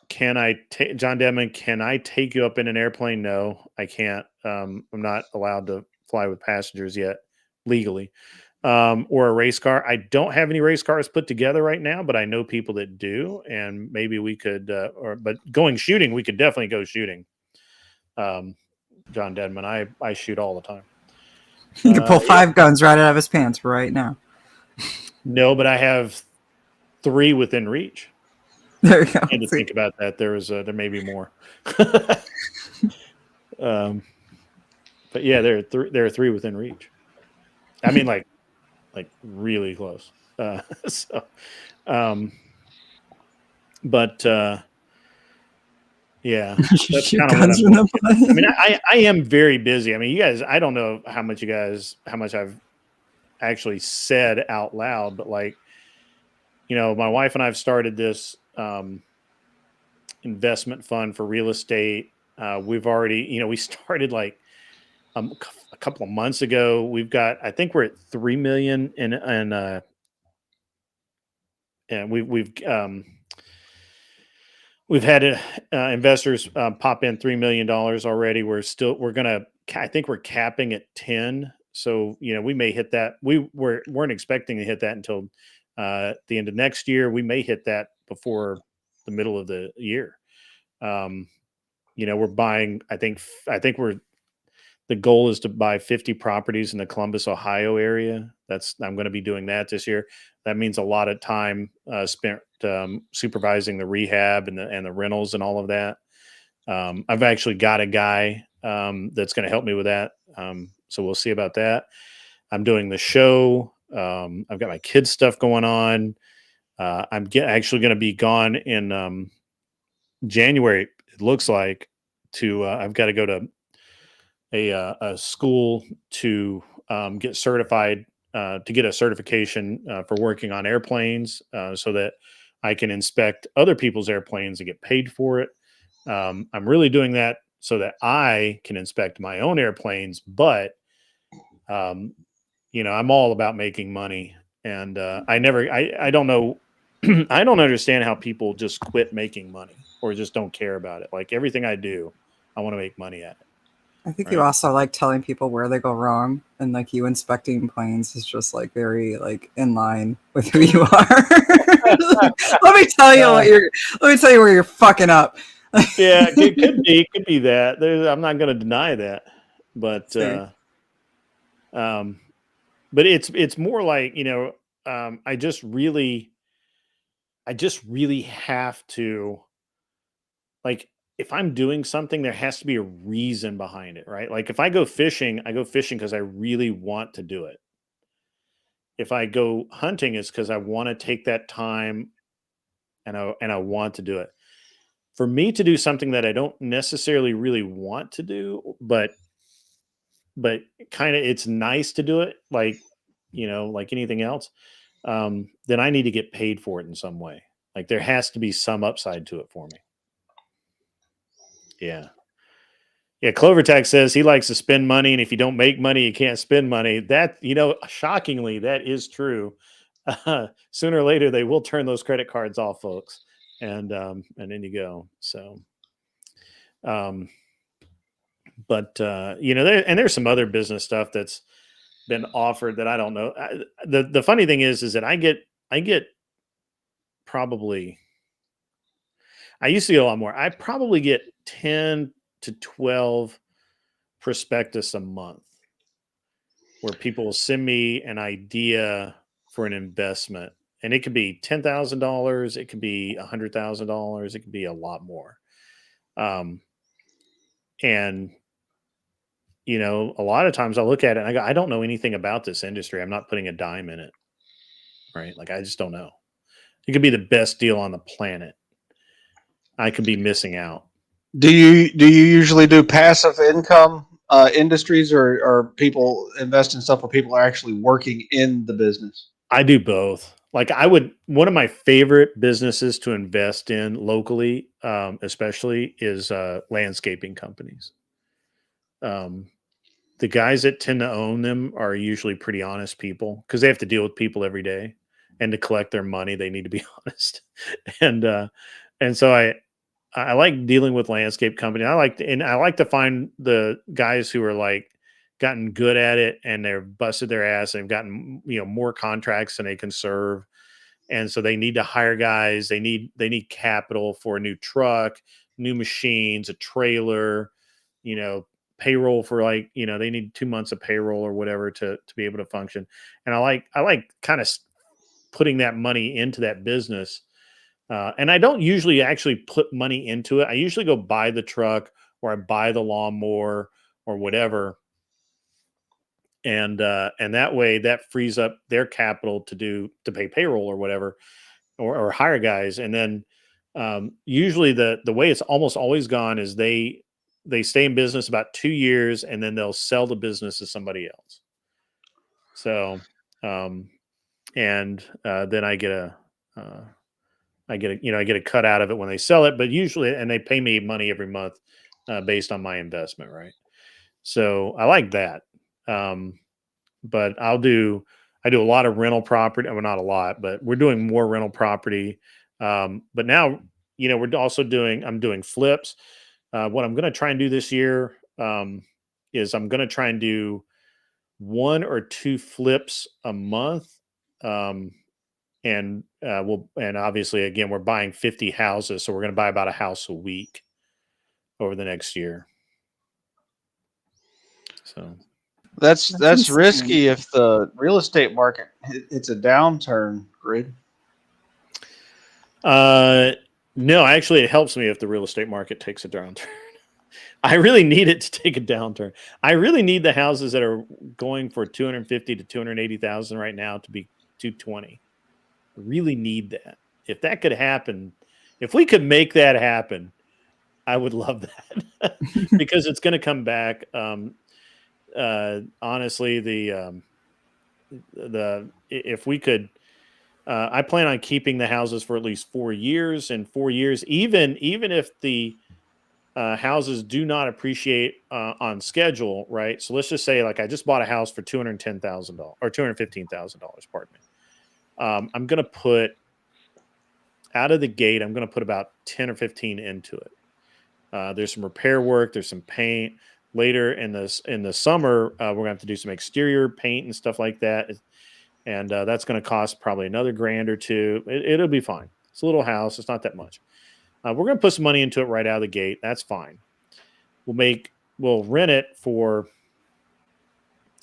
Can I take John Devman? Can I take you up in an airplane? No, I can't. I'm not allowed to fly with passengers yet legally. Or a race car. I don't have any race cars put together right now, but I know people that do, and maybe we could. But going shooting, we could definitely go shooting. John Denman, I shoot all the time. You can pull 5 guns right out of his pants right now. No, but I have 3 within reach. There you go. And to think about that, there may be more. But yeah, there are 3 within reach. I mean, like really close. Yeah, that's kind of what I'm. I mean, I am very busy. I mean, you guys, I don't know how much I've actually said out loud, but my wife and I've started this investment fund for real estate. We've already, we started a couple of months ago. I think we're at 3 million and we've had investors pop in $3 million already. I think we're capping at 10. So, we may hit that. We weren't expecting to hit that until the end of next year. We may hit that before the middle of the year. We're buying, the goal is to buy 50 properties in the Columbus, Ohio area. I'm going to be doing that this year. That means a lot of time spent supervising the rehab and the rentals and all of that. I've actually got a guy that's going to help me with that. So we'll see about that. I'm doing the show. I've got my kids stuff going on. I'm actually going to be gone in January. It looks like I've got to go to a school to get certified, to get a certification for working on airplanes, so that I can inspect other people's airplanes and get paid for it. I'm really doing that so that I can inspect my own airplanes, but I'm all about making money, and I don't know. I don't understand how people just quit making money or just don't care about it. Like everything I do, I want to make money at it. I think you also like telling people where they go wrong, and you inspecting planes is just very in line with who you are. Let me tell you where you're fucking up. Yeah, it could be that. I'm not going to deny that, but it's more like I just really have to if I'm doing something, there has to be a reason behind it, right? Like if I go fishing because I really want to do it. If I go hunting, it's because I want to take that time and I want to do it. For me to do something that I don't necessarily really want to do, but kind of it's nice to do it, like anything else, then I need to get paid for it in some way. Like there has to be some upside to it for me. Yeah. Yeah. Clovertax says he likes to spend money, and if you don't make money, you can't spend money. That, shockingly, that is true. Sooner or later, they will turn those credit cards off, folks. And then you go. So, there's some other business stuff that's been offered that I don't know. The funny thing is that I get probably, I used to get a lot more. I probably get 10 to 12 prospectus a month where people will send me an idea for an investment, And it could be $10,000, it could be $100,000, it could be a lot more. And a lot of times I look at it and I go, I don't know anything about this industry. I'm not putting a dime in it. Right? Like I just don't know. It could be the best deal on the planet. I could be missing out. Do you usually do passive income industries, or people invest in stuff where people are actually working in the business? I do both. Like one of my favorite businesses to invest in locally, especially, is landscaping companies. The guys that tend to own them are usually pretty honest people because they have to deal with people every day, and to collect their money, they need to be honest. And so I like dealing with landscape company. I like to find the guys who are like gotten good at it and they're busted their ass and they've gotten more contracts than they can serve. And so they need to hire guys. They need capital for a new truck, new machines, a trailer, payroll for they need 2 months of payroll or whatever to be able to function. And I like kind of putting that money into that business. And I don't usually actually put money into it. I usually go buy the truck or I buy the lawnmower or whatever. And that way that frees up their capital to pay payroll or whatever, or hire guys. And then usually the way it's almost always gone is they stay in business about 2 years and then they'll sell the business to somebody else. So, then I get a cut out of it when they sell it, but usually, and they pay me money every month based on my investment. Right. So I like that. But I do a lot of rental property. Well, not a lot, but we're doing more rental property. But now, I'm doing flips. What I'm going to try and do this year is I'm going to try and do 1 or 2 flips a month. And obviously again, we're buying 50 houses. So we're going to buy about a house a week over the next year. So that's risky if the real estate market it's a downturn, Grid. No, actually it helps me if the real estate market takes a downturn. I really need it to take a downturn. I really need the houses that are going for 250 to 280,000 right now to be 220. I really need that. If that could happen, if we could make that happen, I would love that because it's going to come back. Honestly, if we could, I plan on keeping the houses for at least 4 years. And 4 years, even if the houses do not appreciate on schedule, right? So let's just say, like, I just bought a house for $210,000 or $215,000. Pardon me. I'm going to put out of the gate, I'm going to put about 10 or 15 into it. There's some repair work. There's some paint. Later in the summer, we're going to have to do some exterior paint and stuff like that. And that's going to cost probably another $1,000 or $2,000. It'll be fine. It's a little house. It's not that much. We're going to put some money into it right out of the gate. That's fine. We'll rent it for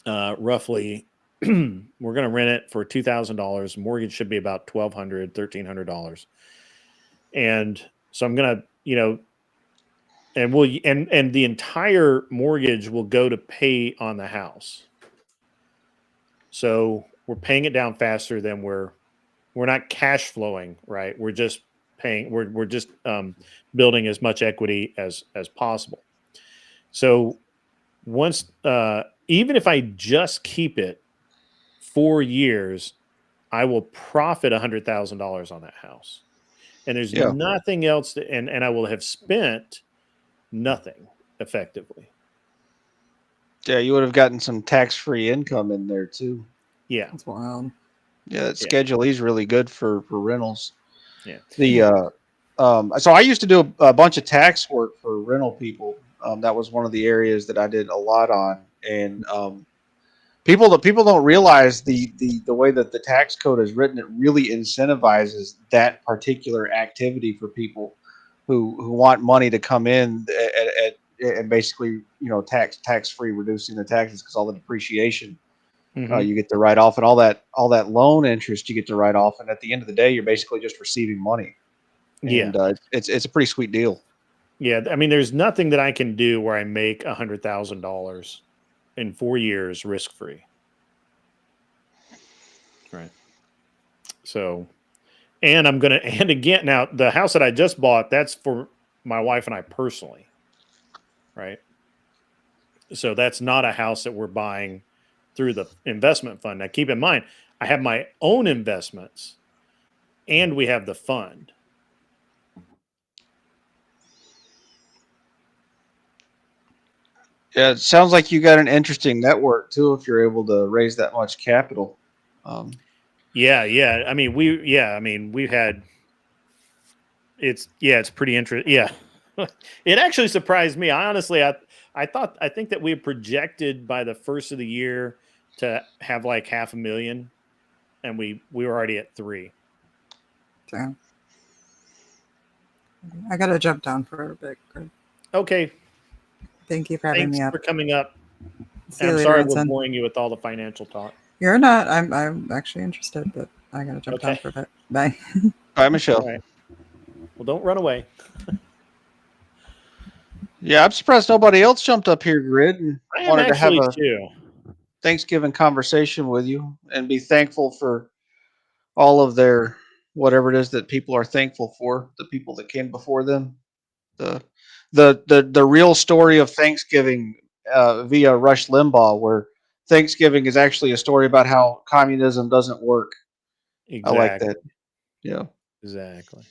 roughly, we're going to rent it for $2,000. Mortgage should be about $1,200, $1,300. And so I'm going to, and the entire mortgage will go to pay on the house. So we're paying it down faster than we're not cash flowing, right? We're just paying, we're just building as much equity as possible. So once, even if I just keep it 4 years, I will profit $100,000 on that house. And there's nothing else and I will have spent nothing effectively. Yeah, you would have gotten some tax-free income in there too. Yeah, that's wild. Yeah, that Schedule E is really good for rentals. Yeah. So I used to do a bunch of tax work for rental people. That was one of the areas that I did a lot on, and people don't realize the way that the tax code is written. It really incentivizes that particular activity for people who want money to come in and basically tax free, reducing the taxes because all the depreciation Mhm. You get to write off, and all that loan interest you get to write off, and at the end of the day, you're basically just receiving money. Yeah. And it's a pretty sweet deal. Yeah. I mean, there's nothing that I can do where I make $100,000 in 4 years risk free. Right. So, and I'm gonna, and again, now the house that I just bought, that's for my wife and I personally, right? So that's not a house that we're buying through the investment fund. Now, keep in mind, I have my own investments, and we have the fund. Yeah, it sounds like you got an interesting network too. If you're able to raise that much capital, Yeah, yeah. I mean, we've had. It's pretty interesting. Yeah, it actually surprised me. I think that we projected by the first of the year to have like 500,000, and we were already at 3. Damn. I gotta jump down for a bit. Okay. Thank you for having Thanks me up. for coming up. See And you I'm later, sorry we're Ensign. boring you with all the financial talk. You're not. I'm actually interested, but I gotta jump down Okay. for a bit. Bye. Bye, Michelle. All right. Well, don't run away. Yeah, I'm surprised nobody else jumped up here, Grid, and I am wanted to have actually a too. Thanksgiving conversation with you and be thankful for all of their whatever it is that people are thankful for, the people that came before them. The real story of Thanksgiving via Rush Limbaugh, where Thanksgiving is actually a story about how communism doesn't work. I like Exactly. that. Yeah. Exactly.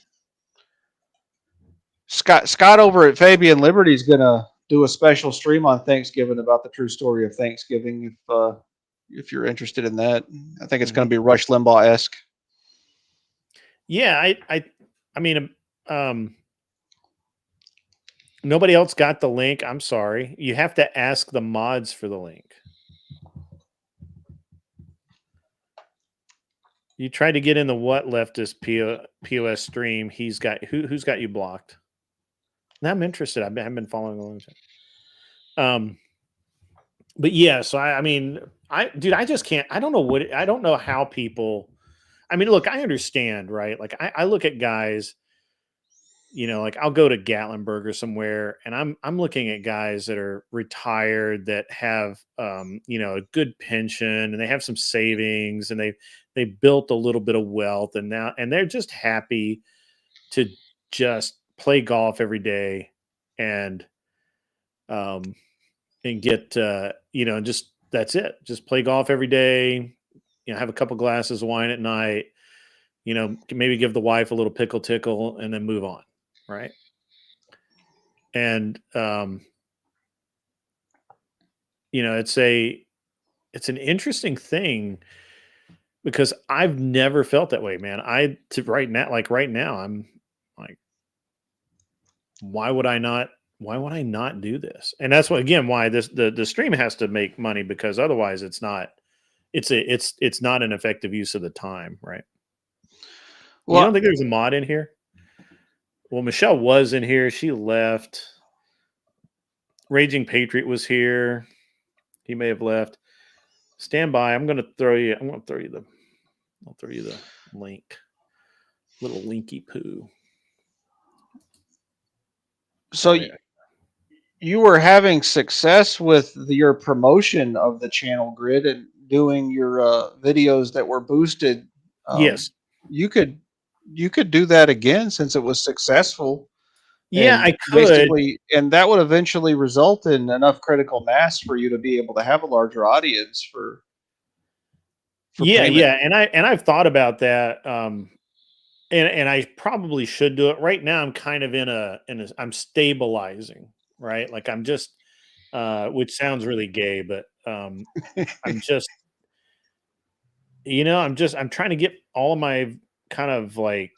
Scott over at Fabian Liberty is gonna do a special stream on Thanksgiving about the true story of Thanksgiving. If you're interested in that, I think it's going to be Rush Limbaugh esque. Yeah, I mean, nobody else got the link. I'm sorry. You have to ask the mods for the link. You tried to get in the what leftist POS stream. He's got who's got you blocked? Now I'm interested. I've been following along. But yeah, so I mean, I just can't. I don't know how people. I mean, look, I understand, right? Like I look at guys, like I'll go to Gatlinburg or somewhere, and I'm looking at guys that are retired that have a good pension, and they have some savings, and they built a little bit of wealth, and they're just happy to just play golf every day and get just that's it. Just play golf every day, have a couple glasses of wine at night, maybe give the wife a little pickle tickle and then move on, right? And it's an interesting thing because I've never felt that way, man. Right now I'm like, why would I not do this? And that's why the stream has to make money, because otherwise it's not an effective use of the time, right? You don't think there's a mod in here? Well, Michelle was in here. She left. Raging Patriot was here. He may have left. Stand by. I'll throw you the link. Little linky poo. So you were having success with your promotion of the channel, Grid, and doing your videos that were boosted. Yes. You could do that again since it was successful. Yeah, And I could. basically, and that would eventually result in enough critical mass for you to be able to have a larger audience for payment. Yeah, and I've thought about that. And I probably should do it. Right now I'm kind of I'm stabilizing, right? Like I'm just which sounds really gay, but I'm just I'm trying to get all of my kind of like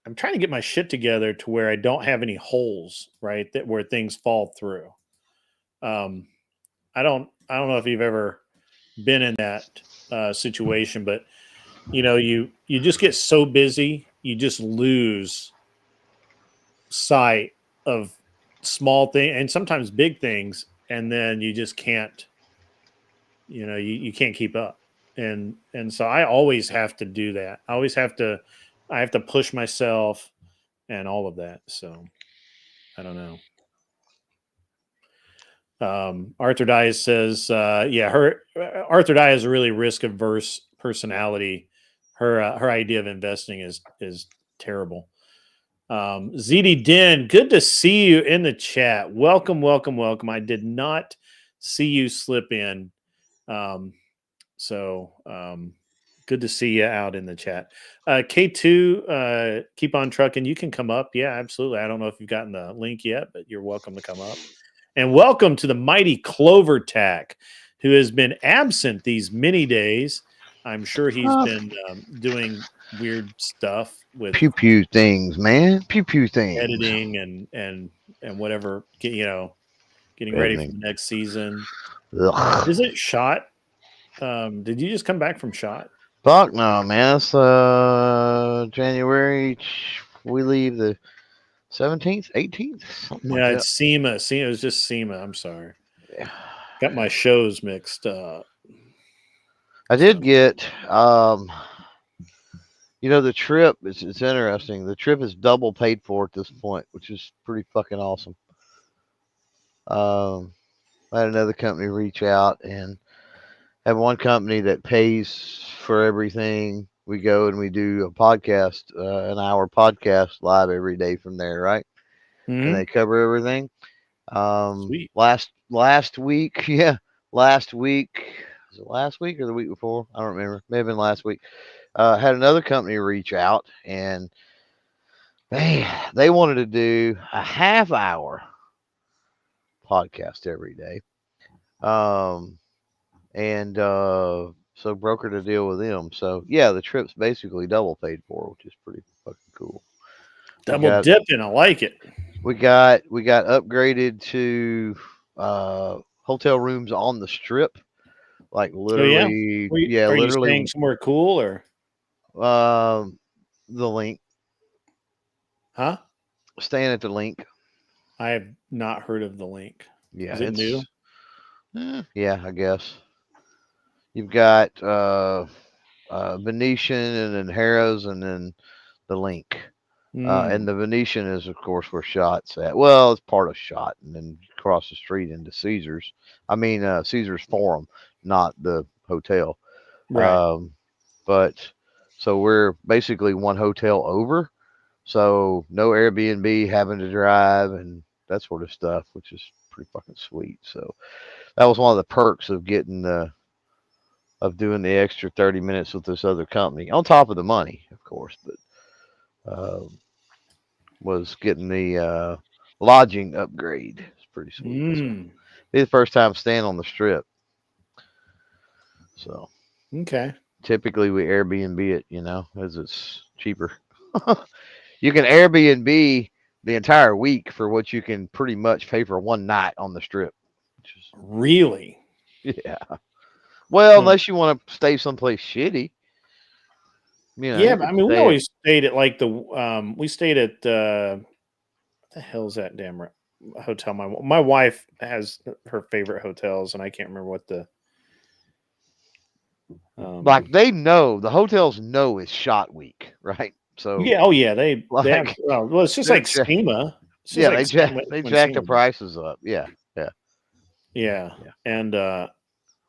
I'm trying to get my shit together to where I don't have any holes, right? Where things fall through. I don't know if you've ever been in that situation, but you just get so busy, you just lose sight of small things and sometimes big things, and then you just can't you can't keep up. And so I always have to do that. I have to push myself and all of that. So I don't know. Arthur Dias says, Arthur Dias is a really risk averse personality. Her idea of investing is terrible. ZD Den, good to see you in the chat. Welcome. I did not see you slip in. So good to see you out in the chat. K2, keep on trucking. You can come up. Yeah, absolutely. I don't know if you've gotten the link yet, but you're welcome to come up. And welcome to the mighty Clover Tack, who has been absent these many days. I'm sure he's been doing weird stuff with pew pew things, man. Pew pew things. Editing and whatever, getting ready for the next season. Ugh. Is it Shot? Did you just come back from Shot? Fuck no, man. It's January. We leave the 17th, 18th. Yeah, it's SEMA. It was just SEMA. I'm sorry. Yeah. Got my shows mixed up. I did get, the trip. It's interesting. The trip is double paid for at this point, which is pretty fucking awesome. I had another company reach out and have one company that pays for everything. We go and we do a podcast, an hour podcast live every day from there, right? Mm-hmm. And they cover everything. Sweet. Last week, last week, was it last week or the week before? I don't remember. May have been last week. Had another company reach out and they wanted to do a half hour podcast every day. So brokered a deal with them. So yeah, the trip's basically double paid for, which is pretty fucking cool. Double dipping, I like it. We got upgraded to hotel rooms on the strip, like literally. Are you staying somewhere cool or? The Link. Huh? Staying at the Link. I have not heard of the Link. Yeah, is it new? Yeah, I guess. You've got Venetian and then Harrah's and then the Link. And the Venetian is, of course, where Shot's at. Well, it's part of Shot, and then across the street into Caesars. I mean, Caesars Forum, not the hotel. Right. But so we're basically one hotel over. So no Airbnb having to drive and that sort of stuff, which is pretty fucking sweet. So that was one of the perks of getting doing the extra 30 minutes with this other company on top of the money, of course, but was getting the lodging upgrade. It's pretty sweet. So, be the first time staying on the strip. So okay. Typically we Airbnb it, as it's cheaper. You can Airbnb the entire week for what you can pretty much pay for one night on the strip. Really? Yeah. Well, unless you want to stay someplace shitty. Yeah, but I mean, we always stayed at like we stayed at what the hell's that damn hotel? My wife has her favorite hotels, and I can't remember what the. Like they know, the hotels know it's Shot Week, right? So yeah, they have, well, it's just like SEMA. They jack the prices up. Yeah. And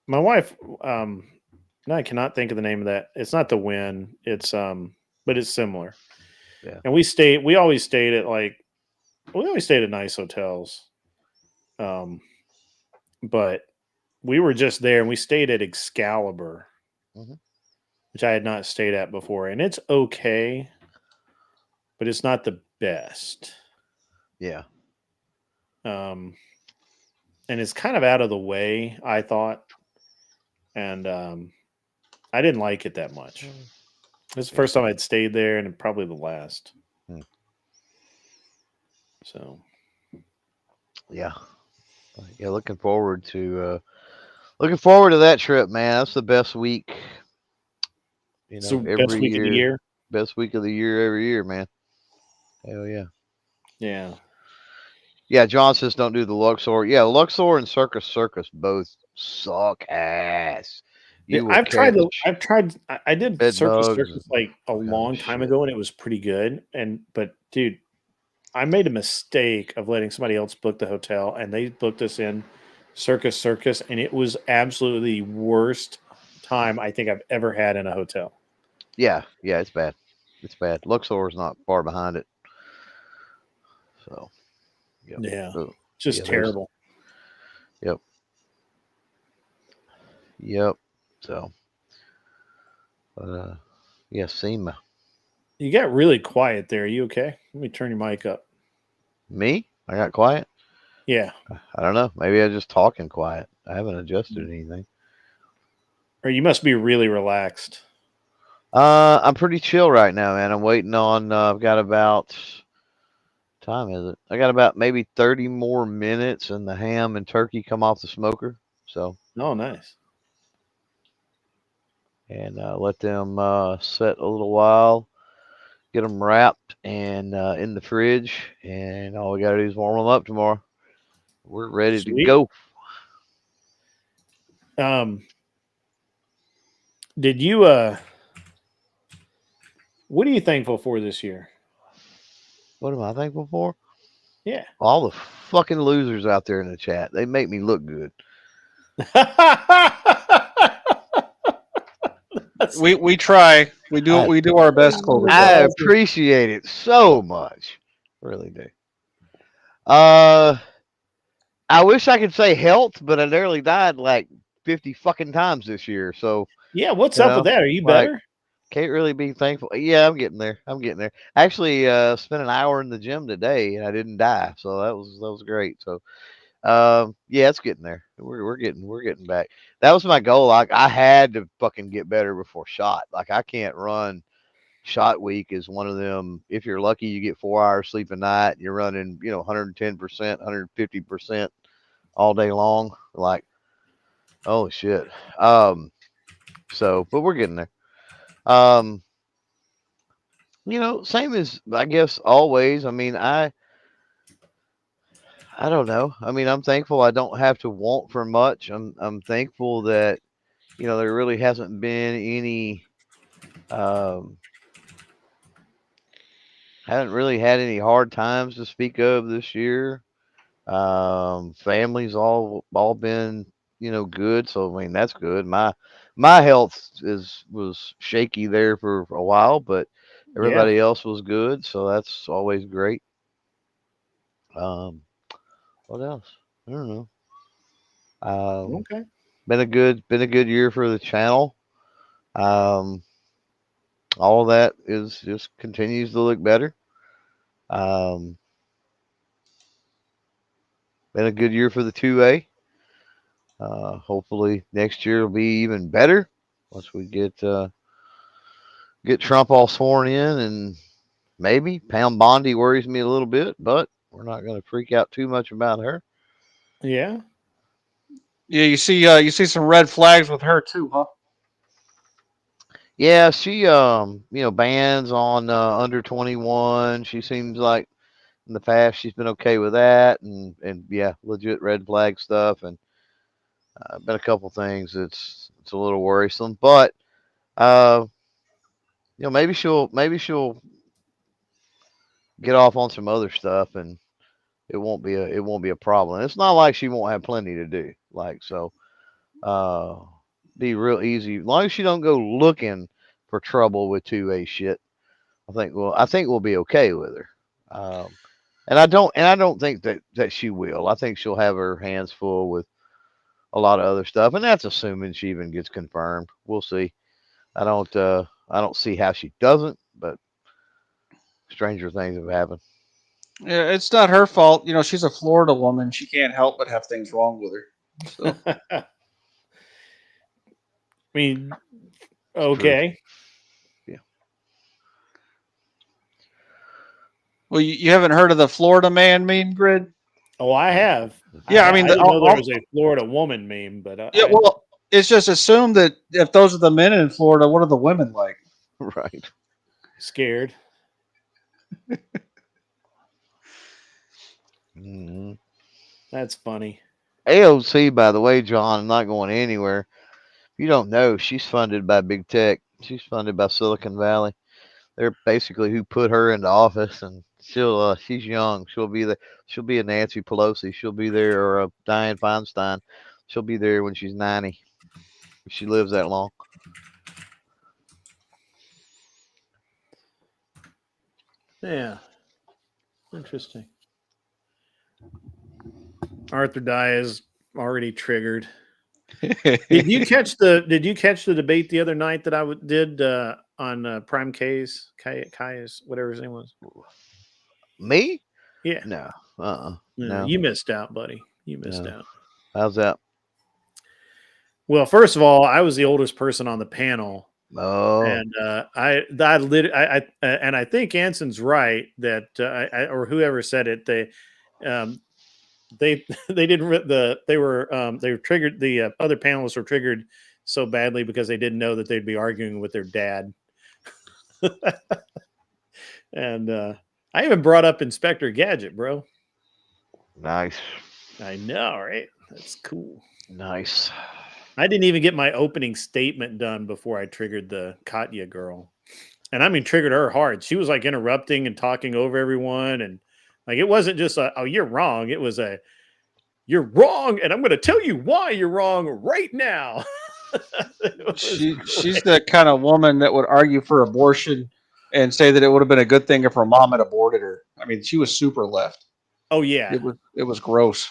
my wife, now I cannot think of the name of that. It's not the Wynn. It's but it's similar. Yeah. And we always stayed at nice hotels. But we were just there and we stayed at Excalibur, which I had not stayed at before, and it's okay, but it's not the best. Yeah. And it's kind of out of the way, I thought. And I didn't like it that much. It's the first time I'd stayed there and probably the last. So yeah. Looking forward to that trip, man. That's the best week. Best week of the year. Best week of the year every year, man. Hell yeah. Yeah. Yeah, John says don't do the Luxor. Yeah, Luxor and Circus both suck ass. Yeah, You will I've tried. I did bed Circus bugs Circus like a and long time shit. ago, and it was pretty good. But dude, I made a mistake of letting somebody else book the hotel, and they booked us in Circus Circus, and it was absolutely the worst time I think I've ever had in a hotel. Yeah, it's bad. It's bad. Luxor is not far behind it. So, yep. Yeah, So, just terrible. Yep. So, yeah, SEMA. You got really quiet there. Are you okay? Let me turn your mic up. Me? I got quiet? Yeah. I don't know. Maybe I just talking quiet. I haven't adjusted anything. Or you must be really relaxed. I'm pretty chill right now, man. I'm waiting on. I've got about. Time is it? I got about maybe 30 more minutes, and the ham and turkey come off the smoker. So. Oh, nice. And let them set a little while. Get them wrapped and in the fridge, and all we got to do is warm them up tomorrow. We're ready to go. Did you what are you thankful for this year? What am I thankful for? Yeah. All the fucking losers out there in the chat. They make me look good. We try. We do our best, Clover. I appreciate it so much. Really do. I wish I could say health, but I nearly died like 50 fucking times this year. So yeah, what's up with that? Are you better? Can't really be thankful. Yeah, I'm getting there. Actually, spent an hour in the gym today and I didn't die, so that was great. So, yeah, it's getting there. We're getting back. That was my goal. Like I had to fucking get better before shot. Like I can't run. Shot week is one of them. If you're lucky, you get 4 hours sleep a night. You're running, 110%, 150% all day long. Like, holy shit. So, but we're getting there. Same as I guess always. I mean, I don't know. I mean, I'm thankful I don't have to want for much. I'm thankful that there really hasn't been any haven't really had any hard times to speak of this year. Family's all been good, so I mean that's good. My health was shaky there for a while, but everybody else was good, so that's always great. What else? I don't know. Okay. Been a good year for the channel. All of that is just continues to look better. Been a good year for the 2A. Hopefully next year will be even better once we get Trump all sworn in, and maybe Pam Bondi worries me a little bit, but we're not going to freak out too much about her. Yeah. Yeah, you see some red flags with her too, huh? Yeah, she bans on under 21. She seems like in the past she's been okay with that, and yeah, legit red flag stuff, and been a couple things it's a little worrisome, but maybe she'll get off on some other stuff, and it won't be a problem. It's not like she won't have plenty to do. Like, so be real easy as long as she don't go looking for trouble with 2A shit. I think we'll be okay with her. And I don't think that she will. I think she'll have her hands full with a lot of other stuff, and that's assuming she even gets confirmed. We'll see. I don't see how she doesn't, but stranger things have happened. Yeah, it's not her fault. She's a Florida woman. She can't help but have things wrong with her. So. I mean, okay. Yeah. Well, you haven't heard of the Florida man meme grid? Oh, I have. Yeah, I mean, didn't know there was a Florida woman meme, but well, it's just assumed that if those are the men in Florida, what are the women like? Right. Scared. Mm-hmm. That's funny. AOC, by the way, John, I'm not going anywhere. If you don't know, she's funded by big tech. She's funded by Silicon Valley. They're basically who put her into office, and she's young. She'll be there. She'll be a Nancy Pelosi. She'll be there, or a Dianne Feinstein. She'll be there when she's 90. If she lives that long. Yeah. Interesting. Arthur Dye is already triggered. Did you catch the debate the other night that I did on Prime K's Kai's whatever his name was? Me? Yeah. No. No. You missed out, buddy. You missed out. How's that? Well, first of all, I was the oldest person on the panel. Oh. And I think Anson's right that or whoever said it, they were triggered. The other panelists were triggered so badly because they didn't know that they'd be arguing with their dad. And I even brought up Inspector Gadget, bro. Nice. I know, right? That's cool. Nice. I didn't even get my opening statement done before I triggered the Katya girl. And I mean, triggered her hard. She was like interrupting and talking over everyone. And like, it wasn't just oh, you're wrong. It was you're wrong. And I'm going to tell you why you're wrong right now. She's the kind of woman that would argue for abortion and say that it would have been a good thing if her mom had aborted her. I mean, she was super left. Oh yeah. It was gross.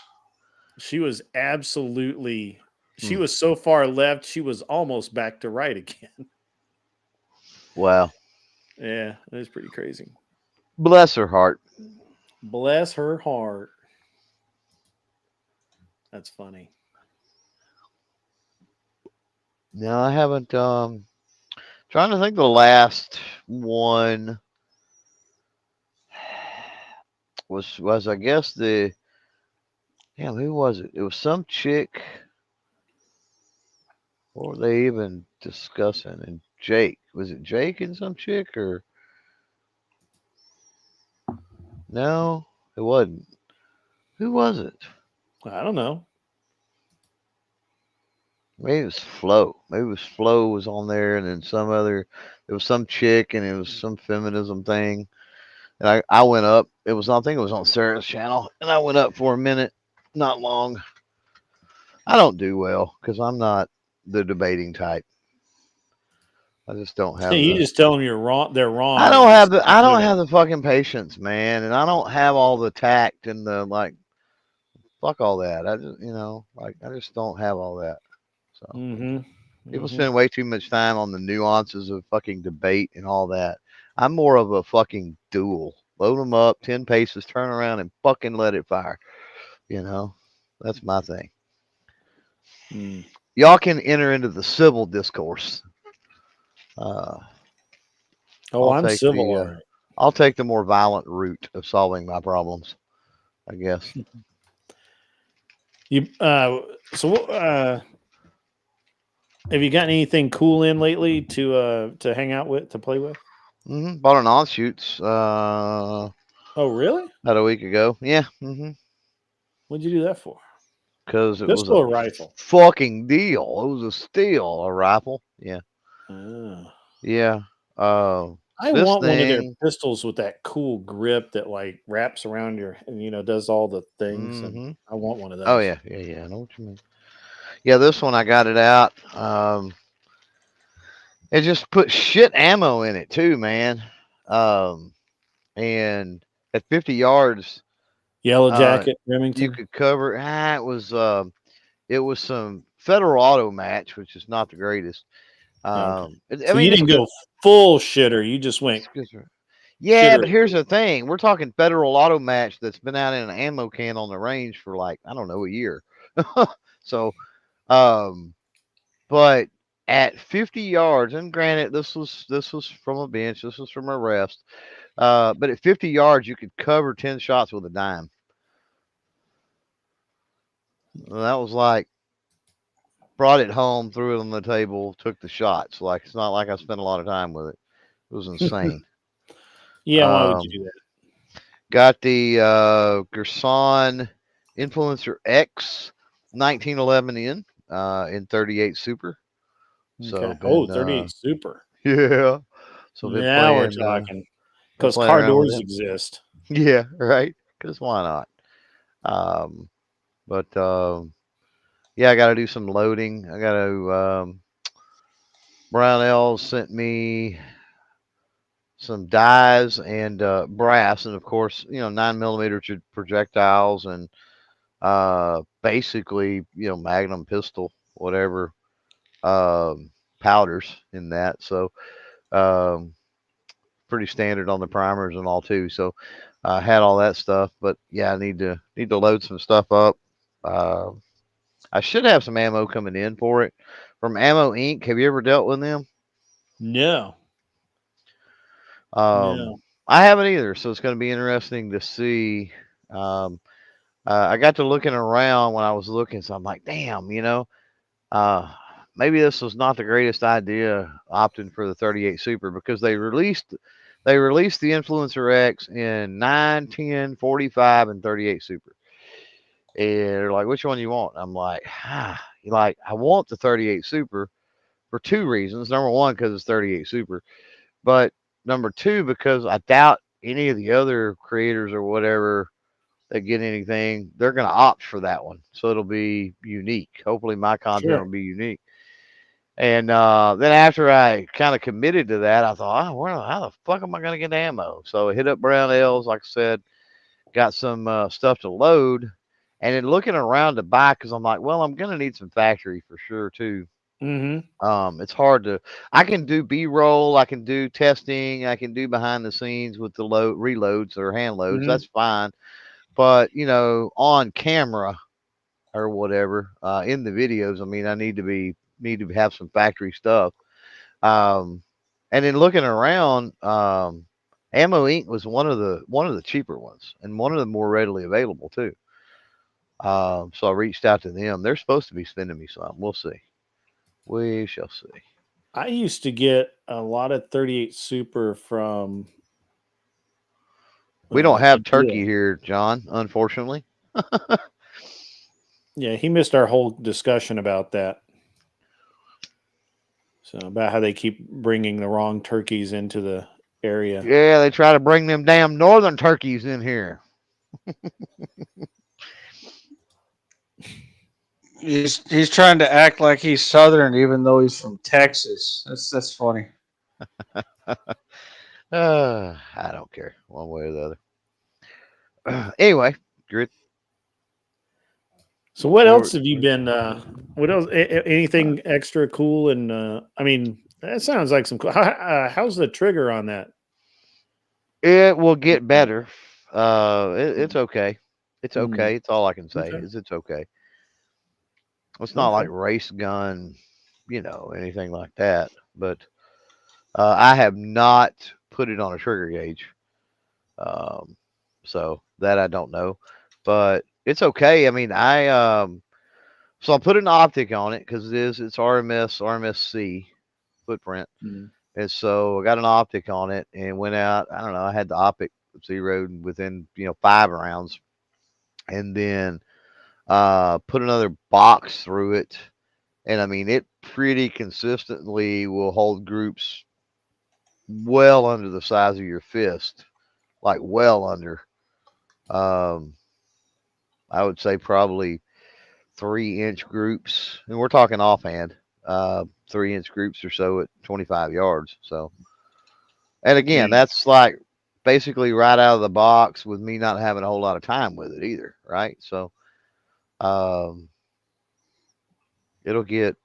She was absolutely, she was so far left, she was almost back to right again. Wow. Yeah, it was pretty crazy. Bless her heart. Bless her heart. That's funny. No, I haven't. Trying to think the last one was I guess the. Yeah, who was it? It was some chick. What were they even discussing? And Jake. Was it Jake and some chick or? No, it wasn't. Who was it? I don't know. Maybe it was Flo. Maybe it was Flo was on there, and then some other. It was some chick, and it was some feminism thing. And I went up. It was I think it was on Sarah's channel, and I went up for a minute. Not long. I don't do well because I'm not the debating type. I just don't have. You just tell them you're wrong. They're wrong. I don't have the fucking patience, man, and I don't have all the tact and the like. Fuck all that. I just I just don't have all that. So people spend way too much time on the nuances of fucking debate and all that. I'm more of a fucking duel. Load them up 10 paces, turn around and fucking let it fire. That's my thing. Y'all can enter into the civil discourse. I'm civil. I'll take the more violent route of solving my problems, I guess. Have you gotten anything cool in lately to hang out with, to play with? Bought an Offshoots. Oh, really? About a week ago. Yeah. What'd you do that for? Because it was a rifle. Fucking deal. It was a steal, a rifle. Yeah. Yeah. I want one of their pistols with that cool grip that like wraps around your, and does all the things. And I want one of those. Oh yeah. I know what you mean. Yeah, this one I got it out. It just put shit ammo in it too, man. And at 50 yards, Yellow Jacket, Remington, you could cover. It was some Federal Auto Match, which is not the greatest. So you didn't go full shitter. You just went. Yeah, shitter. But here's the thing: we're talking Federal Auto Match that's been out in an ammo can on the range for like I don't know a year. So, but at 50 yards, and granted, this was from a bench, this was from a rest. But at 50 yards, you could cover 10 shots with a dime. And that was like. Brought it home, threw it on the table, took the shots. Like it's not like I spent a lot of time with it. It was insane. Yeah, why would you do that? Got the Gerson Influencer X 1911 in 38 Super. So Okay. been 38 Super. yeah. So been Now we're playing talking. been Because playing car around with doors it. exist. Yeah, right. Because why not? But yeah, I got to do some loading. I got to. Brownell sent me some dies and brass, and of course, 9mm projectiles and basically, Magnum pistol, whatever, powders in that. So um, pretty standard on the primers and all too. So I had all that stuff, but yeah, I need to load some stuff up. Uh, I should have some ammo coming in for it from Ammo Inc. Have you ever dealt with them? No. Um, No. I haven't either, so it's going to be interesting to see. Um, I got to looking around when I was looking, so I'm like, damn, uh, maybe this was not the greatest idea opting for the 38 Super because they released the Influencer X in 9, 10, 45, and 38 Super. And they're like, which one you want? I'm like, I want the 38 Super for two reasons. Number one, because it's 38 Super. But number two, because I doubt any of the other creators or whatever that get anything, they're going to opt for that one. So it'll be unique. Hopefully my content will be unique. And then after I kind of committed to that, I thought, how the fuck am I going to get ammo? So I hit up Brownells, like I said, got some stuff to load. And then looking around to buy, because I'm like, well, I'm going to need some factory for sure, too. Mm-hmm. It's hard to. I can do B-roll, I can do testing, I can do behind the scenes with the reloads or hand loads. Mhm. That's fine. But on camera or whatever, in the videos, I mean, I need to have some factory stuff. And then looking around, Ammo Inc. was one of the cheaper ones and one of the more readily available too. So I reached out to them. They're supposed to be sending me some. We'll see. We shall see. I used to get a lot of 38 Super from. We don't have turkey Akira. here, John, unfortunately. Yeah, he missed our whole discussion about that. So about how they keep bringing the wrong turkeys into the area. Yeah, they try to bring them damn northern turkeys in here. He's trying to act like he's Southern, even though he's from Texas. That's funny. I don't care one way or the other. Anyway, grit. So what else have you been? What else? Anything extra cool? And I mean, that sounds like some. How's the trigger on that? It will get better. It's okay. It's Hmm. okay. It's all I can say Okay. is it's okay. It's not like Okay. race gun, anything like that. But I have not put it on a trigger gauge. So that I don't know, but it's okay. I mean, so I put an optic on it because it's RMSC footprint, Mhm. and so I got an optic on it and went out. I don't know. I had the optic zeroed within 5 rounds, and then put another box through it, and I mean it pretty consistently will hold groups well under the size of your fist, like well under. Um, I would say probably 3-inch groups, and we're talking offhand, 3-inch groups or so at 25 yards. So, and again, Yeah. that's like basically right out of the box with me not having a whole lot of time with it either, right? So, um, it'll get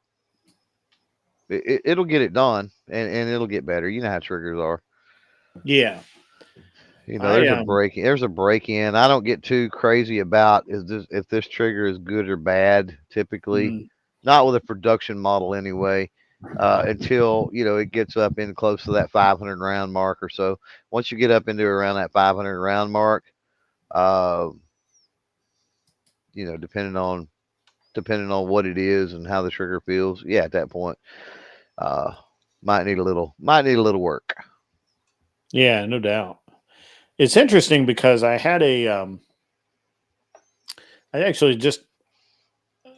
it'll get it done, and it'll get better. You know how triggers are. Yeah. There's a break in. I don't get too crazy about if this trigger is good or bad. Typically, Mhm. not with a production model anyway. Until it gets up in close to that 500 round mark or so. Once you get up into around that 500 round mark, depending on what it is and how the trigger feels, yeah, at that point, might need a little work. Yeah, no doubt. It's interesting because I had I actually just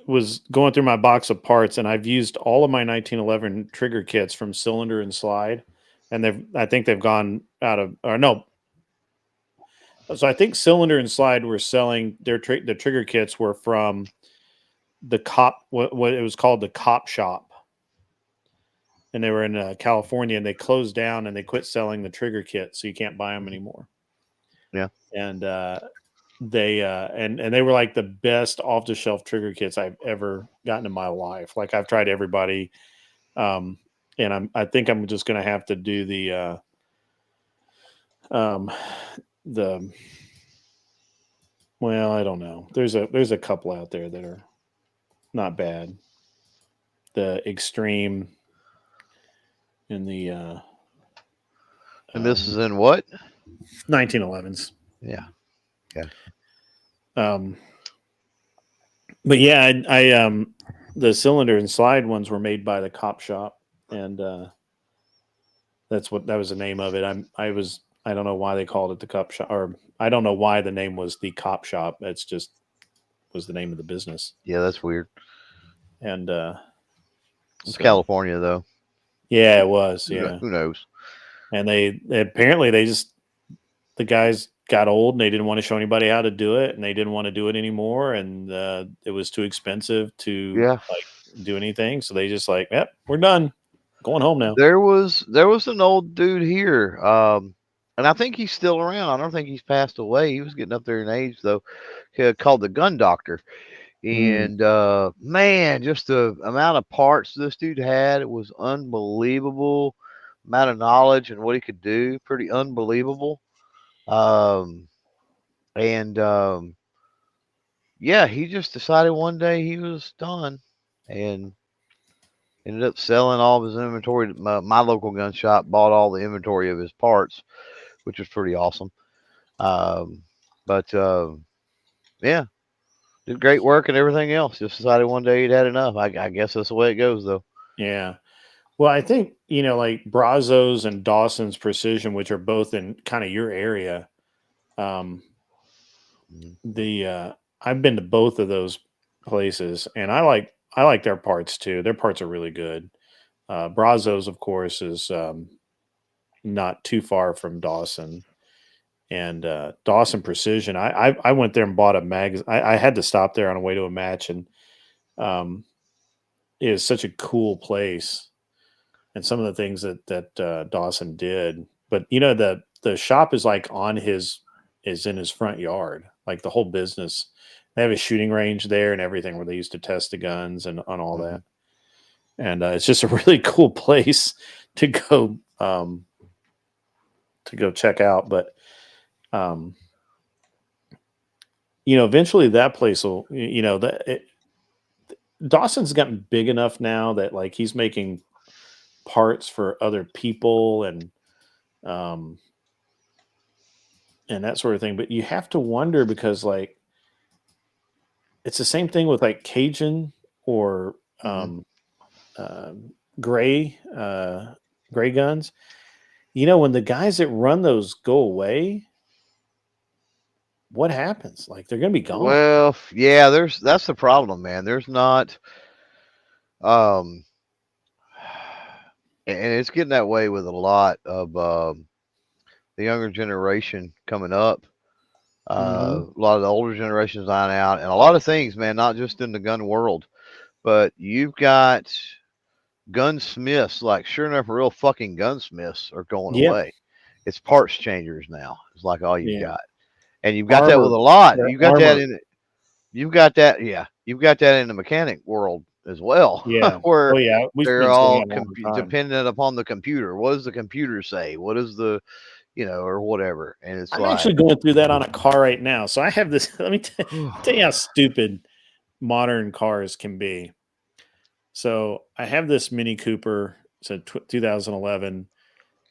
was going through my box of parts, and I've used all of my 1911 trigger kits from Cylinder and Slide, and I think they've gone out of, or no. So I think Cylinder and Slide were selling the trigger kits were from the what it was called, the Cop Shop, and they were in California, and they closed down and they quit selling the trigger kits, so you can't buy them anymore. Yeah. And they and they were like the best off the shelf trigger kits I've ever gotten in my life. Like, I've tried everybody, and I think I'm just gonna have to do the well, I don't know. There's a couple out there that are not bad. The Extreme and the And this is in what? 1911s. Yeah. Yeah. But yeah, I the Cylinder and Slide ones were made by the Cop Shop, and that was the name of it. I don't know why they called it the Cop Shop, or I don't know why the name was the Cop Shop. It's just was the name of the business. Yeah, that's weird. And it's California, though. Yeah, it was. Yeah, who knows? And they apparently the guys got old and they didn't want to show anybody how to do it, and they didn't want to do it anymore, and it was too expensive to like do anything. So they just like, yep, we're done, going home now. There was an old dude here, and I think he's still around. I don't think he's passed away. He was getting up there in age, though. Called the Gun Doctor, and man, just the amount of parts this dude had, it was unbelievable. Amount of knowledge and what he could do, pretty unbelievable. Yeah, he just decided one day he was done, and ended up selling all of his inventory. My local gun shop bought all the inventory of his parts, which was pretty awesome. Yeah, did great work and everything else. Just decided one day he'd had enough. I guess that's the way it goes, though. Yeah. Well, I think, like Brazos and Dawson's Precision, which are both in kind of your area. I've been to both of those places, and I like their parts too. Their parts are really good. Brazos, of course, is not too far from Dawson, and Dawson Precision. I went there and bought a magazine. I had to stop there on the way to a match, and it is such a cool place. And some of the things that Dawson did, but the shop is like is in his front yard, like the whole business. They have a shooting range there and everything where they used to test the guns and on all that. And it's just a really cool place to go check out. But eventually that place will, Dawson's gotten big enough now that like he's making parts for other people and that sort of thing. But you have to wonder, because like it's the same thing with like Cajun or gray guns. When the guys that run those go away, what happens? Like, they're gonna be gone. Well, yeah, that's the problem, man. There's not and it's getting that way with a lot of the younger generation coming up. A lot of the older generations dying out, and a lot of things, man, not just in the gun world, but you've got gunsmiths, like, sure enough, real fucking gunsmiths are going away. It's parts changers now. It's like all you've got. And you've got that with a lot. You've got that in it. You've got that in the mechanic world as well. Yeah. Where We've they're been all saying that all the time. dependent upon the computer. What does the computer say? What is the, or whatever. And it's I'm actually going through that on a car right now. So I have this. Let me tell you how stupid modern cars can be. So I have this Mini Cooper. It's a 2011.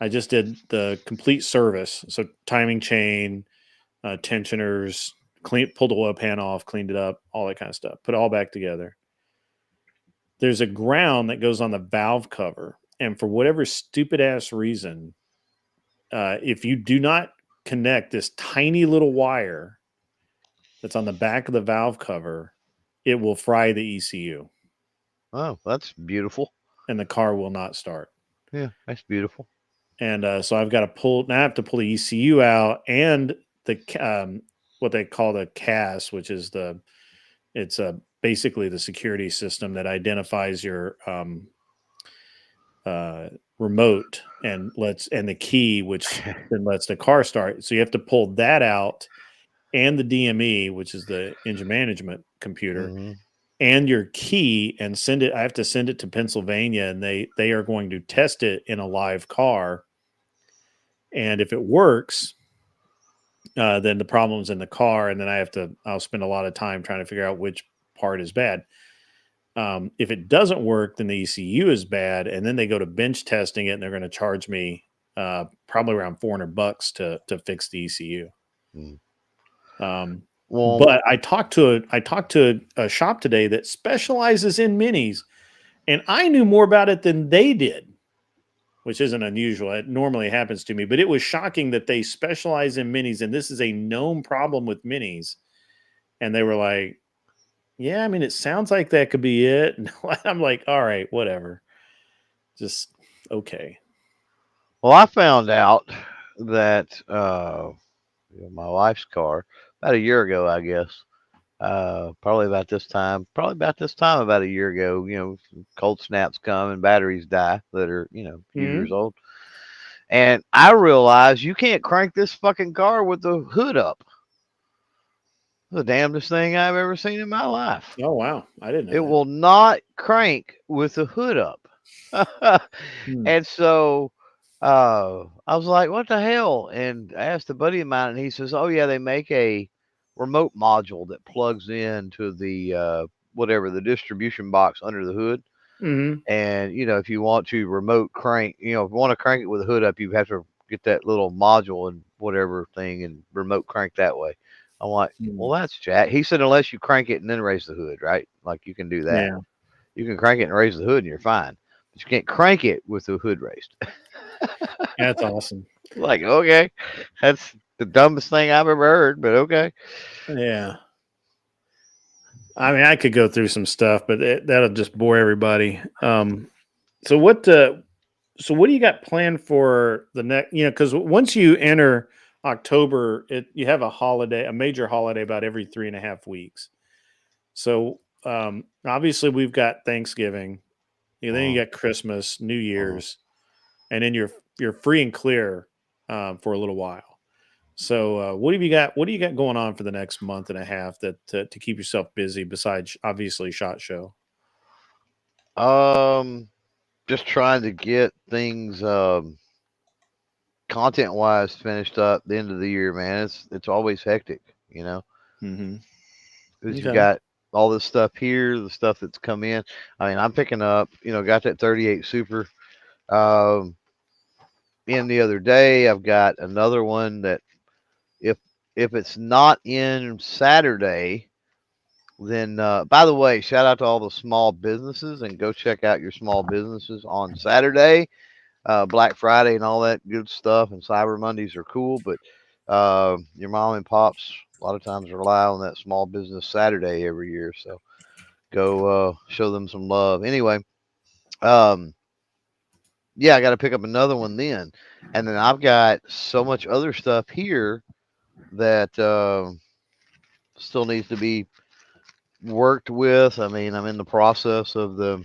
I just did the complete service. So timing chain, tensioners, pulled the oil pan off, cleaned it up, all that kind of stuff. Put it all back together. There's a ground that goes on the valve cover. And for whatever stupid ass reason, if you do not connect this tiny little wire that's on the back of the valve cover it will fry the ECU. Oh, that's beautiful. And the car will not start. Yeah, that's beautiful. And so I've got to pull. Now I have to pull the ECU out and the what they call the CAS, which is it's basically the security system that identifies your remote and the key, which then lets the car start. So you have to pull that out, and the DME, which is the engine management computer, Mm-hmm. and your key, and send it. I have to send it to Pennsylvania, and they are going to test it in a live car. And if it works, then the problem's in the car, and then I'll spend a lot of time trying to figure out which part is bad. If it doesn't work, then the ECU is bad, and then they go to bench testing it, and they're going to charge me probably around $400 to fix the ECU. But I talked to a shop today that specializes in minis, and I knew more about it than they did, which isn't unusual. It normally happens to me, but it was shocking that they specialize in minis, and this is a known problem with minis. And they were like, yeah, I mean, it sounds like that could be it. And I'm like, all right, whatever. Just okay. Well, I found out that my wife's car about a year ago, I guess. Probably about this time about a year ago, cold snaps come and batteries die that are, a few years old. And I realized you can't crank this fucking car with the hood up. The damnedest thing I've ever seen in my life. Oh, wow. I didn't know it that. will not crank with the hood up. And so I was like, what the hell? And I asked a buddy of mine, and he says, oh, yeah, they make a remote module that plugs into the whatever, the distribution box under the hood. Mm-hmm. And, if you want to remote crank, if you want to crank it with the hood up, you have to get that little module and whatever thing and remote crank that way. I'm like, well, that's Jack. He said, unless you crank it and then raise the hood, right? Like you can do that. Yeah. You can crank it and raise the hood and you're fine. But you can't crank it with the hood raised. That's awesome. Like, okay, that's the dumbest thing I've ever heard, but okay. Yeah. I mean, I could go through some stuff, but that'll just bore everybody. So what do you got planned for the next? Because once you enter October, you have a major holiday about every 3.5 weeks. So obviously we've got Thanksgiving, then you got Christmas, New Year's, and then you're free and clear for a little while. So what have you got? What do you got going on for the next month and a half to keep yourself busy besides obviously SHOT Show? Just trying to get things content wise finished up the end of the year, man. It's always hectic, Mm-hmm. Because you got all this stuff here, the stuff that's come in. I mean, I'm picking up, got that 38 Super in the other day. I've got another one that if it's not in Saturday, then by the way, shout out to all the small businesses and go check out your small businesses on Saturday, Black Friday and all that good stuff, and Cyber Mondays are cool, but your mom and pops a lot of times rely on that small business Saturday every year, so go show them some love. Anyway, yeah, I got to pick up another one then, and then I've got so much other stuff here that still needs to be worked with. I mean, I'm in the process of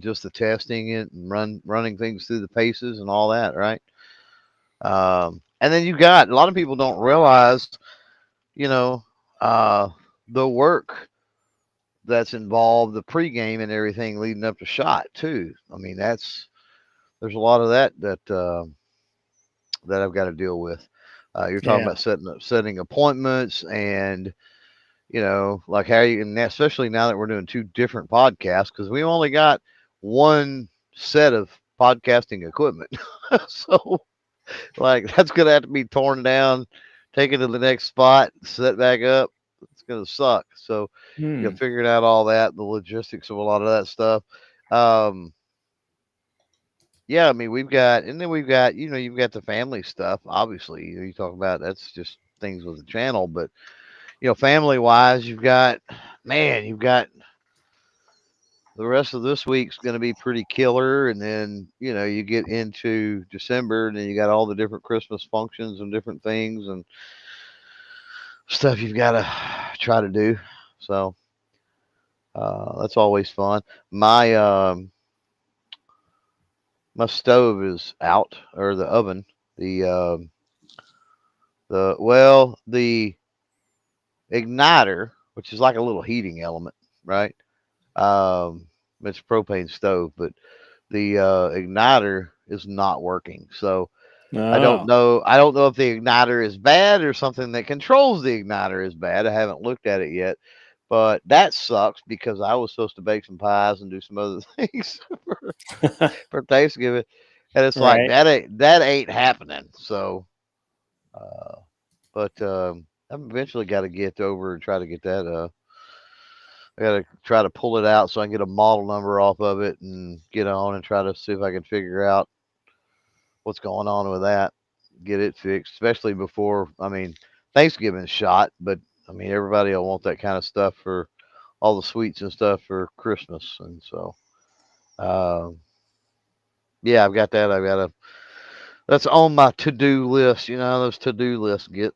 just the testing it and running things through the paces and all that, right? And then you got a lot of people don't realize, the work that's involved, the pregame and everything leading up to SHOT too. I mean, there's a lot of that I've got to deal with. You're talking about setting appointments and, like how you, and especially now that we're doing 2 different podcasts, because we only got one set of podcasting equipment. So like that's going to have to be torn down, taken to the next spot, set back up. It's going to suck. So you're figuring out all that, the logistics of a lot of that stuff. Yeah, I mean, we've got you've got the family stuff. Obviously, you talk about that's just things with the channel, but family wise, you've got the rest of this week's going to be pretty killer, and then you get into December, and then you got all the different Christmas functions and different things and stuff you've got to try to do. So that's always fun. My stove is out, or the oven. The the igniter, which is like a little heating element, right? It's a propane stove, but the igniter is not working. So I don't know. I don't know if the igniter is bad or something that controls the igniter is bad. I haven't looked at it yet, but that sucks because I was supposed to bake some pies and do some other things for Thanksgiving, and it's like Right. that ain't happening. So, but I've eventually got to get over and try to get that. I got to try to pull it out so I can get a model number off of it and get on and try to see if I can figure out what's going on with that, get it fixed, especially before, Thanksgiving's shot, but everybody will want that kind of stuff for all the sweets and stuff for Christmas. And so, yeah, I've got that. That's on my to-do list. Those to-do lists get.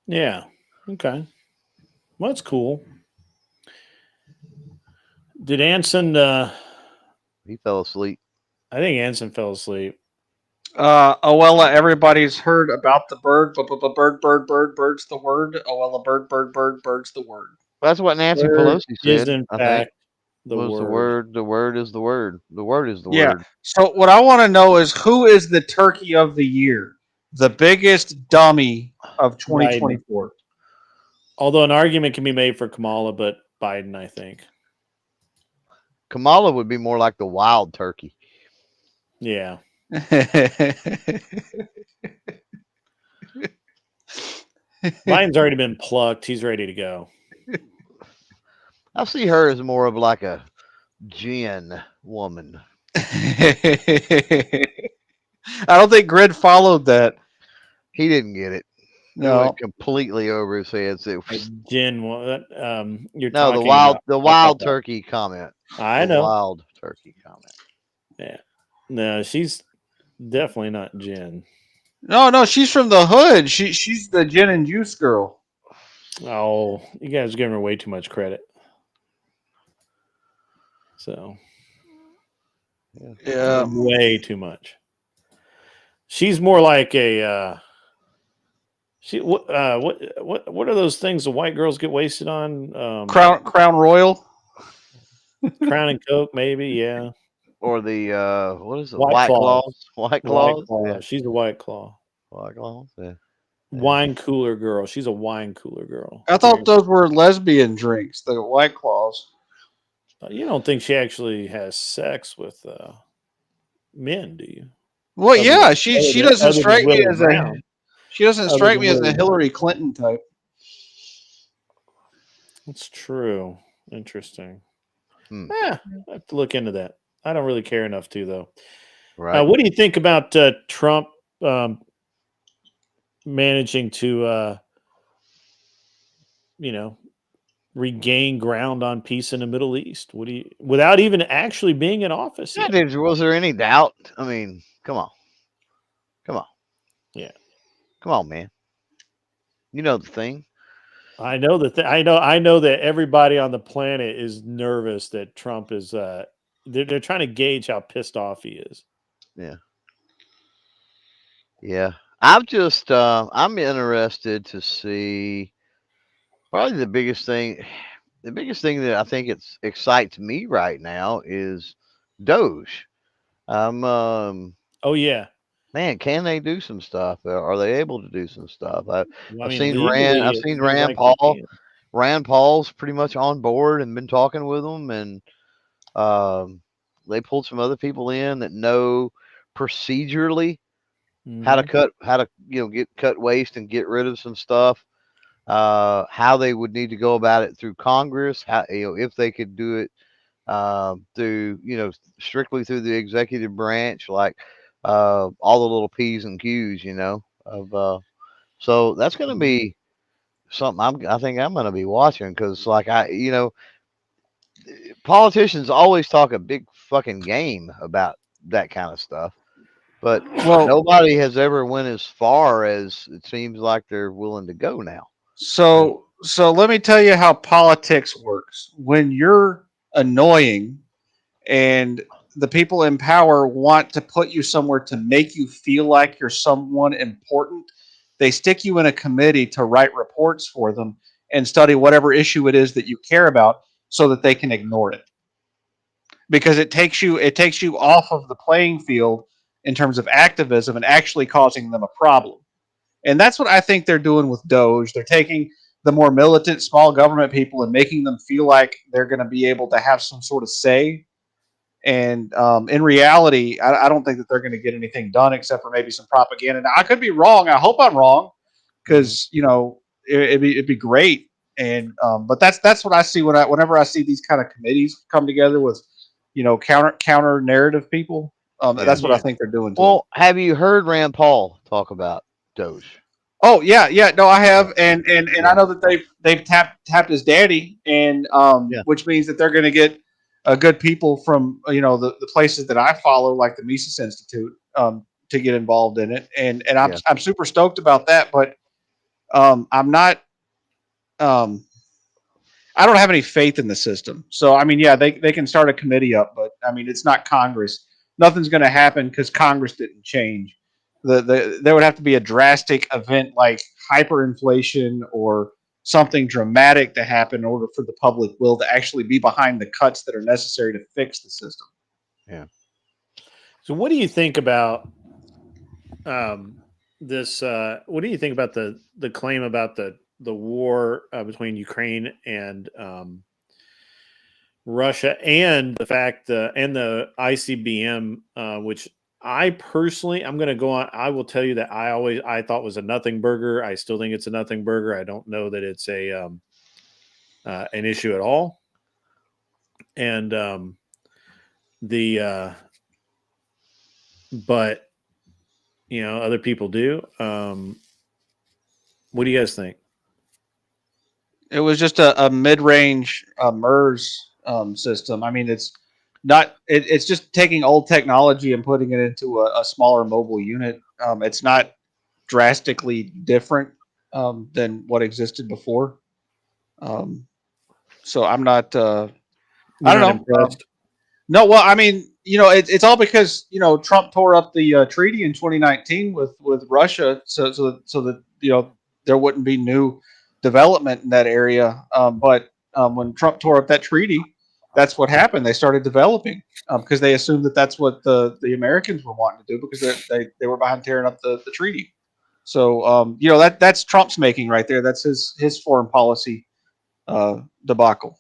Yeah. Okay. Well, that's cool. Did Anson? He fell asleep. I think Anson fell asleep. Oella, everybody's heard about the bird, but bird's the word. Oella, bird's the word. That's what Nancy Bird Pelosi is said. in I think fact the was the word. word. The word is the word. The word is the Yeah. word. So what I want to know is who is the turkey of the year? The biggest dummy of Biden. 2024. Although an argument can be made for Kamala, but Biden, I think. Kamala would be more like the wild turkey. Yeah. Biden's already been plucked. He's ready to go. I see her as more of like a gin woman. I don't think Grid followed that. He didn't get it. No. It went completely over his head. So, Jen, you're no, talking the about wild turkey comment. I The know. wild turkey comment. Yeah. No, she's definitely not Jen. No, she's from the hood. She's the gin and juice girl. Oh, you guys are giving her way too much credit. So, yeah, way too much. She's more like a what are those things the white girls get wasted on? Crown Royal, Crown and Coke, maybe. Yeah. Or the what is it? White Claws. Claws. White White Claws. Claw. Yeah. She's a White Claw. White Claws. Yeah. Wine cooler girl. She's a wine cooler girl. I thought those were lesbian drinks, the White Claws. You don't think she actually has sex with men, do you? Well, yeah, she doesn't strike me as a Hillary Clinton type. That's true. Interesting. Yeah, I have to look into that. I don't really care enough to, though. Right. What do you think about Trump managing to, regain ground on peace in the Middle East? Without even actually being in office yet? Was there any doubt? I mean, come on. Yeah. Come on, man. You know the thing. I know I know that everybody on the planet is nervous that Trump is. They're trying to gauge how pissed off he is. Yeah. Yeah. I'm just. I'm interested to see. Probably the biggest thing. The biggest thing that I think excites me right now is Doge. Oh yeah. Man, can they do some stuff? Are they able to do some stuff? I've seen legally, I've it seen seems Rand like they Paul. can. Rand Paul's pretty much on board and been talking with them, and they pulled some other people in that know procedurally how to get cut waste and get rid of some stuff. How they would need to go about it through Congress. How if they could do it through strictly through the executive branch, like all the little P's and Q's, of so that's going to be something I think I'm going to be watching because, like, politicians always talk a big fucking game about that kind of stuff, but Well, nobody has ever went as far as it seems like they're willing to go now. so let me tell you how politics works. When you're annoying and the people in power want to put you somewhere to make you feel like you're someone important, they stick you in a committee to write reports for them and study whatever issue it is that you care about so that they can ignore it. Because it takes you off of the playing field in terms of activism and actually causing them a problem. And that's what I think they're doing with Doge. They're taking the more militant small government people and making them feel like they're going to be able to have some sort of say. And in reality, I don't think that they're going to get anything done except for maybe some propaganda. Now, I could be wrong. I hope I'm wrong because it'd be great. And but that's what I see whenever I see these kind of committees come together with counter narrative people. That's what I think they're doing. Well, have you heard Rand Paul talk about Doge? Oh yeah. No, I have, and I know that they've tapped his daddy, and which means that they're going to get good people from the places that I follow, like the Mises Institute, to get involved in it, and I'm super stoked about that. But I'm not. I don't have any faith in the system. So I mean, yeah, they can start a committee up, but I mean, it's not Congress. Nothing's going to happen because Congress didn't change. There would have to be a drastic event like hyperinflation or something dramatic to happen in order for the public will to actually be behind the cuts that are necessary to fix the system. Yeah. So what do you think about this? What do you think about the claim about the war between Ukraine and Russia, and the fact and the ICBM, which I personally, I'm going to go on. I will tell you that I thought was a nothing burger. I still think it's a nothing burger. I don't know that it's an issue at all. And but other people do. What do you guys think? It was just a mid-range MERS system. I mean, it's not. It's just taking old technology and putting it into a smaller mobile unit. It's not drastically different than what existed before. So I'm not. I don't know. Impressed? No, well, I mean, it's all because Trump tore up the treaty in 2019 with Russia, so that there wouldn't be new development in that area. But when Trump tore up that treaty, that's what happened. They started developing because they assumed that that's what the Americans were wanting to do because they were behind tearing up the treaty. So that's Trump's making right there. That's his foreign policy debacle.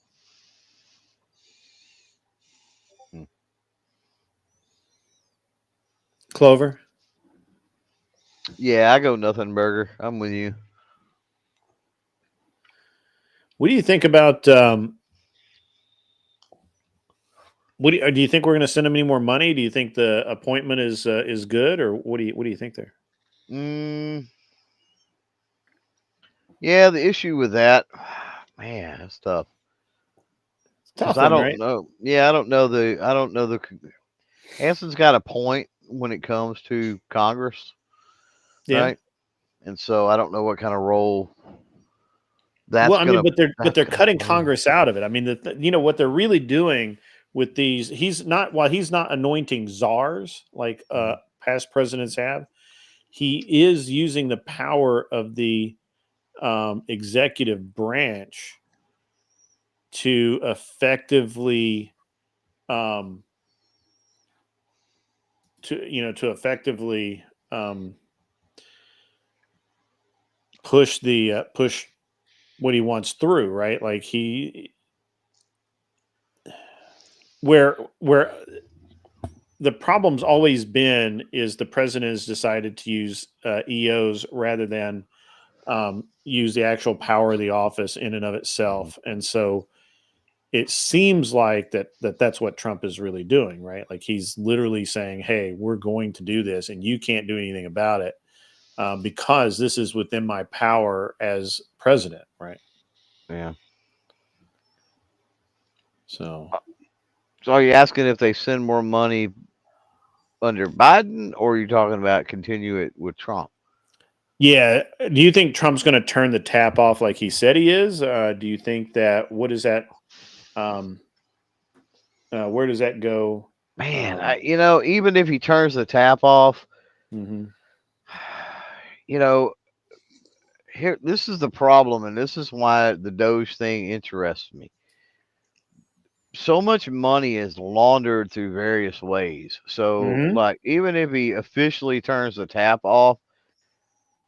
Clover? Yeah, I go nothing burger. I'm with you. What do you think about? What do you think we're going to send him any more money? Do you think the appointment is good, or what do you think there? Yeah, the issue with that, man, it's tough. Tough I one, don't right? know. Yeah, I don't know the. Hanson's got a point when it comes to Congress, Yeah. right? And so I don't know what kind of role that's Well, I mean, gonna. but they're cutting Congress out of it. I mean, what they're really doing with these, while he's not anointing czars like past presidents have, he is using the power of the executive branch to effectively push what he wants through, right? Like where the problem's always been is the president has decided to use EOs rather than use the actual power of the office in and of itself. And so it seems like that's what Trump is really doing, right? Like he's literally saying, hey, we're going to do this and you can't do anything about it. because this is within my power as president, right? Yeah. So are you asking if they send more money under Biden, or are you talking about continue it with Trump? yeah, do you think Trump's going to turn the tap off like he said he is? Do you think that what is that? Where does that go? Man, even if he turns the tap off, Mhm. Here, this is the problem, and this is why the Doge thing interests me. So much money is laundered through various ways. So, Mhm. like, even if he officially turns the tap off,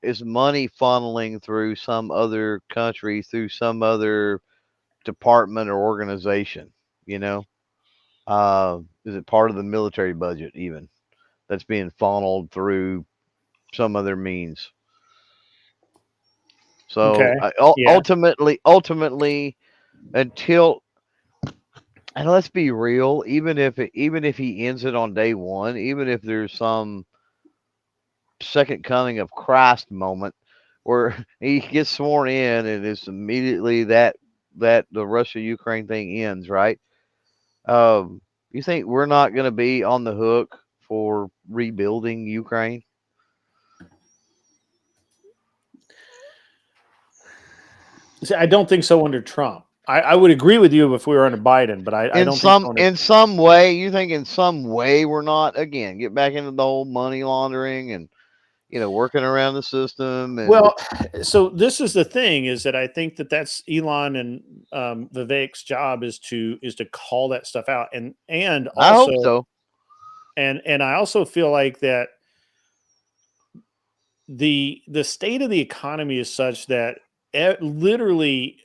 is money funneling through some other country, through some other department or organization? You know, is it part of the military budget even that's being funneled through some other means? So, Okay. Yeah. ultimately, until, and let's be real, even if he ends it on day one, even if there's some second coming of Christ moment where he gets sworn in and it's immediately that the Russia Ukraine thing ends, right? You think we're not going to be on the hook for rebuilding Ukraine? See, I don't think so under Trump. I would agree with you if we were under Biden, but I don't think so under In some way, you think in some way we're not, again, get back into the whole money laundering and working around the system. And well, so this is the thing, is that I think that that's Elon and Vivek's job is to call that stuff out, and I hope also so. and I also feel like that the state of the economy is such that literally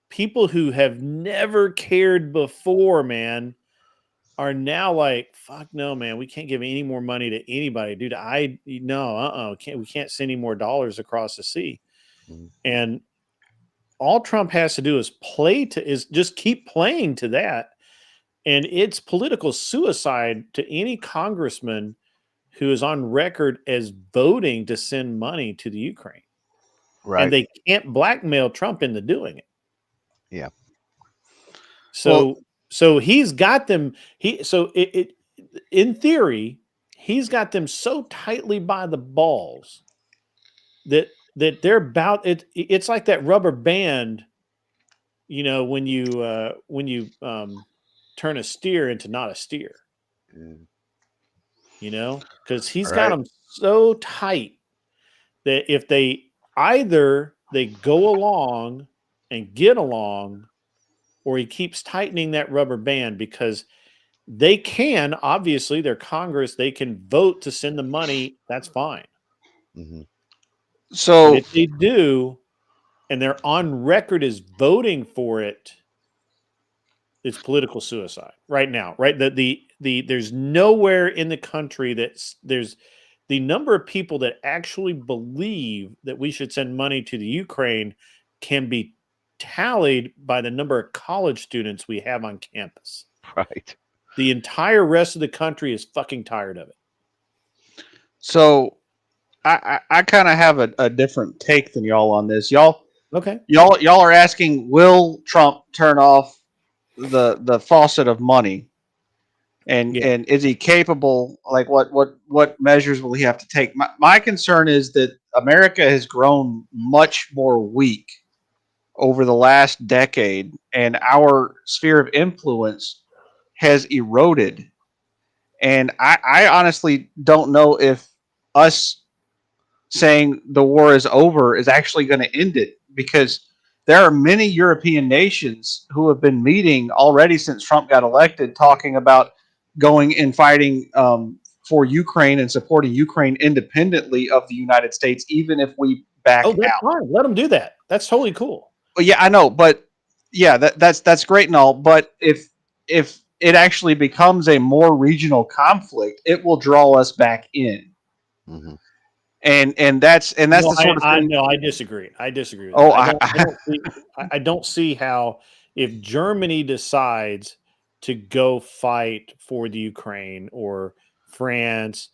people who have never cared before, man, are now like, fuck no, man, we can't give any more money to anybody, dude. We can't send any more dollars across the sea. And all Trump has to do is just keep playing to that. And it's political suicide to any congressman who is on record as voting to send money to the Ukraine. Right. And they can't blackmail Trump into doing it. Yeah. So he's got them. In theory, he's got them so tightly by the balls that they're about it. It's like that rubber band, when you turn a steer into not a steer. Because he's got them so tight that if they go along and get along, or he keeps tightening that rubber band, because they can, obviously, they're Congress, they can vote to send the money. That's fine. So but if they do, and they're on record as voting for it, it's political suicide right now, right? There's nowhere in the country there's the number of people that actually believe that we should send money to the Ukraine can be tallied by the number of college students we have on campus. Right. The entire rest of the country is fucking tired of it. So I kind of have a different take than y'all on this. Y'all are asking, will Trump turn off the faucet of money? And is he capable? Like what measures will he have to take? My concern is that America has grown much more weak over the last decade, and our sphere of influence has eroded. And I honestly don't know if us saying the war is over is actually going to end it, because there are many European nations who have been meeting already since Trump got elected, talking about going and fighting for Ukraine and supporting Ukraine independently of the United States, even if we back that's out. fine. Let them do that. That's totally cool. Well, yeah, I know, but yeah, that's great and all. But if it actually becomes a more regional conflict, it will draw us back in. And that's the sort of thing. No, I disagree. I disagree with Oh, that. I don't see how, if Germany decides to go fight for the Ukraine, or France,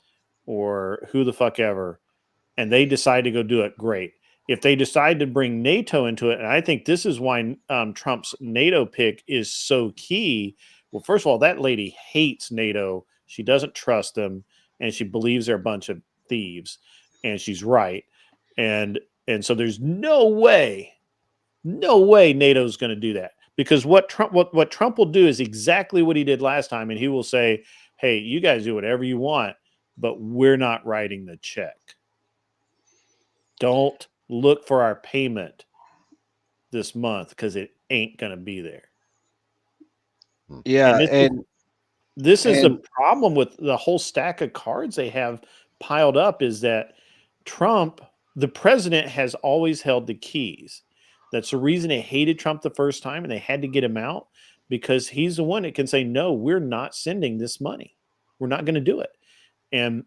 or who the fuck ever, and they decide to go do it, great. If they decide to bring NATO into it, and I think this is why Trump's NATO pick is so key. Well, first of all, that lady hates NATO. She doesn't trust them, and she believes they're a bunch of thieves, and she's right. And so there's no way NATO's going to do that, because what Trump will do is exactly what he did last time, and he will say, "Hey, you guys do whatever you want, but we're not writing the check. Don't look for our payment this month because it ain't going to be there." Yeah, This is the problem with the whole stack of cards they have piled up, is that Trump, the president, has always held the keys. That's the reason they hated Trump the first time, and they had to get him out, because he's the one that can say, no, we're not sending this money. We're not going to do it. And,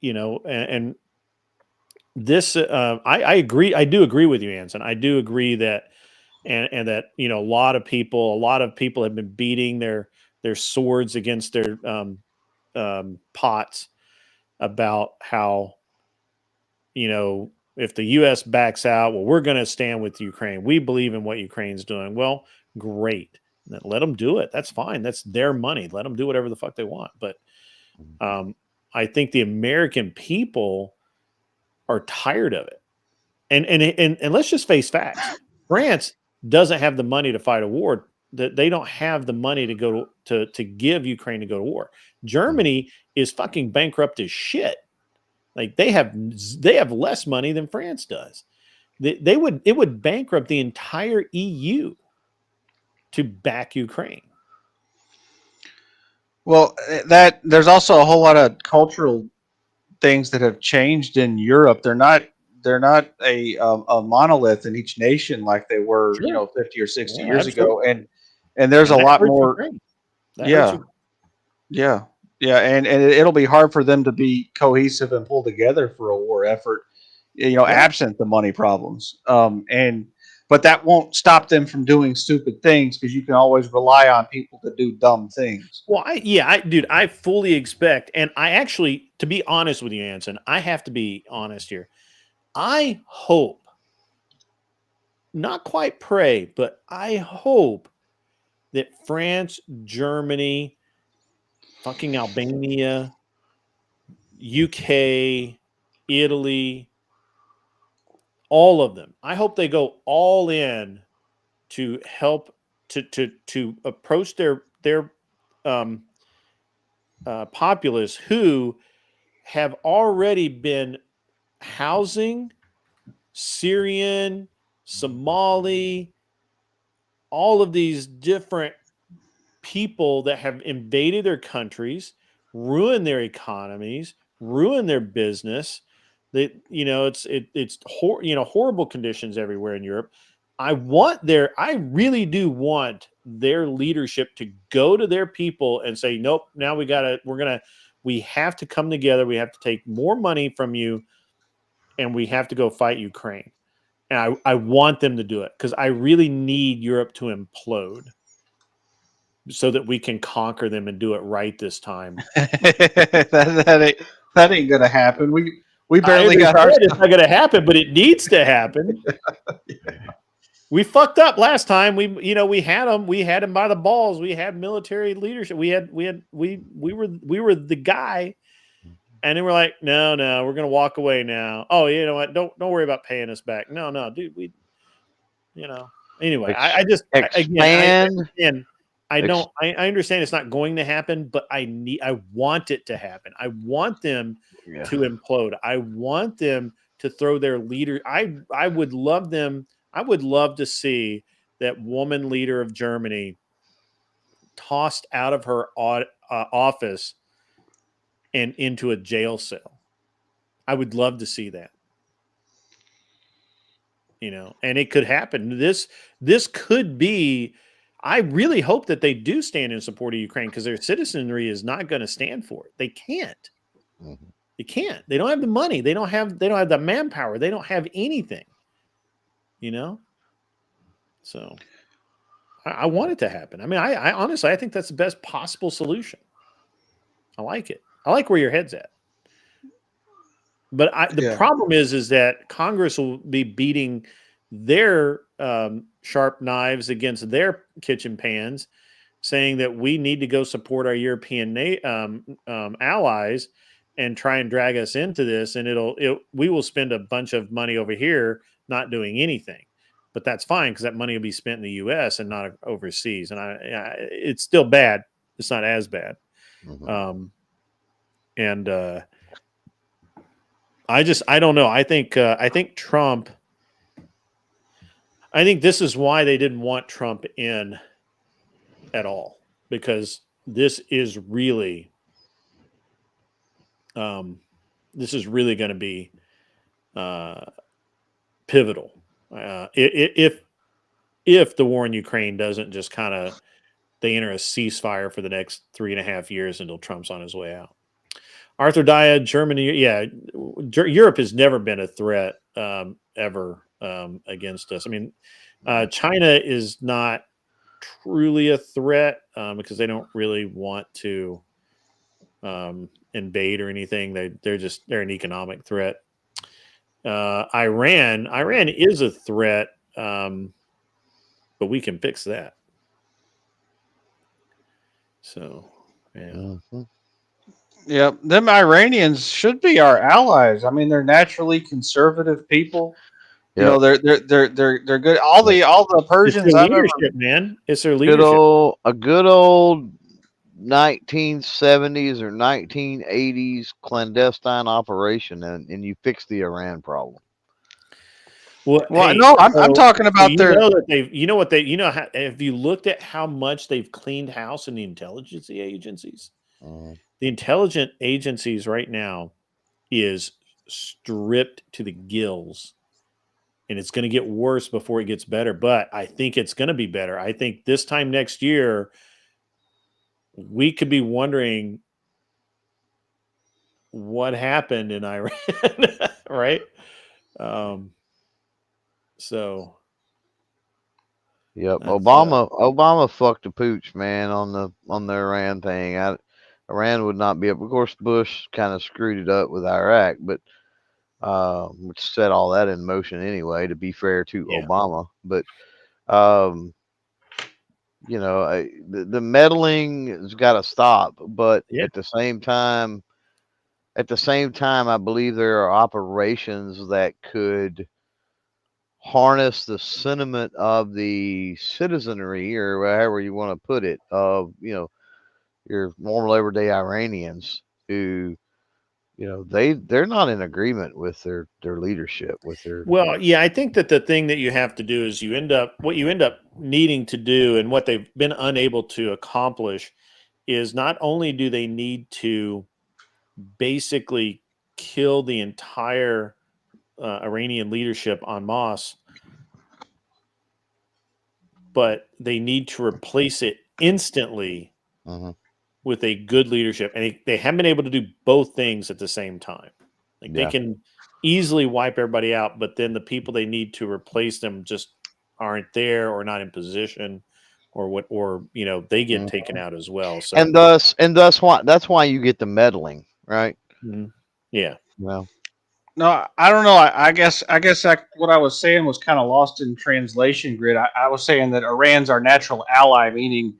and this, I agree. I do agree with you, Anson. I do agree that, and that, a lot of people have been beating their swords against their pots about how, if the U.S. backs out, well, we're going to stand with Ukraine. We believe in what Ukraine's doing. Well, great. Then let them do it. That's fine. That's their money. Let them do whatever the fuck they want. But I think the American people are tired of it. And let's just face facts. France doesn't have the money to fight a war. That they don't have the money to go to give Ukraine to go to war. Germany is fucking bankrupt as shit. Like they have less money than France does. It would bankrupt the entire EU to back Ukraine. Well, that there's also a whole lot of cultural things that have changed in Europe. They're not a monolith in each nation like they were, 50 or 60 years ago. And there's a lot more. Yeah. And it'll be hard for them to be cohesive and pull together for a war effort, absent the money problems. But that won't stop them from doing stupid things, because you can always rely on people to do dumb things. Well, I fully expect, and I actually, to be honest with you, Anson, I have to be honest here. I hope, not quite pray, but I hope that France, Germany, fucking Albania, UK, Italy, all of them, I hope they go all in to help to approach their populace who have already been housing Syrian, Somali, all of these different people that have invaded their countries, ruined their economies, ruined their business. That it's horrible conditions everywhere in Europe. I really do want their leadership to go to their people and say, nope, now we have to come together. We have to take more money from you, and we have to go fight Ukraine. And I want them to do it, because I really need Europe to implode so that we can conquer them and do it right this time. that ain't gonna happen. We barely got our. It's not gonna happen, but it needs to happen. We fucked up last time. We had them by the balls. We had military leadership. We were the guy, and then we're like, no, we're gonna walk away now. Oh, you know what? Don't worry about paying us back. No, dude, Anyway, I understand it's not going to happen, but I want it to happen. I want them to implode. I want them to throw their leader. I would love them. I would love to see that woman leader of Germany tossed out of her office and into a jail cell. I would love to see that. And it could happen. This could be. I really hope that they do stand in support of Ukraine, because their citizenry is not going to stand for it. They can't. They can't. They don't have the money. They don't have the manpower. They don't have anything. So I want it to happen. I mean, I honestly, I think that's the best possible solution. I like it. I like where your head's at. But the problem is that Congress will be beating their sharp knives against their kitchen pans, saying that we need to go support our European allies and try and drag us into this, and we will spend a bunch of money over here not doing anything. But that's fine because that money will be spent in the U.S. and not overseas. And it's still bad. It's not as bad. I don't know. I think Trump. I think this is why they didn't want Trump in at all, because this is really going to be pivotal. If the war in Ukraine doesn't just kind of they enter a ceasefire for the next 3.5 years until Trump's on his way out. Arthur Dyad, Germany, Europe has never been a threat ever against us. I mean, China is not truly a threat because they don't really want to invade or anything. They're an economic threat. Iran is a threat, but we can fix that. So, yeah. Yeah, them Iranians should be our allies. I mean, they're naturally conservative people. You know, they're good. All the Persians I've ever, man, it's their leadership. A good old 1970s or 1980s clandestine operation, and you fix the Iran problem. Well, I'm talking about their. Have you looked at how much they've cleaned house in the intelligence agencies? The intelligence agencies right now is stripped to the gills, and it's going to get worse before it gets better. But I think it's going to be better. I think this time next year, we could be wondering what happened in Iran, right? So, yep, Obama fucked the pooch, man, on the Iran thing. Iran would not be up. Of course, Bush kind of screwed it up with Iraq, but which set all that in motion anyway. To be fair to Obama, but the meddling has got to stop. But at the same time, I believe there are operations that could harness the sentiment of the citizenry, or however you want to put it, of your normal everyday Iranians who they're not in agreement with their leadership, with their. Well, yeah, I think that the thing that you have to do is you end up needing to do, and what they've been unable to accomplish is not only do they need to basically kill the entire Iranian leadership en masse, but they need to replace it instantly with a good leadership. And they haven't been able to do both things at the same time. They can easily wipe everybody out, but then the people they need to replace them just aren't there or not in position, or they get taken out as well. So and thus why that's why you get the meddling, right? Yeah. Well, no, I don't know. I guess what I was saying was kind of lost in translation grid. I was saying that Iran's our natural ally, meaning,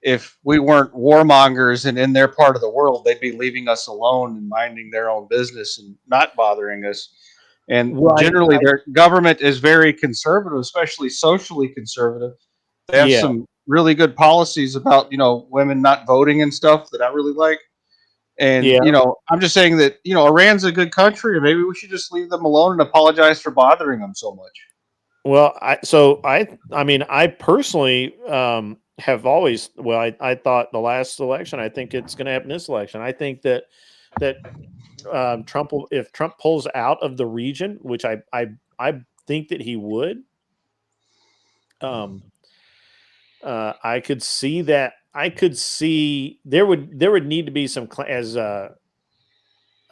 if we weren't warmongers and in their part of the world, they'd be leaving us alone and minding their own business and not bothering us. And generally, their government is very conservative, especially socially conservative. They have some really good policies about, women not voting and stuff that I really like. And, I'm just saying that, Iran's a good country, and maybe we should just leave them alone and apologize for bothering them so much. Well, I personally have always, I thought the last election, I think it's going to happen this election. I think that Trump will, if Trump pulls out of the region, which I think that he would, I could see that. I could see there would need to be some, as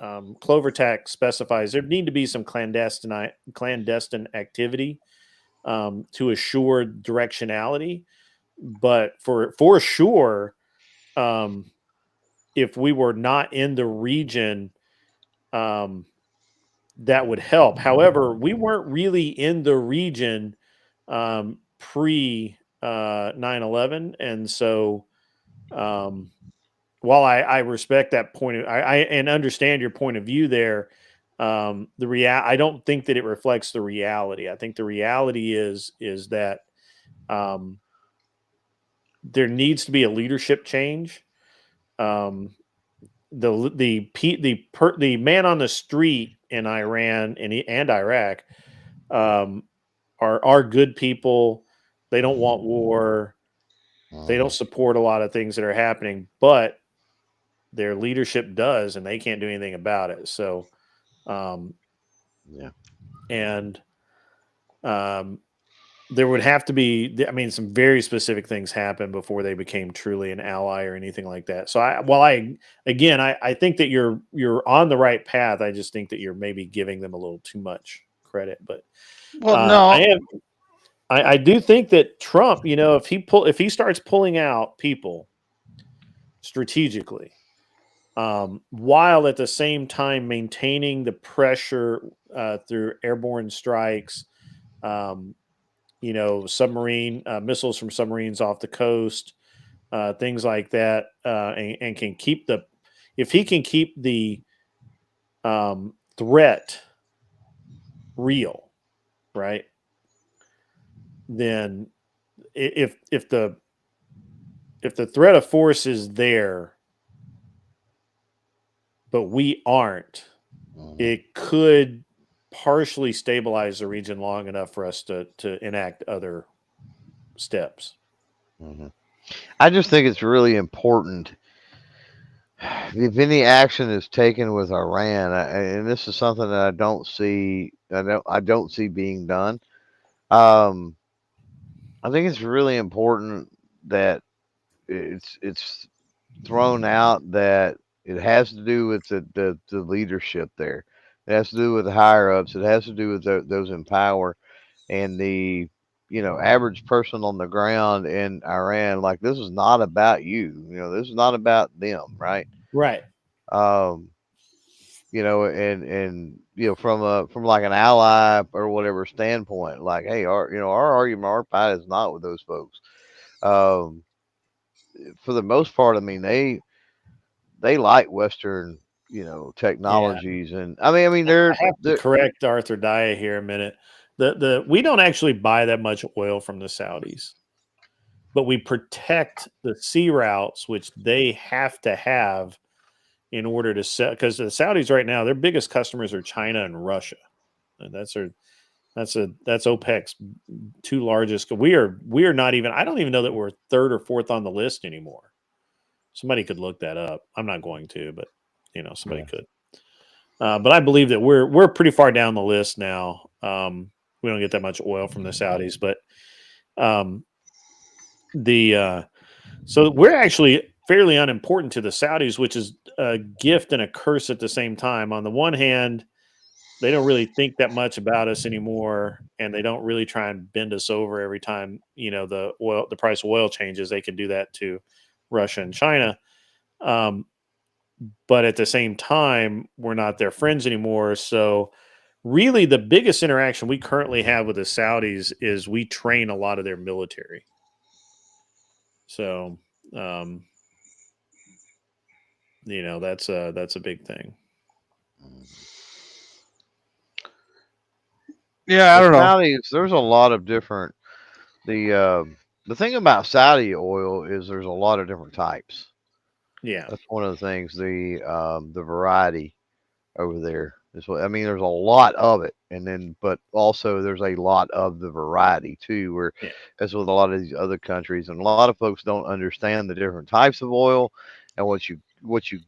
Clovertac specifies, there need to be some clandestine activity to assure directionality. But for sure, if we were not in the region, that would help. However, we weren't really in the region pre 9/11, and so while I respect that point of I and understand your point of view there, I don't think that it reflects the reality. I think the reality is that there needs to be a leadership change. The man on the street in Iran and Iraq are good people. They don't want war. They don't support a lot of things that are happening, but their leadership does, and they can't do anything about it. So, yeah, and there would have to be, I mean, some very specific things happen before they became truly an ally or anything like that. So I think that you're on the right path. I just think that you're maybe giving them a little too much credit, but Well, no. I do think that Trump, if he starts pulling out people strategically, while at the same time maintaining the pressure through airborne strikes, submarine missiles from submarines off the coast, things like that, and can keep if he can keep the threat real, right? Then if the threat of force is there, but we aren't, it could partially stabilize the region long enough for us to enact other steps. I just think it's really important if any action is taken with Iran, and this is something that I don't see being done. I think it's really important that it's thrown out that it has to do with the leadership there. It has to do with the higher ups. It has to do with those in power and the average person on the ground in Iran. Like, this is not about you. This is not about them, right? Right. And from like an ally or whatever standpoint, like, hey, our argument, our fight is not with those folks. For the most part, I mean, they like Western, technologies, and I mean, I they're have to correct Arthur Daya here a minute. We don't actually buy that much oil from the Saudis, but we protect the sea routes, which they have to have in order to sell. Because the Saudis right now, their biggest customers are China and Russia, and that's OPEC's two largest. We are not even. I don't even know that we're third or fourth on the list anymore. Somebody could look that up. I'm not going to, but somebody could. But I believe that we're pretty far down the list now. We don't get that much oil from the Saudis, but so we're actually fairly unimportant to the Saudis, which is a gift and a curse at the same time. On the one hand, they don't really think that much about us anymore, and they don't really try and bend us over every time the price of oil changes. They can do that to Russia and China. But at the same time, we're not their friends anymore. So really the biggest interaction we currently have with the Saudis is we train a lot of their military. So, that's a big thing. Yeah, I don't know. Saudis, there's a lot of different. The thing about Saudi oil is there's a lot of different types. Yeah, that's one of the things. The variety over there is what I mean. There's a lot of it, but also there's a lot of the variety too. Where as with a lot of these other countries, and a lot of folks don't understand the different types of oil and what you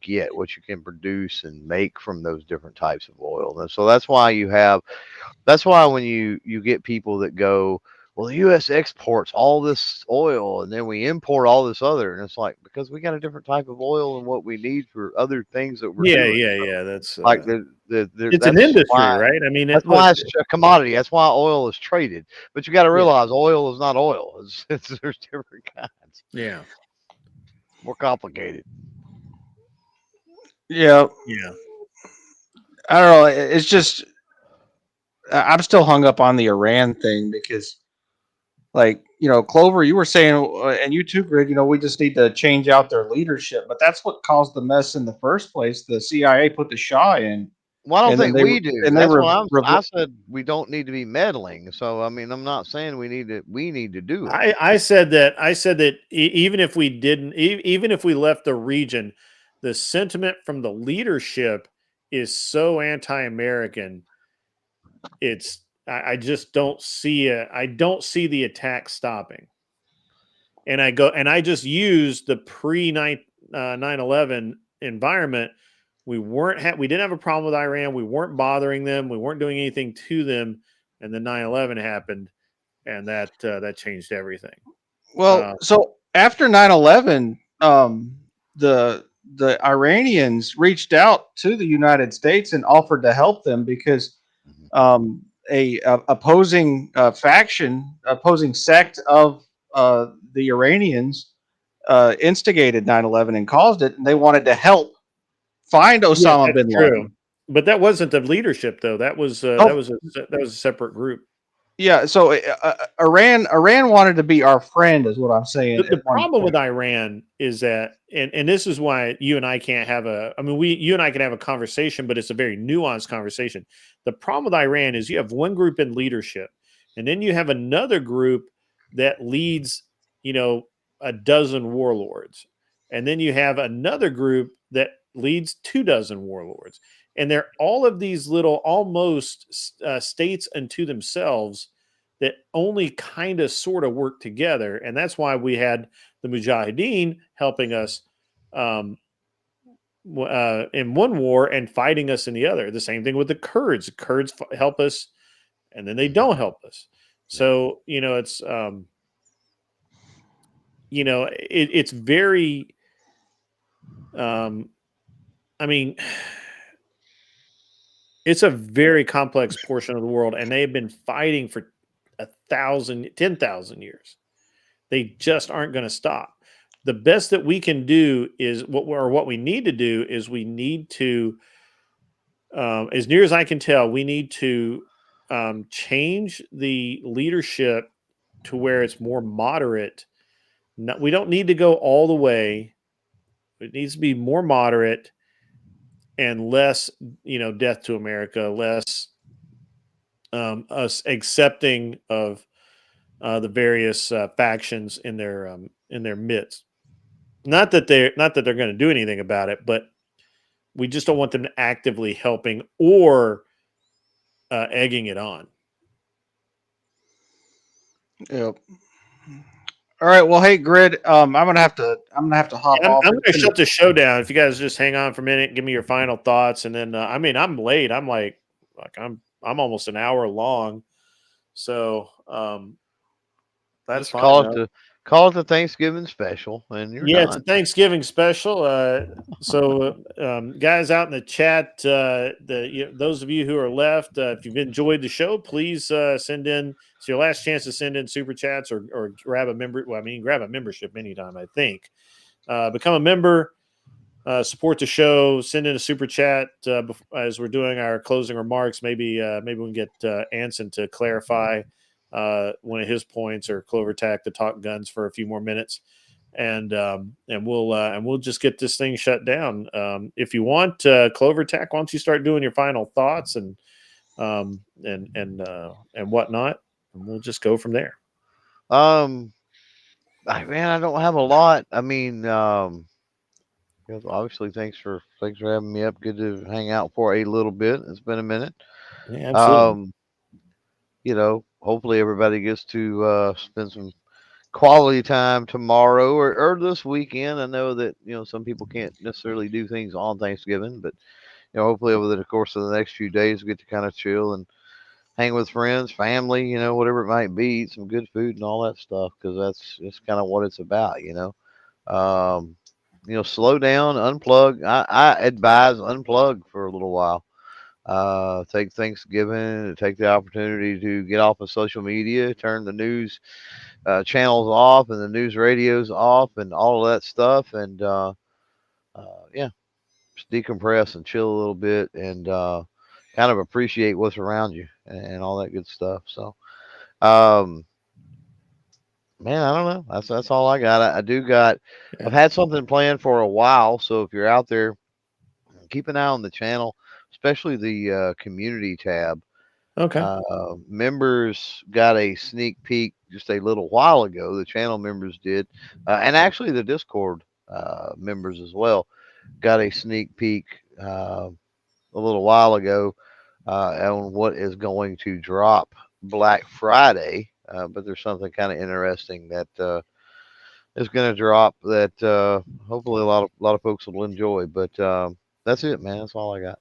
get, what you can produce and make from those different types of oil. And so that's why when you get people that go, well, the U.S. exports all this oil and then we import all this other, and it's like, because we got a different type of oil and what we need for other things that we're doing. Yeah. That's like it's an industry, right? I mean, that's why it's a commodity. That's why oil is traded. But you got to realize oil is not oil. There's different kinds. Yeah, more complicated. Yeah. I don't know. It's just I'm still hung up on the Iran thing because, like, Clover, you were saying, and you too, Grid. We just need to change out their leadership, but that's what caused the mess in the first place. The CIA put the Shah in, Well, I don't and then think we do. and they That's were. what I said. We don't need to be meddling. So I mean, I'm not saying we need to. We need to do it. I said that even if we didn't, even if we left the region, the sentiment from the leadership is so anti-American. I just don't see it. I don't see the attack stopping. And I just used the pre 9/11 environment. We didn't have a problem with Iran. We weren't bothering them. We weren't doing anything to them. And then 9/11 happened, and that changed everything. Well, so after 9/11, the Iranians reached out to the United States and offered to help them because a opposing opposing sect of the Iranians instigated 9/11 and caused it, and they wanted to help find Yeah, Osama that's bin true. Laden. But that wasn't the leadership, though. That was a separate group. Yeah, so Iran wanted to be our friend, is what I'm saying. The At one problem point. with Iran is that, and this is why you and I can't have you and I can have a conversation, but it's a very nuanced conversation. The problem with Iran is you have one group in leadership, and then you have another group that leads, a dozen warlords. And then you have another group that leads 24 warlords. And they're all of these little almost states unto themselves that only kind of sort of work together. And that's why we had the Mujahideen helping us in one war and fighting us in the other. The same thing with the Kurds. The Kurds help us, and then they don't help us. So, it's, it's very, I mean, it's a very complex portion of the world, and they've been fighting for 10,000 years. They just aren't going to stop. The best that we can do is what we need to do is we need to, as near as I can tell, we need to change the leadership to where it's more moderate. We don't need to go all the way. It needs to be more moderate and less, death to America, less us accepting of the various factions in their midst. Not that they're going to do anything about it, but we just don't want them actively helping or egging it on. Yep. All right. Well, hey, Grid. I'm gonna have to hop I'm off. going to shut the show down. If you guys just hang on for a minute, give me your final thoughts, and then I'm late. I'm like I'm almost an hour long, so that's Just fine. call it the Thanksgiving special, and you're done. It's a Thanksgiving special. So guys out in the chat, those of you who are left, if you've enjoyed the show, please send in. It's your last chance to send in super chats or grab a member. Well, grab a membership anytime. I think become a member, support the show, send in a super chat as we're doing our closing remarks. Maybe we can get Anson to clarify one of his points, or Clover Tack to talk guns for a few more minutes, and we'll just get this thing shut down. If you want, Clover Tack, why don't you start doing your final thoughts and whatnot, and we'll just go from there. Man, I don't have a lot. I mean, obviously, thanks for having me up. Good to hang out for a little bit. It's been a minute. Yeah, absolutely. Hopefully everybody gets to spend some quality time tomorrow or this weekend. I know that some people can't necessarily do things on Thanksgiving, but hopefully over the course of the next few days we get to kind of chill and hang with friends, family, whatever it might be, eat some good food and all that stuff, because that's kind of what it's about. Slow down, unplug. I advise unplug for a little while. Take Thanksgiving, take the opportunity to get off of social media, turn the news channels off and the news radios off and all of that stuff, and just decompress and chill a little bit, and kind of appreciate what's around you and all that good stuff. So, man, I don't know. That's all I got. I've had something planned for a while. So if you're out there, keep an eye on the channel, especially the community tab. Okay. Members got a sneak peek just a little while ago. The channel members did, and actually the Discord members as well got a sneak peek a little while ago on what is going to drop Black Friday. But there's something kind of interesting that is going to drop that hopefully a lot of folks will enjoy. But that's it, man. That's all I got.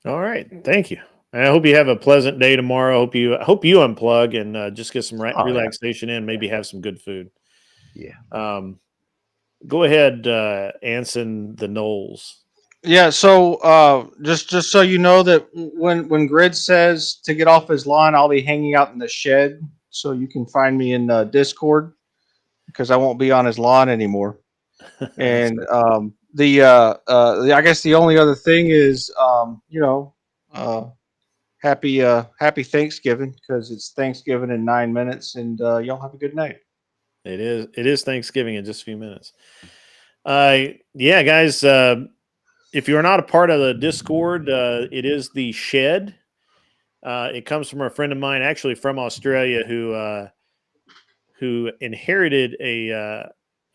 All right. Thank you. I hope you have a pleasant day tomorrow. Hope you unplug and just get some relaxation in. Maybe have some good food. Yeah. Go ahead, Anson the Knowles. Yeah, so just so you know that when Grid says to get off his lawn, I'll be hanging out in the shed, so you can find me in Discord because I won't be on his lawn anymore. And I guess the only other thing is happy Thanksgiving, because it's Thanksgiving in 9 minutes, and y'all have a good night. It is Thanksgiving in just a few minutes. Yeah, guys. If you're not a part of the Discord, it is the Shed. It comes from a friend of mine, actually from Australia, who inherited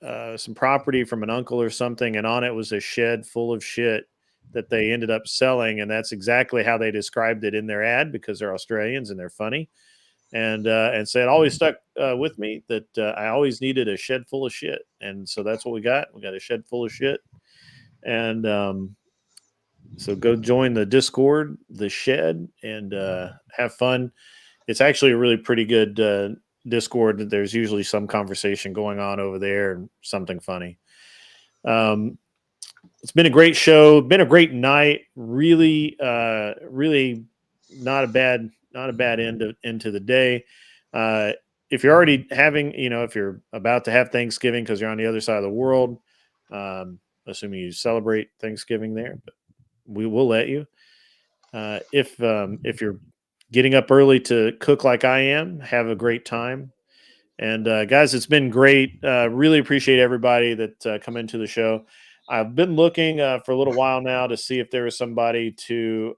some property from an uncle or something, and on it was a shed full of shit that they ended up selling, and that's exactly how they described it in their ad, because they're Australians and they're funny, and so it always stuck with me that I always needed a shed full of shit, and so that's what we got. We got a shed full of shit. And so go join the Discord, the Shed, and have fun. It's actually a really pretty good Discord. There's usually some conversation going on over there and something funny. It's been a great show, been a great night. Really, really not a bad end into the day. If you're already having, if you're about to have Thanksgiving because you're on the other side of the world, assuming you celebrate Thanksgiving there, but we will let you. If you're getting up early to cook like I am, have a great time. And guys, it's been great. Really appreciate everybody that come into the show. I've been looking for a little while now to see if there is somebody to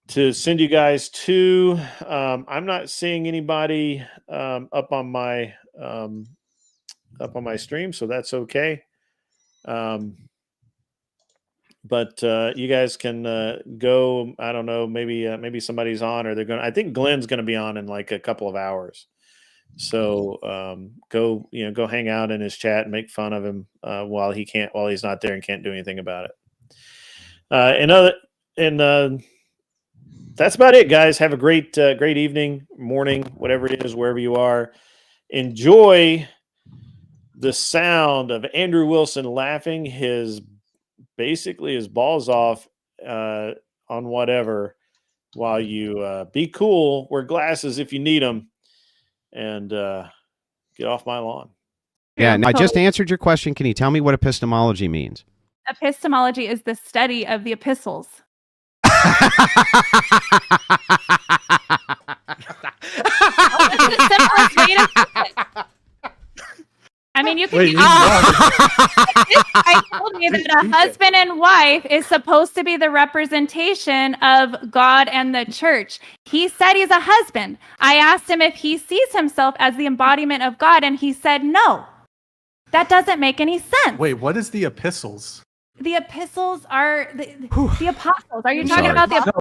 send you guys to. I'm not seeing anybody up on my stream, so that's okay. But you guys can go. I don't know. Maybe somebody's on, or they're going. I think Glenn's going to be on in like a couple of hours. So go hang out in his chat and make fun of him while he's not there and can't do anything about it. And that's about it, guys. Have a great evening, morning, whatever it is, wherever you are. Enjoy the sound of Andrew Wilson laughing his balls off on whatever, while you be cool, wear glasses if you need them, and get off my lawn. Yeah, I just answered your question. Can you tell me what epistemology means? Epistemology is the study of the epistles. I mean, you can. I told me that a husband and wife is supposed to be the representation of God and the church. He said he's a husband. I asked him if he sees himself as the embodiment of God, and he said no. That doesn't make any sense. Wait, what is the epistles? The epistles are the apostles. Are you talking about the apostles?